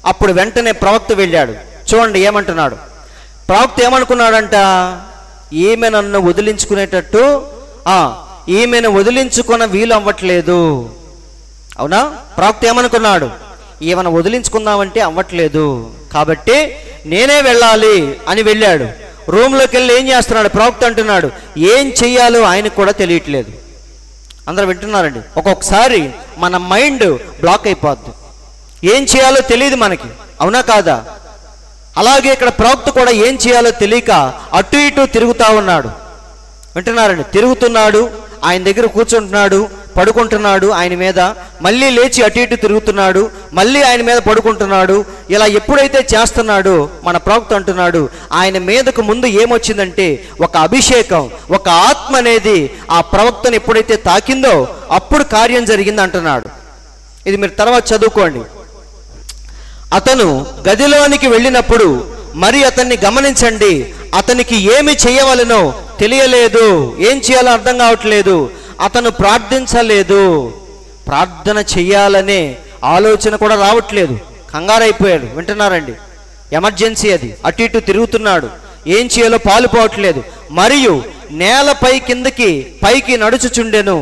Speaker 2: అప్పుడు వెంటనే ప్రవక్త వెళ్ళాడు. చూడండి ఏమంటున్నాడు ప్రవక్త. ఏమనుకున్నాడంట? ఈమె నన్ను వదిలించుకునేటట్టు, ఈమెను వదిలించుకున్న వీలు అవ్వట్లేదు. అవునా? ప్రవక్త ఏమనుకున్నాడు? ఈమెను వదిలించుకుందామంటే అవ్వట్లేదు, కాబట్టి నేనే వెళ్ళాలి అని వెళ్ళాడు. రూమ్లోకి వెళ్ళి ఏం చేస్తున్నాడు? ప్రవక్త అంటున్నాడు ఏం చెయ్యాలో ఆయనకు కూడా తెలియట్లేదు. అందరూ వింటున్నారండి? ఒక్కొక్కసారి మన మైండ్ బ్లాక్ అయిపోద్ది, ఏం చేయాలో తెలియదు మనకి. అవునా కాదా? అలాగే ఇక్కడ ప్రవక్త కూడా ఏం చేయాలో తెలియక అటు ఇటు తిరుగుతూ ఉన్నాడు. వింటున్నారండి? తిరుగుతున్నాడు, ఆయన దగ్గర కూర్చుంటున్నాడు, పడుకుంటున్నాడు ఆయన మీద, మళ్ళీ లేచి అటు ఇటు తిరుగుతున్నాడు, మళ్ళీ ఆయన మీద పడుకుంటున్నాడు. ఇలా ఎప్పుడైతే చేస్తున్నాడో మన ప్రవక్త అంటున్నాడు ఆయన మీదకు ముందు ఏమొచ్చిందంటే ఒక అభిషేకం, ఒక ఆత్మ అనేది ఆ ప్రవక్తను ఎప్పుడైతే తాకిందో అప్పుడు కార్యం జరిగింది అంటున్నాడు. ఇది మీరు తర్వాత చదువుకోండి. అతను గదిలోనికి వెళ్ళినప్పుడు మరి అతన్ని గమనించండి, అతనికి ఏమి చేయవలనో తెలియలేదు, ఏం చేయాలో అర్థం కావట్లేదు. అతను ప్రార్థించలేదు, ప్రార్థన చెయ్యాలనే ఆలోచన కూడా రావట్లేదు, కంగారైపోయాడు. వింటున్నారండి? ఎమర్జెన్సీ అది. అటు ఇటు తిరుగుతున్నాడు, ఏం చేయాలో పాలుపోవట్లేదు. మరియు నేలపై కిందకి పైకి నడుచుచుండెను.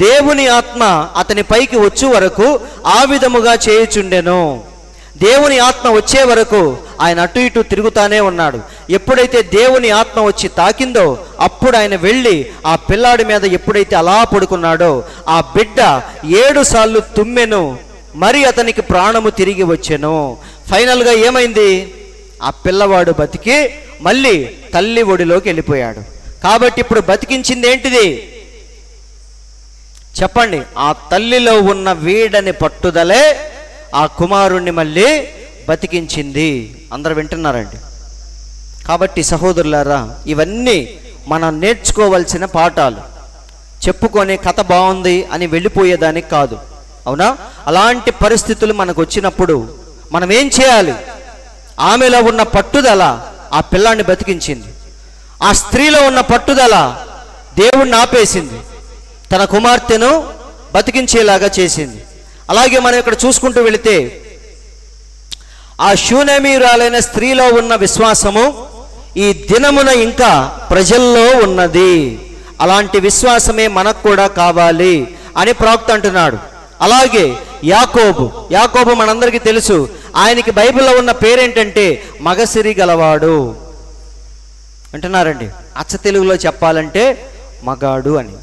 Speaker 2: దేవుని ఆత్మ అతని పైకి వచ్చే వరకు ఆ విధముగా చేయుచుండెను. దేవుని ఆత్మ వచ్చే వరకు ఆయన అటు ఇటు తిరుగుతానే ఉన్నాడు. ఎప్పుడైతే దేవుని ఆత్మ వచ్చి తాకిందో అప్పుడు ఆయన వెళ్ళి ఆ పిల్లాడి మీద ఎప్పుడైతే అలా పడుకున్నాడో ఆ బిడ్డ 7 సార్లు తుమ్మెను, మరి అతనికి ప్రాణము తిరిగి వచ్చెను. ఫైనల్గా ఏమైంది? ఆ పిల్లవాడు బతికి మళ్ళీ తల్లి ఒడిలోకి వెళ్ళిపోయాడు. కాబట్టి ఇప్పుడు బతికించింది ఏంటిది చెప్పండి? ఆ తల్లిలో ఉన్న వీడని పట్టుదలే ఆ కుమారుణ్ణి మళ్ళీ బతికించింది. అందరూ వింటున్నారండి? కాబట్టి సహోదరులారా, ఇవన్నీ మనం నేర్చుకోవాల్సిన పాఠాలు. చెప్పుకొని కథ బాగుంది అని వెళ్ళిపోయేదానికి కాదు. అవునా? అలాంటి పరిస్థితులు మనకు వచ్చినప్పుడు మనం ఏం చేయాలి? ఆమెలో ఉన్న పట్టుదల ఆ పిల్లాన్ని బతికించింది. ఆ స్త్రీలో ఉన్న పట్టుదల దేవుణ్ణి ఆపేసింది, తన కుమార్తెను బతికించేలాగా చేసింది. అలాగే మనం ఇక్కడ చూసుకుంటూ వెళితే ఆ షూనేమీయురాలైన స్త్రీలో ఉన్న విశ్వాసము ఈ దినమున ఇంకా ప్రజల్లో ఉన్నది. అలాంటి విశ్వాసమే మనకు కూడా కావాలి అని ప్రవక్త అంటున్నాడు. అలాగే యాకోబు మనందరికీ తెలుసు, ఆయనకి బైబిల్లో ఉన్న పేరేంటంటే మగసిరి గలవాడు. అంటున్నారండి? అచ్చ తెలుగులో చెప్పాలంటే మగాడు అని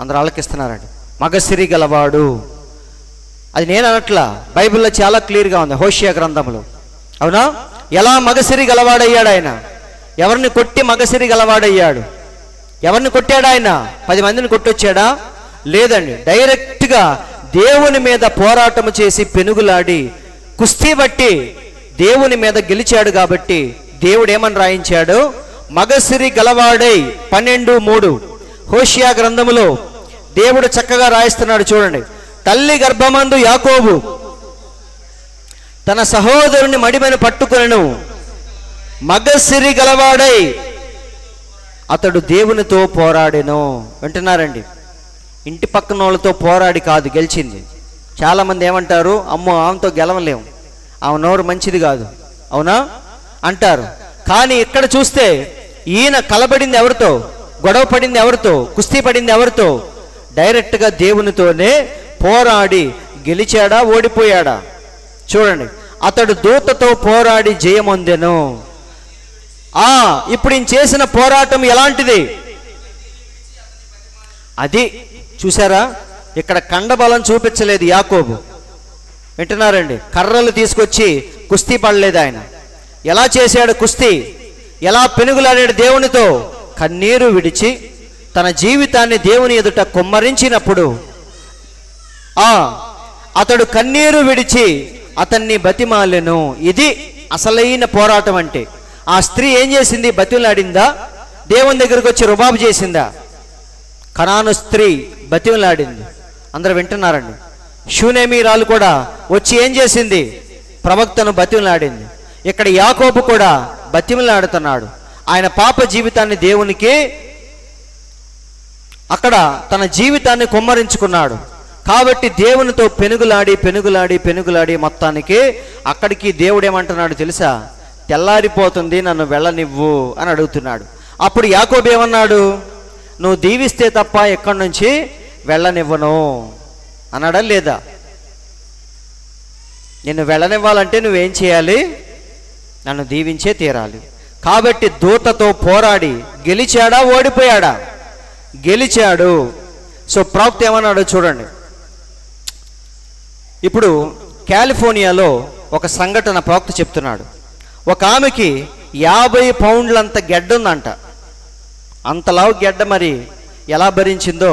Speaker 2: అందరూ ఆలకిస్తున్నారండి. మగసిరి గలవాడు అది నేను అనట్లా, బైబిల్లో చాలా క్లియర్గా ఉంది హోషియా గ్రంథంలో. అవునా? ఎలా మగసిరి గలవాడయ్యాడు ఆయన? ఎవరిని కొట్టి మగసిరి గలవాడయ్యాడు? ఎవరిని కొట్టాడు ఆయన? 10 మందిని కొట్టొచ్చాడా? లేదండి. డైరెక్ట్గా దేవుని మీద పోరాటం చేసి పెనుగులాడి కుస్తీ బట్టి దేవుని మీద గెలిచాడు. కాబట్టి దేవుడు ఏమని రాయించాడు? మగసిరి గలవాడై 12:3 హోషియా గ్రంథములో దేవుడు చక్కగా రాయిస్తున్నాడు. చూడండి. తల్లి గర్భమందు యాకోబు తన సహోదరుని మడిమను పట్టుకొనెను, మగసిరి గలవాడై అతడు దేవునితో పోరాడెను. వింటున్నారండి? ఇంటి పక్కన వాళ్ళతో పోరాడి కాదు గెలిచింది. చాలామంది ఏమంటారు? అమ్మో ఆమెతో గెలవలేము, ఆమె నోరు మంచిది కాదు, అవునా అంటారు. కానీ ఇక్కడ చూస్తే ఈయన కలబడింది ఎవరితో? గొడవ పడింది ఎవరితో? కుస్తీ పడింది ఎవరితో? డైరెక్ట్గా దేవునితోనే పోరాడి గెలిచాడా, ఓడిపోయాడా? చూడండి. అతడు దూతతో పోరాడి జయమొందెను. ఇప్పుడు ఈయన చేసిన పోరాటం ఎలాంటిది? అది చూసారా? ఇక్కడ కండబలం చూపించలేదు యాకోబు. వింటున్నారండి? కర్రలు తీసుకొచ్చి కుస్తీ పడలేదు ఆయన. ఎలా చేశాడు కుస్తీ? ఎలా పెనుగులాడాడు దేవునితో? కన్నీరు విడిచి తన జీవితాన్ని దేవుని ఎదుట కుమ్మరించినప్పుడు అతడు కన్నీరు విడిచి అతన్ని బతిమాలెను. ఇది అసలైన పోరాటం అంటే. ఆ స్త్రీ ఏం చేసింది? బతిమలాడిందా? దేవుని దగ్గరకు వచ్చి రుబాబు చేసిందా? కనాను స్త్రీ బతిమలాడింది. అందరూ వింటున్నారండి. షూనేమీరాలు కూడా వచ్చి ఏం చేసింది? ప్రవక్తను బతిమలాడింది. ఇక్కడ యాకోబు కూడా బతిమలాడుతున్నాడు. ఆయన పాప జీవితాన్ని దేవునికి అక్కడ తన జీవితాన్ని కుమ్మరించుకున్నాడు. కాబట్టి దేవునితో పెనుగులాడి మొత్తానికి అక్కడికి దేవుడు ఏమంటున్నాడు తెలుసా? తెల్లారిపోతుంది, నన్ను వెళ్ళనివ్వు అని అడుగుతున్నాడు. అప్పుడు యాకోబు ఏమన్నాడు? నువ్వు దీవిస్తే తప్ప ఎక్కడి నుంచి వెళ్ళనివ్వను అన్నాడా లేదా? నిన్ను వెళ్ళనివ్వాలంటే నువ్వేం చేయాలి? నన్ను దీవించే తీరాలి. కాబట్టి దూతతో పోరాడి గెలిచాడా, ఓడిపోయాడా? గెలిచాడు. సో ప్రవక్త ఏమన్నాడు చూడండి. ఇప్పుడు కాలిఫోర్నియాలో ఒక సంఘటన ప్రవక్త చెప్తున్నాడు. ఒక ఆమెకి 50 పౌండ్లంత గెడ్డ ఉందంట. అంతలావు గెడ్డ మరి ఎలా భరించిందో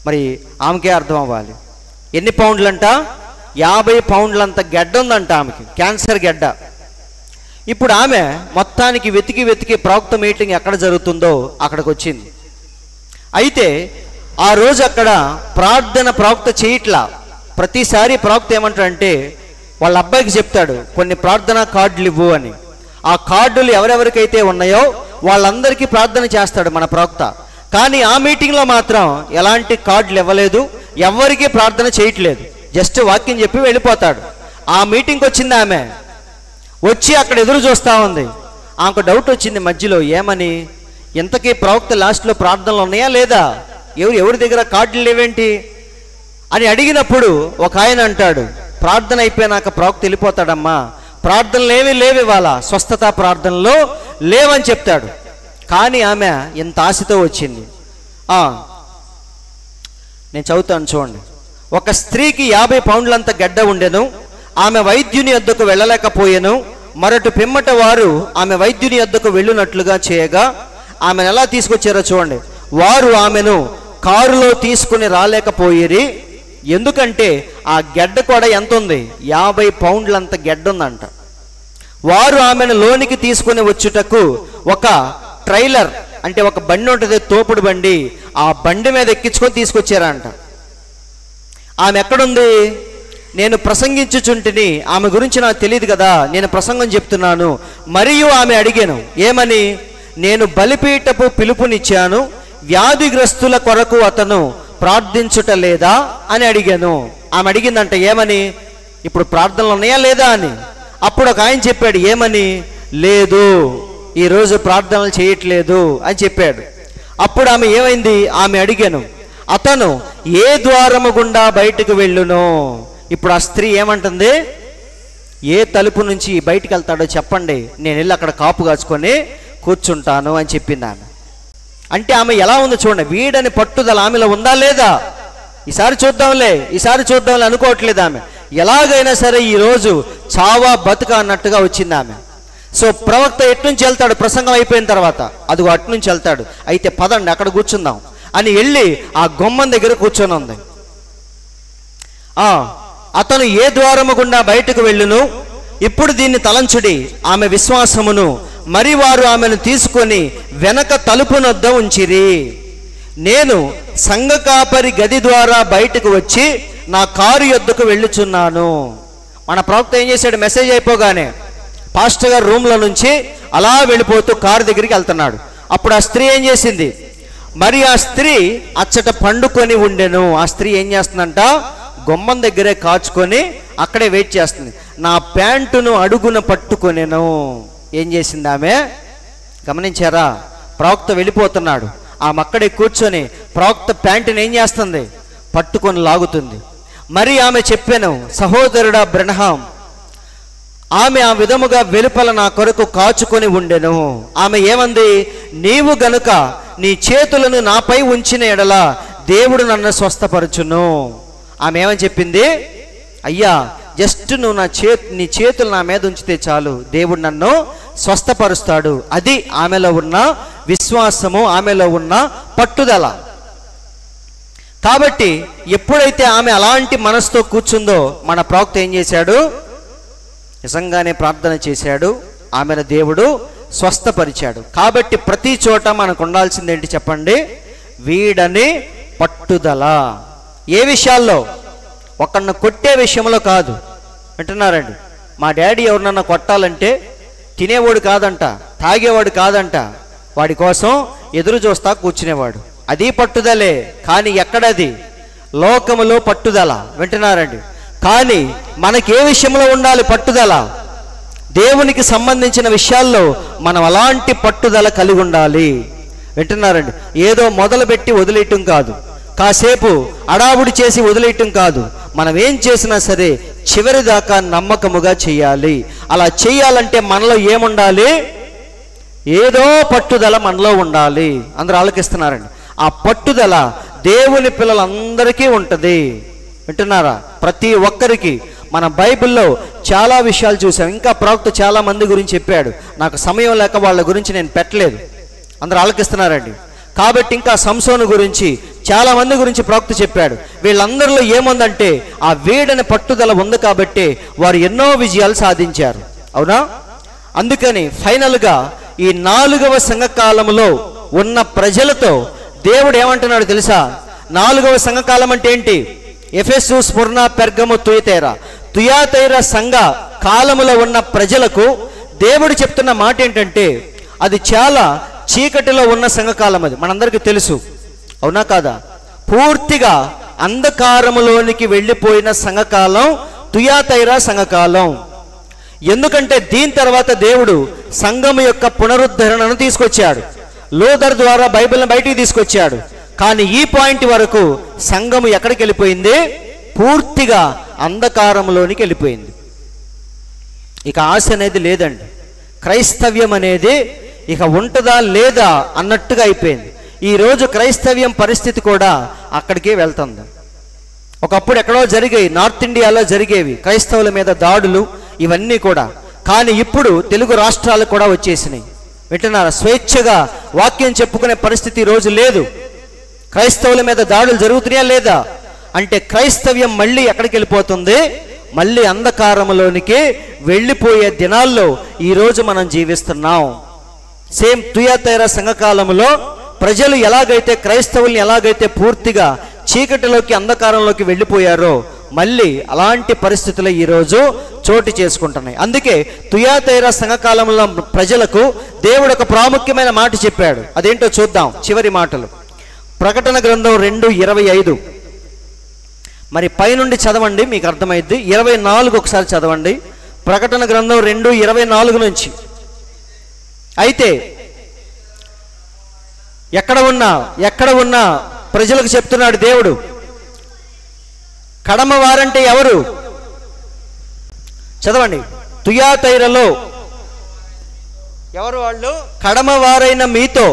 Speaker 2: మరి ఆమెకే అర్థం అవ్వాలి. ఎన్ని పౌండ్లంట? 50 పౌండ్లంత గెడ్డ ఉందంట ఆమెకి, క్యాన్సర్ గెడ్డ. ఇప్పుడు ఆమె మొత్తానికి వెతికి ప్రవక్త మీటింగ్ ఎక్కడ జరుగుతుందో అక్కడికి వచ్చింది. అయితే ఆ రోజు అక్కడ ప్రార్థన ప్రవక్త చేయట్లా. ప్రతిసారి ప్రవక్త ఏమంటాడంటే వాళ్ళ అబ్బాయికి చెప్తాడు, కొన్ని ప్రార్థనా కార్డులు ఇవ్వు అని. ఆ కార్డులు ఎవరెవరికైతే ఉన్నాయో వాళ్ళందరికీ ప్రార్థన చేస్తాడు మన ప్రవక్త. కానీ ఆ మీటింగ్లో మాత్రం ఎలాంటి కార్డులు ఇవ్వలేదు, ఎవరికి ప్రార్థన చేయట్లేదు. జస్ట్ వాక్యం చెప్పి వెళ్ళిపోతాడు. ఆ మీటింగ్కి వచ్చింది ఆమె, వచ్చి అక్కడ ఎదురు చూస్తూ ఉంది. ఆమెకు డౌట్ వచ్చింది మధ్యలో, ఏమని? ఇంతకీ ప్రవక్త లాస్ట్లో ప్రార్థనలు ఉన్నాయా లేదా? ఎవరి దగ్గర కార్డులు లేవేంటి అని అడిగినప్పుడు ఒక ఆయన అంటాడు, ప్రార్థన అయిపోయినాక ప్రవక్త వెళ్ళిపోతాడమ్మా, ప్రార్థనలు ఏమీ లేవు, ఇవాళ స్వస్థత ప్రార్థనలో లేవని చెప్తాడు. కానీ ఆమె ఇంత ఆశతో వచ్చింది. నేను చదువుతాను చూడండి. ఒక స్త్రీకి 50 పౌండ్లంత గడ్డ ఉండెను. ఆమె వైద్యుని వద్దకు వెళ్ళలేకపోయెను. మరొక పిమ్మట వారు ఆమె వైద్యుని వద్దకు వెళ్ళునట్లుగా చేయగా ఆమెను ఎలా తీసుకొచ్చారో చూడండి. వారు ఆమెను కారులో తీసుకుని రాలేకపోయిరి. ఎందుకంటే ఆ గెడ్డ కూడా ఎంత ఉంది? 50 పౌండ్లంత గెడ్డ ఉందంట. వారు ఆమెను లోనికి తీసుకుని వచ్చుటకు ఒక ట్రైలర్ అంటే ఒక బండి ఉంటుంది, తోపుడు బండి, ఆ బండి మీద ఎక్కించుకొని తీసుకొచ్చారంట. ఆమె ఎక్కడుంది? నేను ప్రసంగించుచుంటిని, ఆమె గురించి నాకు తెలియదు కదా, నేను ప్రసంగం చెప్తున్నాను. మరియు ఆమె అడిగాను, ఏమని? నేను బలిపీఠపు పిలుపునిచ్చాను, వ్యాధిగ్రస్తుల కొరకు అతను ప్రార్థించుట లేదా అని అడిగాను. ఆమె అడిగిందంట ఏమని? ఇప్పుడు ప్రార్థనలు ఉన్నాయా లేదా అని. అప్పుడు ఒక ఆయన చెప్పాడు, ఏమని? లేదు, ఈరోజు ప్రార్థనలు చేయట్లేదు అని చెప్పాడు. అప్పుడు ఆమె ఏమైంది? ఆమె అడిగాను, అతను ఏ ద్వారము గుండా బయటకు వెళ్ళును? ఇప్పుడు ఆ స్త్రీ ఏమంటుంది? ఏ తలుపు నుంచి బయటికి వెళ్తాడో చెప్పండి, నేను వెళ్ళి అక్కడ కాపు కాచుకొని కూర్చుంటాను అని చెప్పింది ఆమె. అంటే ఆమె ఎలా ఉందో చూడండి, వీడని పట్టుదల ఆమెలో ఉందా లేదా? ఈసారి చూద్దాంలే అనుకోవట్లేదు ఆమె. ఎలాగైనా సరే ఈరోజు చావా బతుక అన్నట్టుగా వచ్చింది ఆమె. సో ప్రవక్త ఎట్నుంచి వెళ్తాడు? ప్రసంగం అయిపోయిన తర్వాత అదిగో అట్నుంచి వెళ్తాడు. అయితే పదండి అక్కడ కూర్చుందాం అని వెళ్ళి ఆ గుమ్మం దగ్గర కూర్చొని ఉంది. అతను ఏ ద్వారము గుండా బయటకు వెళ్ళును? ఇప్పుడు దీన్ని తలంచుడి ఆమె విశ్వాసమును. మరి వారు ఆమెను తీసుకొని వెనక తలుపునొద్ద ఉంచిరి. నేను సంఘ కాపరి గది ద్వారా బయటకు వచ్చి నా కారు యొద్దకు వెళ్ళుచున్నాను. మన ప్రవక్త ఏం చేశాడు? మెసేజ్ అయిపోగానే పాస్టర్ గారు రూమ్లో నుంచి అలా వెళ్ళిపోతూ కారు దగ్గరికి వెళ్తున్నాడు. అప్పుడు ఆ స్త్రీ ఏం చేసింది? మరి ఆ స్త్రీ అచ్చట పండుకొని ఉండెను. ఆ స్త్రీ ఏం చేస్తుందంట? గుమ్మం దగ్గరే కాచుకొని అక్కడే వెయిట్ చేస్తుంది. నా ప్యాంటును అడుగున పట్టుకొనెను. ఏం చేసింది ఆమె? గమనించారా? ప్రవక్త వెళ్ళిపోతున్నాడు, ఆమె అక్కడే కూర్చొని ప్రవక్త ప్యాంటుని ఏం చేస్తుంది? పట్టుకొని లాగుతుంది. మరి ఆమె చెప్పాను, సహోదరుడా బ్రహ్నాం, ఆమె ఆ విధముగా వెలుపల నా కొరకు కాచుకొని ఉండెను. ఆమె ఏమంది? నీవు గనుక నీ చేతులను నాపై ఉంచిన ఎడల దేవుడు నన్ను స్వస్థపరచును. ఆమె ఏమని చెప్పింది? అయ్యా, జస్ట్ నువ్వు నీ చేతులు నా మీద ఉంచితే చాలు, దేవుడు నన్ను స్వస్థపరుస్తాడు. అది ఆమెలో ఉన్న విశ్వాసము, ఆమెలో ఉన్న పట్టుదల. కాబట్టి ఎప్పుడైతే ఆమె అలాంటి మనసుతో కూర్చుందో మన ప్రవక్త ఏం చేశాడు? నిజంగానే ప్రార్థన చేశాడు, ఆమెను దేవుడు స్వస్థపరిచాడు. కాబట్టి ప్రతి చోట మనకు ఉండాల్సింది ఏంటి చెప్పండి? వీడని పట్టుదల. ఏ విషయాల్లో? ఒకరిని కొట్టే విషయంలో కాదు. వింటున్నారండి? మా డాడీ ఎవరినన్నా కొట్టాలంటే తినేవాడు కాదంట, తాగేవాడు కాదంట, వాడి కోసం ఎదురు చూస్తా కూర్చునేవాడు. అది పట్టుదలే. కానీ ఎక్కడది? లోకములో పట్టుదల. వింటున్నారండి? కానీ మనకి ఏ విషయంలో ఉండాలి పట్టుదల? దేవునికి సంబంధించిన విషయాల్లో మనం అలాంటి పట్టుదల కలిగి ఉండాలి. వింటున్నారండి? ఏదో మొదలుపెట్టి వదిలేయటం కాదు, కాసేపు అడావుడి చేసి వదిలేయటం కాదు. మనం ఏం చేసినా సరే చివరి దాకా నమ్మకముగా చేయాలి. అలా చేయాలంటే మనలో ఏముండాలి? ఏదో పట్టుదల మనలో ఉండాలి. అందరూ ఆలోచిస్తున్నారండి? ఆ పట్టుదల దేవుని పిల్లలందరికీ ఉంటుంది. వింటున్నారా? ప్రతి ఒక్కరికి. మన బైబిల్లో చాలా విషయాలు చూసాం. ఇంకా ప్రవక్త చాలా మంది గురించి చెప్పాడు. నాకు సమయం లేక వాళ్ళ గురించి నేను పెట్టలేదు. అందరూ ఆలోచిస్తున్నారండి? కాబట్టి ఇంకా సంసోను గురించి చాలా మంది గురించి ప్రవక్త చెప్పాడు. వీళ్ళందరిలో ఏముందంటే ఆ వీడని పట్టుదల ఉంది కాబట్టి వారు ఎన్నో విజయాలు సాధించారు. అవునా? అందుకని ఫైనల్గా ఈ 4వ సంఘకాలంలో ఉన్న ప్రజలతో దేవుడు ఏమంటున్నాడు తెలుసా? 4వ సంఘకాలం అంటే ఏంటి? ఎఫెసు, స్ముర్న, పెర్గము, తుయాతైర సంఘ కాలములో ఉన్న ప్రజలకు దేవుడు చెప్తున్న మాట ఏంటంటే అది చాలా చీకటిలో ఉన్న సంఘకాలం. అది మనందరికీ తెలుసు. అవునా కాదా? పూర్తిగా అంధకారములోనికి వెళ్ళిపోయిన సంఘకాలం తుయాతైర సంఘకాలం. ఎందుకంటే దీని తర్వాత దేవుడు సంఘము యొక్క పునరుద్ధరణను తీసుకొచ్చాడు. లూథర్ ద్వారా బైబిల్ని బయటికి తీసుకొచ్చాడు. కానీ ఈ పాయింట్ వరకు సంఘము ఎక్కడికి వెళ్ళిపోయింది? పూర్తిగా అంధకారంలోనికి వెళ్ళిపోయింది. ఇక ఆశ అనేది లేదండి. క్రైస్తవ్యం అనేది ఇక ఉంటుందా లేదా అన్నట్టుగా అయిపోయింది. ఈరోజు క్రైస్తవ్యం పరిస్థితి కూడా అక్కడికే వెళ్తుంది. ఒకప్పుడు ఎక్కడో జరిగేవి, నార్త్ ఇండియాలో జరిగేవి క్రైస్తవుల మీద దాడులు, ఇవన్నీ కూడా. కానీ ఇప్పుడు తెలుగు రాష్ట్రాలు కూడా వచ్చేసినాయి. వింటున్నారా? స్వేచ్ఛగా వాక్యం చెప్పుకునే పరిస్థితి ఈరోజు లేదు. క్రైస్తవుల మీద దాడులు జరుగుతున్నాయా లేదా అంటే క్రైస్తవ్యం మళ్ళీ ఎక్కడికి వెళ్ళిపోతుంది? మళ్ళీ అంధకారంలోనికి వెళ్ళిపోయే దినాల్లో ఈరోజు మనం జీవిస్తున్నాం. సేమ్ తుయాతైర సంఘకాలంలో ప్రజలు ఎలాగైతే క్రైస్తవుల్ని ఎలాగైతే పూర్తిగా చీకటిలోకి అంధకారంలోకి వెళ్ళిపోయారో మళ్ళీ అలాంటి పరిస్థితులు ఈరోజు చోటు చేసుకుంటున్నాయి. అందుకే తుయాతైర సంఘకాలంలో ప్రజలకు దేవుడు ఒక ప్రాముఖ్యమైన మాట చెప్పాడు. అదేంటో చూద్దాం. చివరి మాటలు ప్రకటన గ్రంథం 2:25. మరి పైనుండి చదవండి, మీకు అర్థమైద్ది. 24 ఒకసారి చదవండి. ప్రకటన గ్రంథం 2:24 నుంచి. అయితే ఎక్కడ ఉన్నా ప్రజలకు చెప్తున్నాడు దేవుడు, కడమ వారంటే ఎవరు? చదవండి. తుయాతైరలో ఎవరు వాళ్ళు? కడమ వారైన మీతో,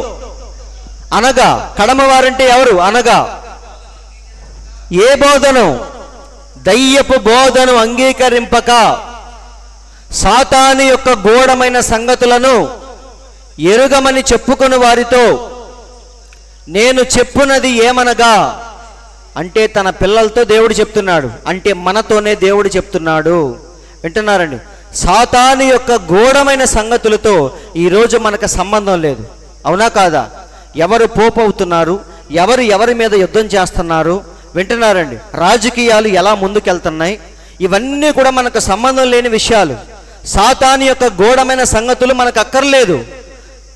Speaker 2: అనగా కడమ వారంటే ఎవరు? అనగా ఏ బోధను? దయ్యపు బోధను అంగీకరింపక సాతాను యొక్క గూఢమైన సంగతులను ఎరుగమని చెప్పుకుని వారితో నేను చెప్పునది ఏమనగా, అంటే తన పిల్లలతో దేవుడు చెప్తున్నాడు. అంటే మనతోనే దేవుడు చెప్తున్నాడు. వింటున్నారండి? సాతాను యొక్క గూఢమైన సంగతులతో ఈరోజు మనకు సంబంధం లేదు. అవునా కాదా? ఎవరు పోపు అవుతున్నారు, ఎవరి మీద యుద్ధం చేస్తున్నారు, వింటున్నారండి? రాజకీయాలు ఎలా ముందుకెళ్తున్నాయి, ఇవన్నీ కూడా మనకు సంబంధం లేని విషయాలు. సాతాను యొక్క గూఢమైన సంగతులు మనకు అక్కర్లేదు.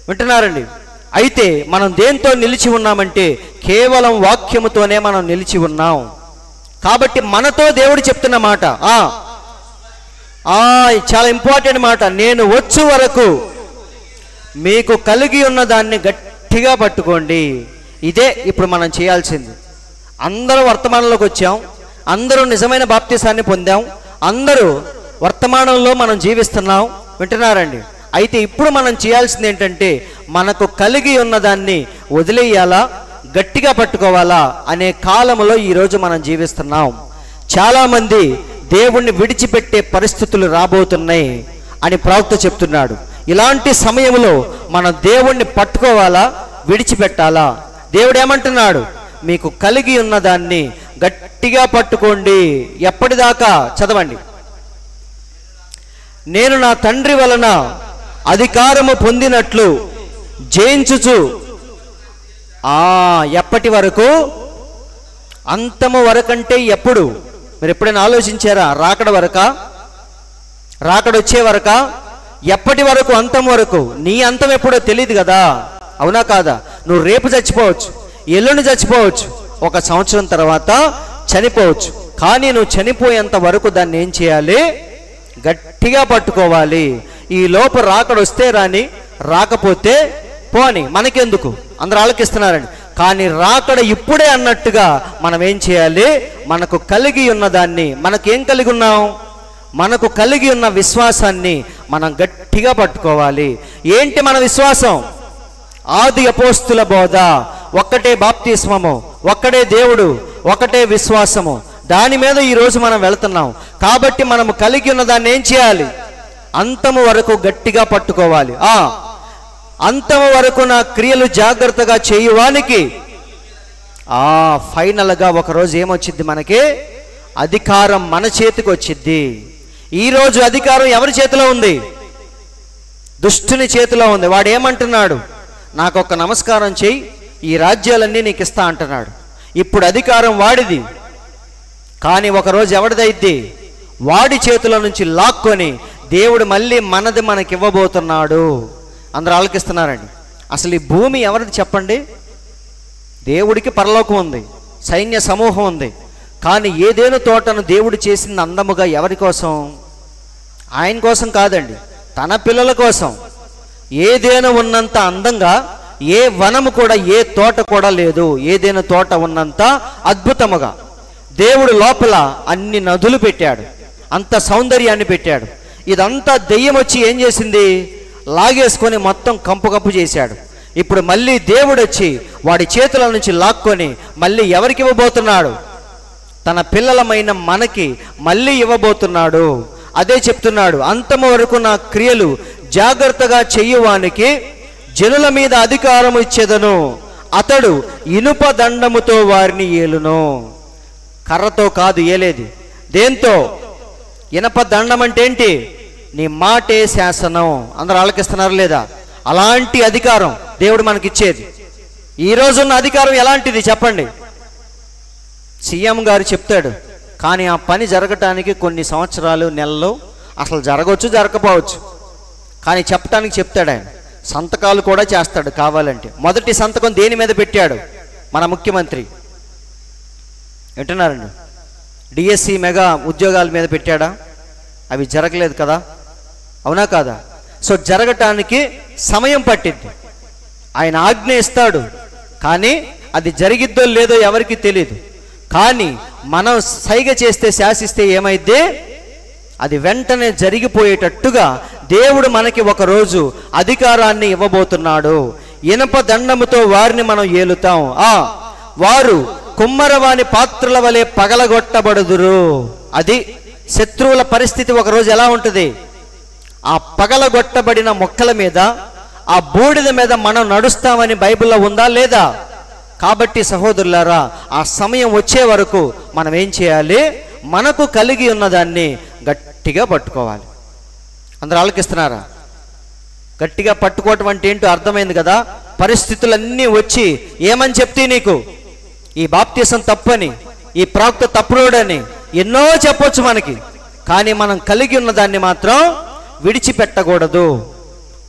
Speaker 2: వింటున్నారండి? అయితే మనం దేంతో నిలిచి ఉన్నామంటే కేవలం వాక్యముతోనే మనం నిలిచి ఉన్నాం. కాబట్టి మనతో దేవుడు చెప్తున్న మాట చాలా ఇంపార్టెంట్ మాట. నేను వచ్చు వరకు మీకు కలిగి ఉన్న దాన్ని గట్టిగా పట్టుకోండి. ఇదే ఇప్పుడు మనం చేయాల్సింది. అందరూ వర్తమానంలోకి వచ్చాం, అందరూ నిజమైన బాప్తిసాన్ని పొందాం, అందరూ వర్తమానంలో మనం జీవిస్తున్నాం. వింటున్నారండి? అయితే ఇప్పుడు మనం చేయాల్సింది ఏంటంటే మనకు కలిగి ఉన్నదాన్ని వదిలేయాలా, గట్టిగా పట్టుకోవాలా అనే కాలంలో ఈరోజు మనం జీవిస్తున్నాం. చాలామంది దేవుణ్ణి విడిచిపెట్టే పరిస్థితులు రాబోతున్నాయి అని ప్రవక్త చెప్తున్నాడు. ఇలాంటి సమయంలో మనం దేవుణ్ణి పట్టుకోవాలా, విడిచిపెట్టాలా? దేవుడు ఏమంటున్నాడు? మీకు కలిగి ఉన్న దాన్ని గట్టిగా పట్టుకోండి. ఎప్పటిదాకా? చదవండి. నేను నా తండ్రి వలన అధికారము పొందినట్లు జయించుచు. ఎప్పటి వరకు? అంతము వరకంటే ఎప్పుడు? మీరు ఎప్పుడైనా ఆలోచించారా? రాకడ వరకా? రాకడ వచ్చే వరకా? ఎప్పటి వరకు? అంతం వరకు. నీ అంతం ఎప్పుడో తెలియదు కదా, అవునా కాదా? నువ్వు రేపు చచ్చిపోవచ్చు, ఎల్లుండి చచ్చిపోవచ్చు, 1 సంవత్సరం తర్వాత చనిపోవచ్చు. కానీ నువ్వు చనిపోయేంత వరకు దాన్ని ఏం చేయాలి? గట్టిగా పట్టుకోవాలి. ఈ లోపు రాకడ వస్తే రాని, రాకపోతే పోని, మనకెందుకు, అందరూ ఆలకిస్తున్నారండి. కానీ రాకడ ఇప్పుడే అన్నట్టుగా మనం ఏం చేయాలి? మనకు కలిగి ఉన్న దాన్ని, మనకేం కలిగి ఉన్నాం? మనకు కలిగి ఉన్న విశ్వాసాన్ని మనం గట్టిగా పట్టుకోవాలి. ఏంటి మన విశ్వాసం? ఆది అపోస్తుల బోధ, ఒక్కటే బాప్తిస్మము, ఒక్కడే దేవుడు, ఒకటే విశ్వాసము. దాని మీద ఈరోజు మనం వెళుతున్నాం. కాబట్టి మనము కలిగి ఉన్న దాన్ని ఏం చేయాలి? అంతము వరకు గట్టిగా పట్టుకోవాలి. అంతము వరకు నా క్రియలు జాగ్రత్తగా చేయువానికి ఫైనల్గా ఒకరోజు ఏమొచ్చిద్ది? మనకి అధికారం మన చేతికి వచ్చిద్ది. ఈరోజు అధికారం ఎవరి చేతిలో ఉంది? దుష్టుని చేతిలో ఉంది. వాడు ఏమంటున్నాడు? నాకు ఒక నమస్కారం చెయ్యి, ఈ రాజ్యాలన్నీ నీకు ఇస్తా అంటున్నాడు. ఇప్పుడు అధికారం వాడిది. కానీ ఒకరోజు ఎవరిదైద్ది? వాడి చేతుల నుంచి లాక్కొని దేవుడు మళ్ళీ మనది మనకి ఇవ్వబోతున్నాడు. అందరూ ఆలకిస్తున్నారండి. అసలు ఈ భూమి ఎవరిది చెప్పండి? దేవుడికి పరలోకం ఉంది, సైన్య సమూహం ఉంది. కానీ ఏదేను తోటను దేవుడు చేసింది అందముగా ఎవరి కోసం? ఆయన కోసం కాదండి, తన పిల్లల కోసం. ఏదేను ఉన్నంత అందంగా ఏ వనము కూడా, ఏ తోట కూడా లేదు. ఏదేను తోట ఉన్నంత అద్భుతముగా దేవుడు లోపల అన్ని నదులు పెట్టాడు, అంత సౌందర్యాన్ని పెట్టాడు. ఇదంతా దెయ్యం వచ్చి ఏం చేసింది? లాగేసుకొని మొత్తం కంపు చేశాడు. ఇప్పుడు మళ్ళీ దేవుడు వచ్చి వాడి చేతుల నుంచి లాక్కొని మళ్ళీ ఎవరికి ఇవ్వబోతున్నాడు? తన పిల్లలమైన మనకి మళ్ళీ ఇవ్వబోతున్నాడు. అదే చెప్తున్నాడు, అంతము వరకు నా క్రియలు జాగ్రత్తగా చెయ్యువానికి జనుల మీద అధికారం ఇచ్చేదను, అతడు ఇనుప దండముతో వారిని ఏలును. కర్రతో కాదు ఏలేది, దేంతో? ఇనప దండం అంటే ఏంటి? నీ మాటే శాసనం. అందరూ ఆలకిస్తున్నారు లేదా? అలాంటి అధికారం దేవుడు మనకిచ్చేది. ఈ రోజున్న అధికారం ఎలాంటిది చెప్పండి? సీఎం గారు చెప్తాడు, కానీ ఆ పని జరగటానికి కొన్ని సంవత్సరాలు, నెలలు, అసలు జరగవచ్చు, జరగకపోవచ్చు. కానీ చెప్పటానికి చెప్తాడు ఆయన. సంతకాలు కూడా చేస్తాడు కావాలంటే. మొదటి సంతకం దేని మీద పెట్టాడు? మన ముఖ్యమంత్రి. వింటున్నారండి? డిఎస్సి మెగా ఉద్యోగాల మీద పెట్టాడా? అవి జరగలేదు కదా, అవునా కాదా? సో జరగటానికి సమయం పట్టింది. ఆయన ఆజ్ఞ ఇస్తాడు, కానీ అది జరిగిద్దో లేదో ఎవరికి తెలియదు. కానీ మనం సైగ చేస్తే, శాసిస్తే ఏమైద్ది? అది వెంటనే జరిగిపోయేటట్టుగా దేవుడు మనకి ఒకరోజు అధికారాన్ని ఇవ్వబోతున్నాడు. ఇనప దండముతో వారిని మనం ఏలుతాం. వారు కుమ్మరవాని పాత్రల వలె పగలగొట్టబడుదురు. అది శత్రువుల పరిస్థితి ఒకరోజు ఎలా ఉంటుంది? ఆ పగలగొట్టబడిన మొక్కల మీద, ఆ బూడిద మీద మనం నడుస్తామని బైబిల్లో ఉందా లేదా? కాబట్టి సహోదరులారా, ఆ సమయం వచ్చే వరకు మనం ఏం చేయాలి? మనకు కలిగి ఉన్నదాన్ని గట్టిగా పట్టుకోవాలి. అందరూ ఆలకిస్తున్నారా? గట్టిగా పట్టుకోవటం అంటే ఏంటో అర్థమైంది కదా? పరిస్థితులన్నీ వచ్చి ఏమని చెప్తే నీకు ఈ బాప్తిసం తప్పని, ఈ ప్రవక్త తప్పుడని ఎన్నో చెప్పొచ్చు మనకి. కానీ మనం కలిగి ఉన్న దాన్ని మాత్రం విడిచిపెట్టకూడదు.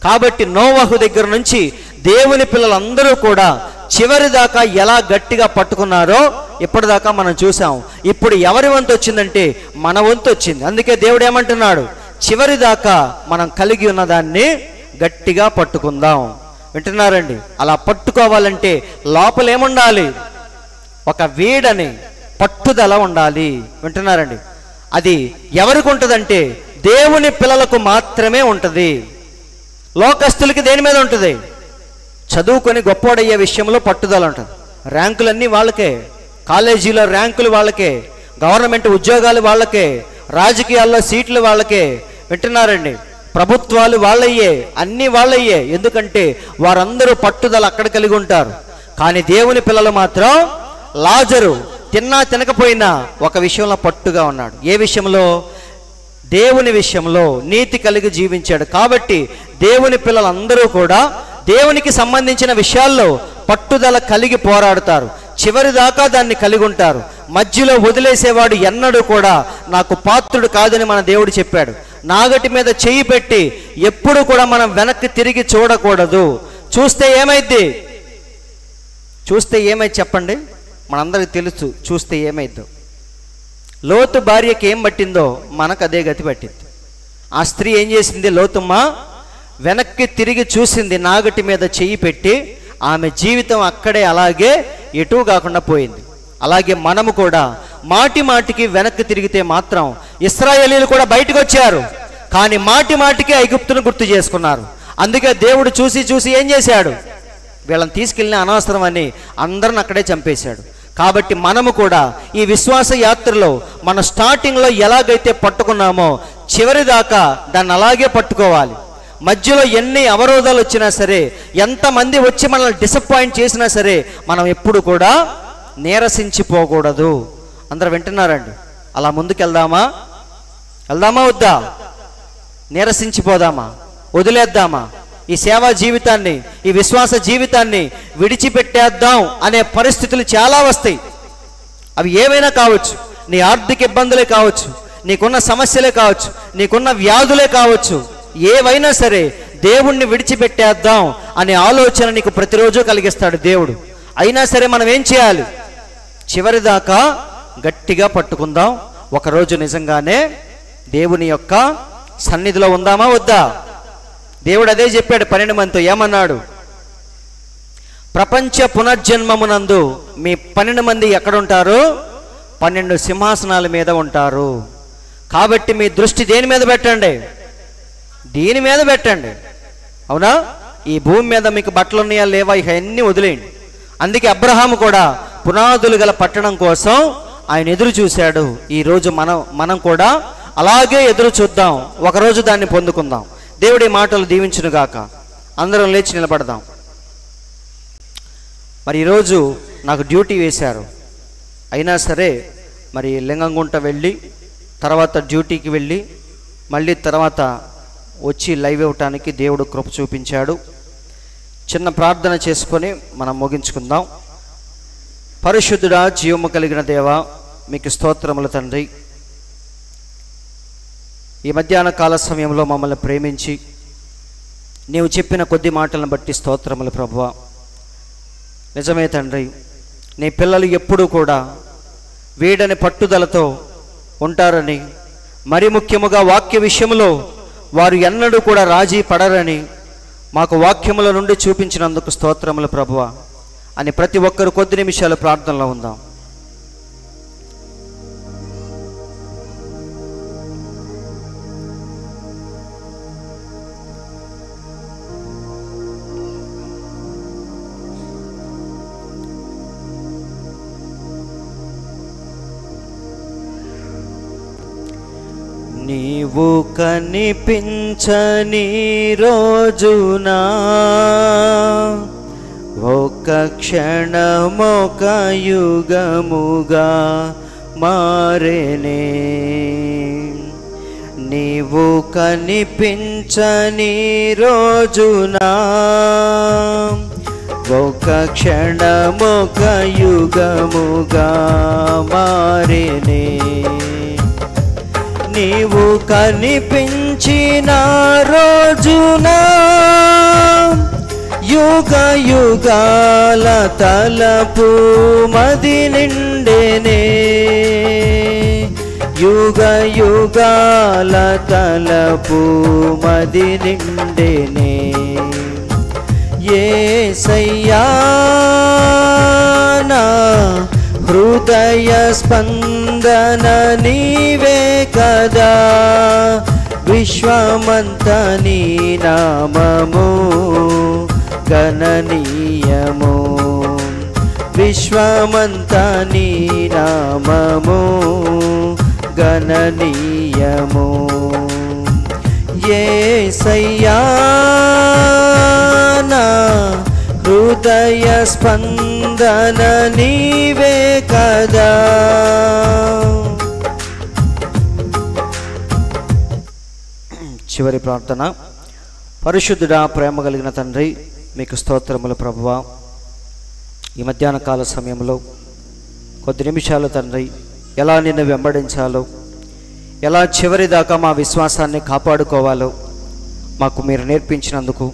Speaker 2: కాబట్టి నోవహు దగ్గర నుంచి దేవుని పిల్లలందరూ కూడా చివరి దాకా ఎలా గట్టిగా పట్టుకున్నారో ఇప్పటిదాకా మనం చూసాం. ఇప్పుడు ఎవరి వంతు వచ్చిందంటే మన వంతు వచ్చింది. అందుకే దేవుడు ఏమంటున్నాడు? చివరి దాకా మనం కలిగి ఉన్న దాన్ని గట్టిగా పట్టుకుందాం. వింటున్నారండి? అలా పట్టుకోవాలంటే లోపల ఏముండాలి? ఒక వీడని పట్టుదల ఉండాలి. వింటున్నారండి? అది ఎవరికి ఉంటుందంటే దేవుని పిల్లలకు మాత్రమే ఉంటుంది. లోకస్తులకి దేని మీద ఉంటుంది? చదువుకొని గొప్పవాడయ్యే విషయంలో పట్టుదల ఉంటుంది. ర్యాంకులన్నీ వాళ్ళకే, కాలేజీలో ర్యాంకులు వాళ్ళకే, గవర్నమెంట్ ఉద్యోగాలు వాళ్ళకే, రాజకీయాల్లో సీట్లు వాళ్ళకే. వింటున్నారండి? ప్రభుత్వాలు వాళ్ళయ్యే, అన్నీ వాళ్ళయ్యే. ఎందుకంటే వారందరూ పట్టుదల అక్కడ కలిగి ఉంటారు. కానీ దేవుని పిల్లలు మాత్రం లాజరు తిన్నా తినకపోయినా ఒక విషయంలో పట్టుగా ఉన్నాడు. ఏ విషయంలో? దేవుని విషయంలో నీతి కలిగి జీవించాడు. కాబట్టి దేవుని పిల్లలందరూ కూడా దేవునికి సంబంధించిన విషయాల్లో పట్టుదల కలిగి పోరాడుతారు, చివరి దాకా దాన్ని కలిగి ఉంటారు. మధ్యలో వదిలేసేవాడు ఎన్నడూ కూడా నాకు పాత్రుడు కాదని మన దేవుడు చెప్పాడు. నాగటి మీద చెయ్యి పెట్టి ఎప్పుడు కూడా మనం వెనక్కి తిరిగి చూడకూడదు. చూస్తే ఏమైద్ది? చూస్తే ఏమైంది చెప్పండి? మనందరికి తెలుసు చూస్తే ఏమైద్దో. లోతు భార్యకి ఏం పట్టిందో మనకు అదే గతి పట్టింది. ఆ స్త్రీ ఏం చేసింది? లోతమ్మ వెనక్కి తిరిగి చూసింది, నాగటి మీద చెయ్యి పెట్టి. ఆమె జీవితం అక్కడే అలాగే ఎటూ కాకుండా పోయింది. అలాగే మనము కూడా మాటి మాటికి వెనక్కి తిరిగితే మాత్రం ఇశ్రాయేలీలు కూడా బయటకు వచ్చారు, కానీ మాటి మాటికి ఐగుప్తును గుర్తు చేసుకున్నారు. అందుకే దేవుడు చూసి చూసి ఏం చేశాడు? వీళ్ళని తీసుకెళ్ళిన అనవసరం అని అందరిని అక్కడే చంపేశాడు. కాబట్టి మనము కూడా ఈ విశ్వాస యాత్రలో మన స్టార్టింగ్లో ఎలాగైతే పట్టుకున్నామో చివరి దాకా దాన్ని అలాగే పట్టుకోవాలి. మధ్యలో ఎన్ని అవరోధాలు వచ్చినా సరే, ఎంతమంది వచ్చి మనల్ని డిసప్పాయింట్ చేసినా సరే, మనం ఎప్పుడు కూడా నీరసించిపోకూడదు. అందరూ వింటున్నారండి? అలా ముందుకెళ్దామా? వెళ్దామా వద్దా? నీరసించిపోదామా? వదిలేద్దామా? ఈ సేవా జీవితాన్ని, ఈ విశ్వాస జీవితాన్ని విడిచిపెట్టేద్దాం అనే పరిస్థితులు చాలా వస్తాయి. అవి ఏవైనా కావచ్చు, నీ ఆర్థిక ఇబ్బందులే కావచ్చు, నీకున్న సమస్యలే కావచ్చు, నీకున్న వ్యాధులే కావచ్చు, ఏవైనా సరే దేవుణ్ణి విడిచిపెట్టేద్దాం అనే ఆలోచన నీకు ప్రతిరోజు కలిగిస్తాడు దేవుడు. అయినా సరే మనం ఏం చేయాలి? చివరి దాకా గట్టిగా పట్టుకుందాం. ఒకరోజు నిజంగానే దేవుని యొక్క సన్నిధిలో ఉందామా వద్దా? దేవుడు అదే చెప్పాడు 12 మందితో. ఏమన్నాడు? ప్రపంచ పునర్జన్మమునందు మీ 12 మంది ఎక్కడుంటారు? 12 సింహాసనాల మీద ఉంటారు. కాబట్టి మీ దృష్టి దేని మీద పెట్టండి? దీని మీద పెట్టండి. అవునా? ఈ భూమి మీద మీకు బట్టలు ఉన్నాయా లేవా ఇవన్నీ వదిలేయండి. అందుకే అబ్రహాము కూడా పునాదులు గల పట్టణం కోసం ఆయన ఎదురు చూశాడు. ఈరోజు మనం కూడా అలాగే ఎదురు చూద్దాం, ఒకరోజు దాన్ని పొందుకుందాం. దేవుడి మాటలు దీవించునుగాక. అందరం లేచి నిలబడదాం. మరి ఈరోజు నాకు డ్యూటీ వేశారు. అయినా సరే మరి లింగంగుంట వెళ్ళి తర్వాత డ్యూటీకి వెళ్ళి మళ్ళీ తర్వాత వచ్చి లైవ్ ఇవ్వటానికి దేవుడు కృప చూపించాడు. చిన్న ప్రార్థన చేసుకొని మనం ముగించుకుందాం. పరిశుద్ధుడా, జీవము కలిగిన దేవా, మీకు స్తోత్రములు తండ్రి. ఈ మధ్యాహ్న కాల సమయంలో మమ్మల్ని ప్రేమించి నీవు చెప్పిన కొద్ది మాటలను బట్టి స్తోత్రములు ప్రభువా. నిజమే తండ్రి, నీ పిల్లలు ఎప్పుడూ కూడా వీడని పట్టుదలతో ఉంటారని, మరి ముఖ్యముగా వాక్య విషయంలో వారు ఎన్నడూ కూడా రాజీ పడరని మాకు వాక్యముల నుండి చూపించినందుకు స్తోత్రములు ప్రభువా అని ప్రతి ఒక్కరు కొద్ది నిమిషాలు ప్రార్థనలో ఉందాం. నీవు కనిపించని రోజునా ఒక క్షణమొక యుగముగా మారేనే. నీవు కనిపించని రోజునా ఒక క్షణమొక యుగముగా మారేనే. నీవు కనిపించిన రోజున యుగ యుగాల తలపు మది నిండెనే. యుగ యుగాల తలపు మది నిండెనే. యేసయ్యా నా హృదయ స్పందన నీవే కదా. విశ్వమంత నీ నామము గణనీయము. విశ్వమంత నీ నామము గణనీయము. యేసయ్యా నా హృదయ స్పందన నీవే కదా. చివరి ప్రార్థన. పరిశుద్ధుడా, ప్రేమ కలిగిన తండ్రి, మీకు స్తోత్రములు ప్రభువా. ఈ మధ్యాహ్న కాల సమయంలో కొద్ది నిమిషాలు తండ్రి, ఎలా నిన్ను వెంబడించాలో, ఎలా చివరి దాకా మా విశ్వాసాన్ని కాపాడుకోవాలో మాకు మీరు నేర్పించినందుకు,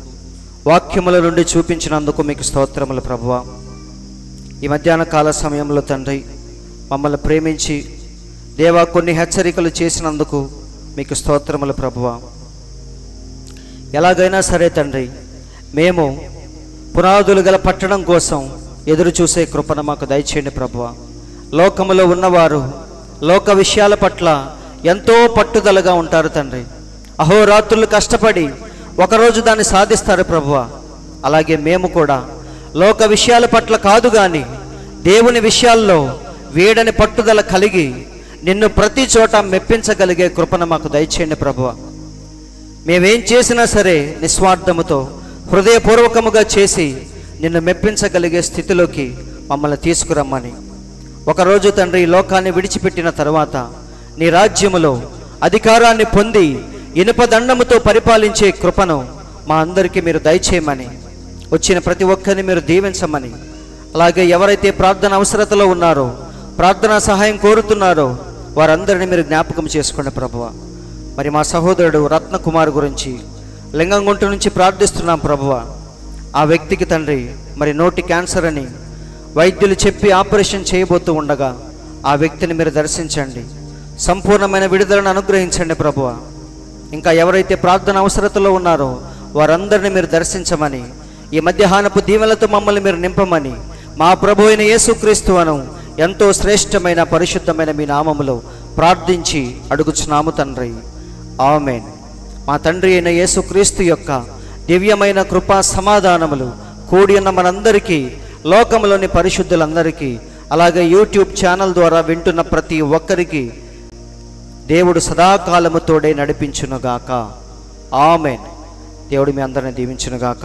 Speaker 2: వాక్యముల నుండి చూపించినందుకు మీకు స్తోత్రములు ప్రభువా. ఈ మధ్యాహ్న కాల సమయంలో తండ్రి, మమ్మల్ని ప్రేమించి దేవా కొన్ని హెచ్చరికలు చేసినందుకు మీకు స్తోత్రములు ప్రభువా. ఎలాగైనా సరే తండ్రి, మేము పునాదులు గల పట్టణం కోసం ఎదురు చూసే కృపను మాకు దయచేయండి ప్రభువా. లోకములో ఉన్నవారు లోక విషయాల పట్ల ఎంతో పట్టుదలగా ఉంటారు తండ్రి. అహోరాత్రులు కష్టపడి ఒకరోజు దాన్ని సాధిస్తారు ప్రభువా. అలాగే మేము కూడా లోక విషయాల పట్ల కాదు కానీ దేవుని విషయాల్లో వీడని పట్టుదల కలిగి నిన్ను ప్రతి చోట మెప్పించగలిగే కృపను మాకు దయచేయండి ప్రభువా. మేమేం చేసినా సరే నిస్వార్థముతో హృదయపూర్వకముగా చేసి నిన్ను మెప్పించగలిగే స్థితిలోకి మమ్మల్ని తీసుకురమ్మని, ఒకరోజు తండ్రి ఈ లోకాన్ని విడిచిపెట్టిన తర్వాత నీ రాజ్యములో అధికారాన్ని పొంది ఇనుపదండముతో పరిపాలించే కృపను మా అందరికీ మీరు దయచేయమని, వచ్చిన ప్రతి ఒక్కరిని మీరు దీవించమని, అలాగే ఎవరైతే ప్రార్థన అవసరతలో ఉన్నారో, ప్రార్థనా సహాయం కోరుతున్నారో వారందరినీ మీరు జ్ఞాపకం చేసుకోండి ప్రభువా. మరి మా సహోదరుడు రత్నకుమార్ గురించి లింగంగుంట నుంచి ప్రార్థిస్తున్నాం ప్రభువా. ఆ వ్యక్తికి తండ్రి మరి నోటి క్యాన్సర్ అని వైద్యులు చెప్పి ఆపరేషన్ చేయబోతూ ఉండగా ఆ వ్యక్తిని మీరు దర్శించండి, సంపూర్ణమైన విడుదలను అనుగ్రహించండి ప్రభువా. ఇంకా ఎవరైతే ప్రార్థన అవసరతలో ఉన్నారో వారందరినీ మీరు దర్శించమని, ఈ మధ్యాహ్నపు దీవెనలతో మమ్మల్ని మీరు నింపమని మా ప్రభు అయిన యేసుక్రీస్తు అను ఎంతో శ్రేష్టమైన పరిశుద్ధమైన మీ నామములో ప్రార్థించి అడుగుచున్నాము తండ్రి. ఆమేన్. మా తండ్రి అయిన యేసుక్రీస్తు యొక్క దివ్యమైన కృపా సమాధానములు కూడి ఉన్న మనందరికీ, లోకములోని పరిశుద్ధులందరికీ, అలాగే యూట్యూబ్ ఛానల్ ద్వారా వింటున్న ప్రతి ఒక్కరికి దేవుడు సదాకాలము తోడే నడిపించునుగాక. ఆమేన్. దేవుడు మీ అందరిని దీవించునుగాక.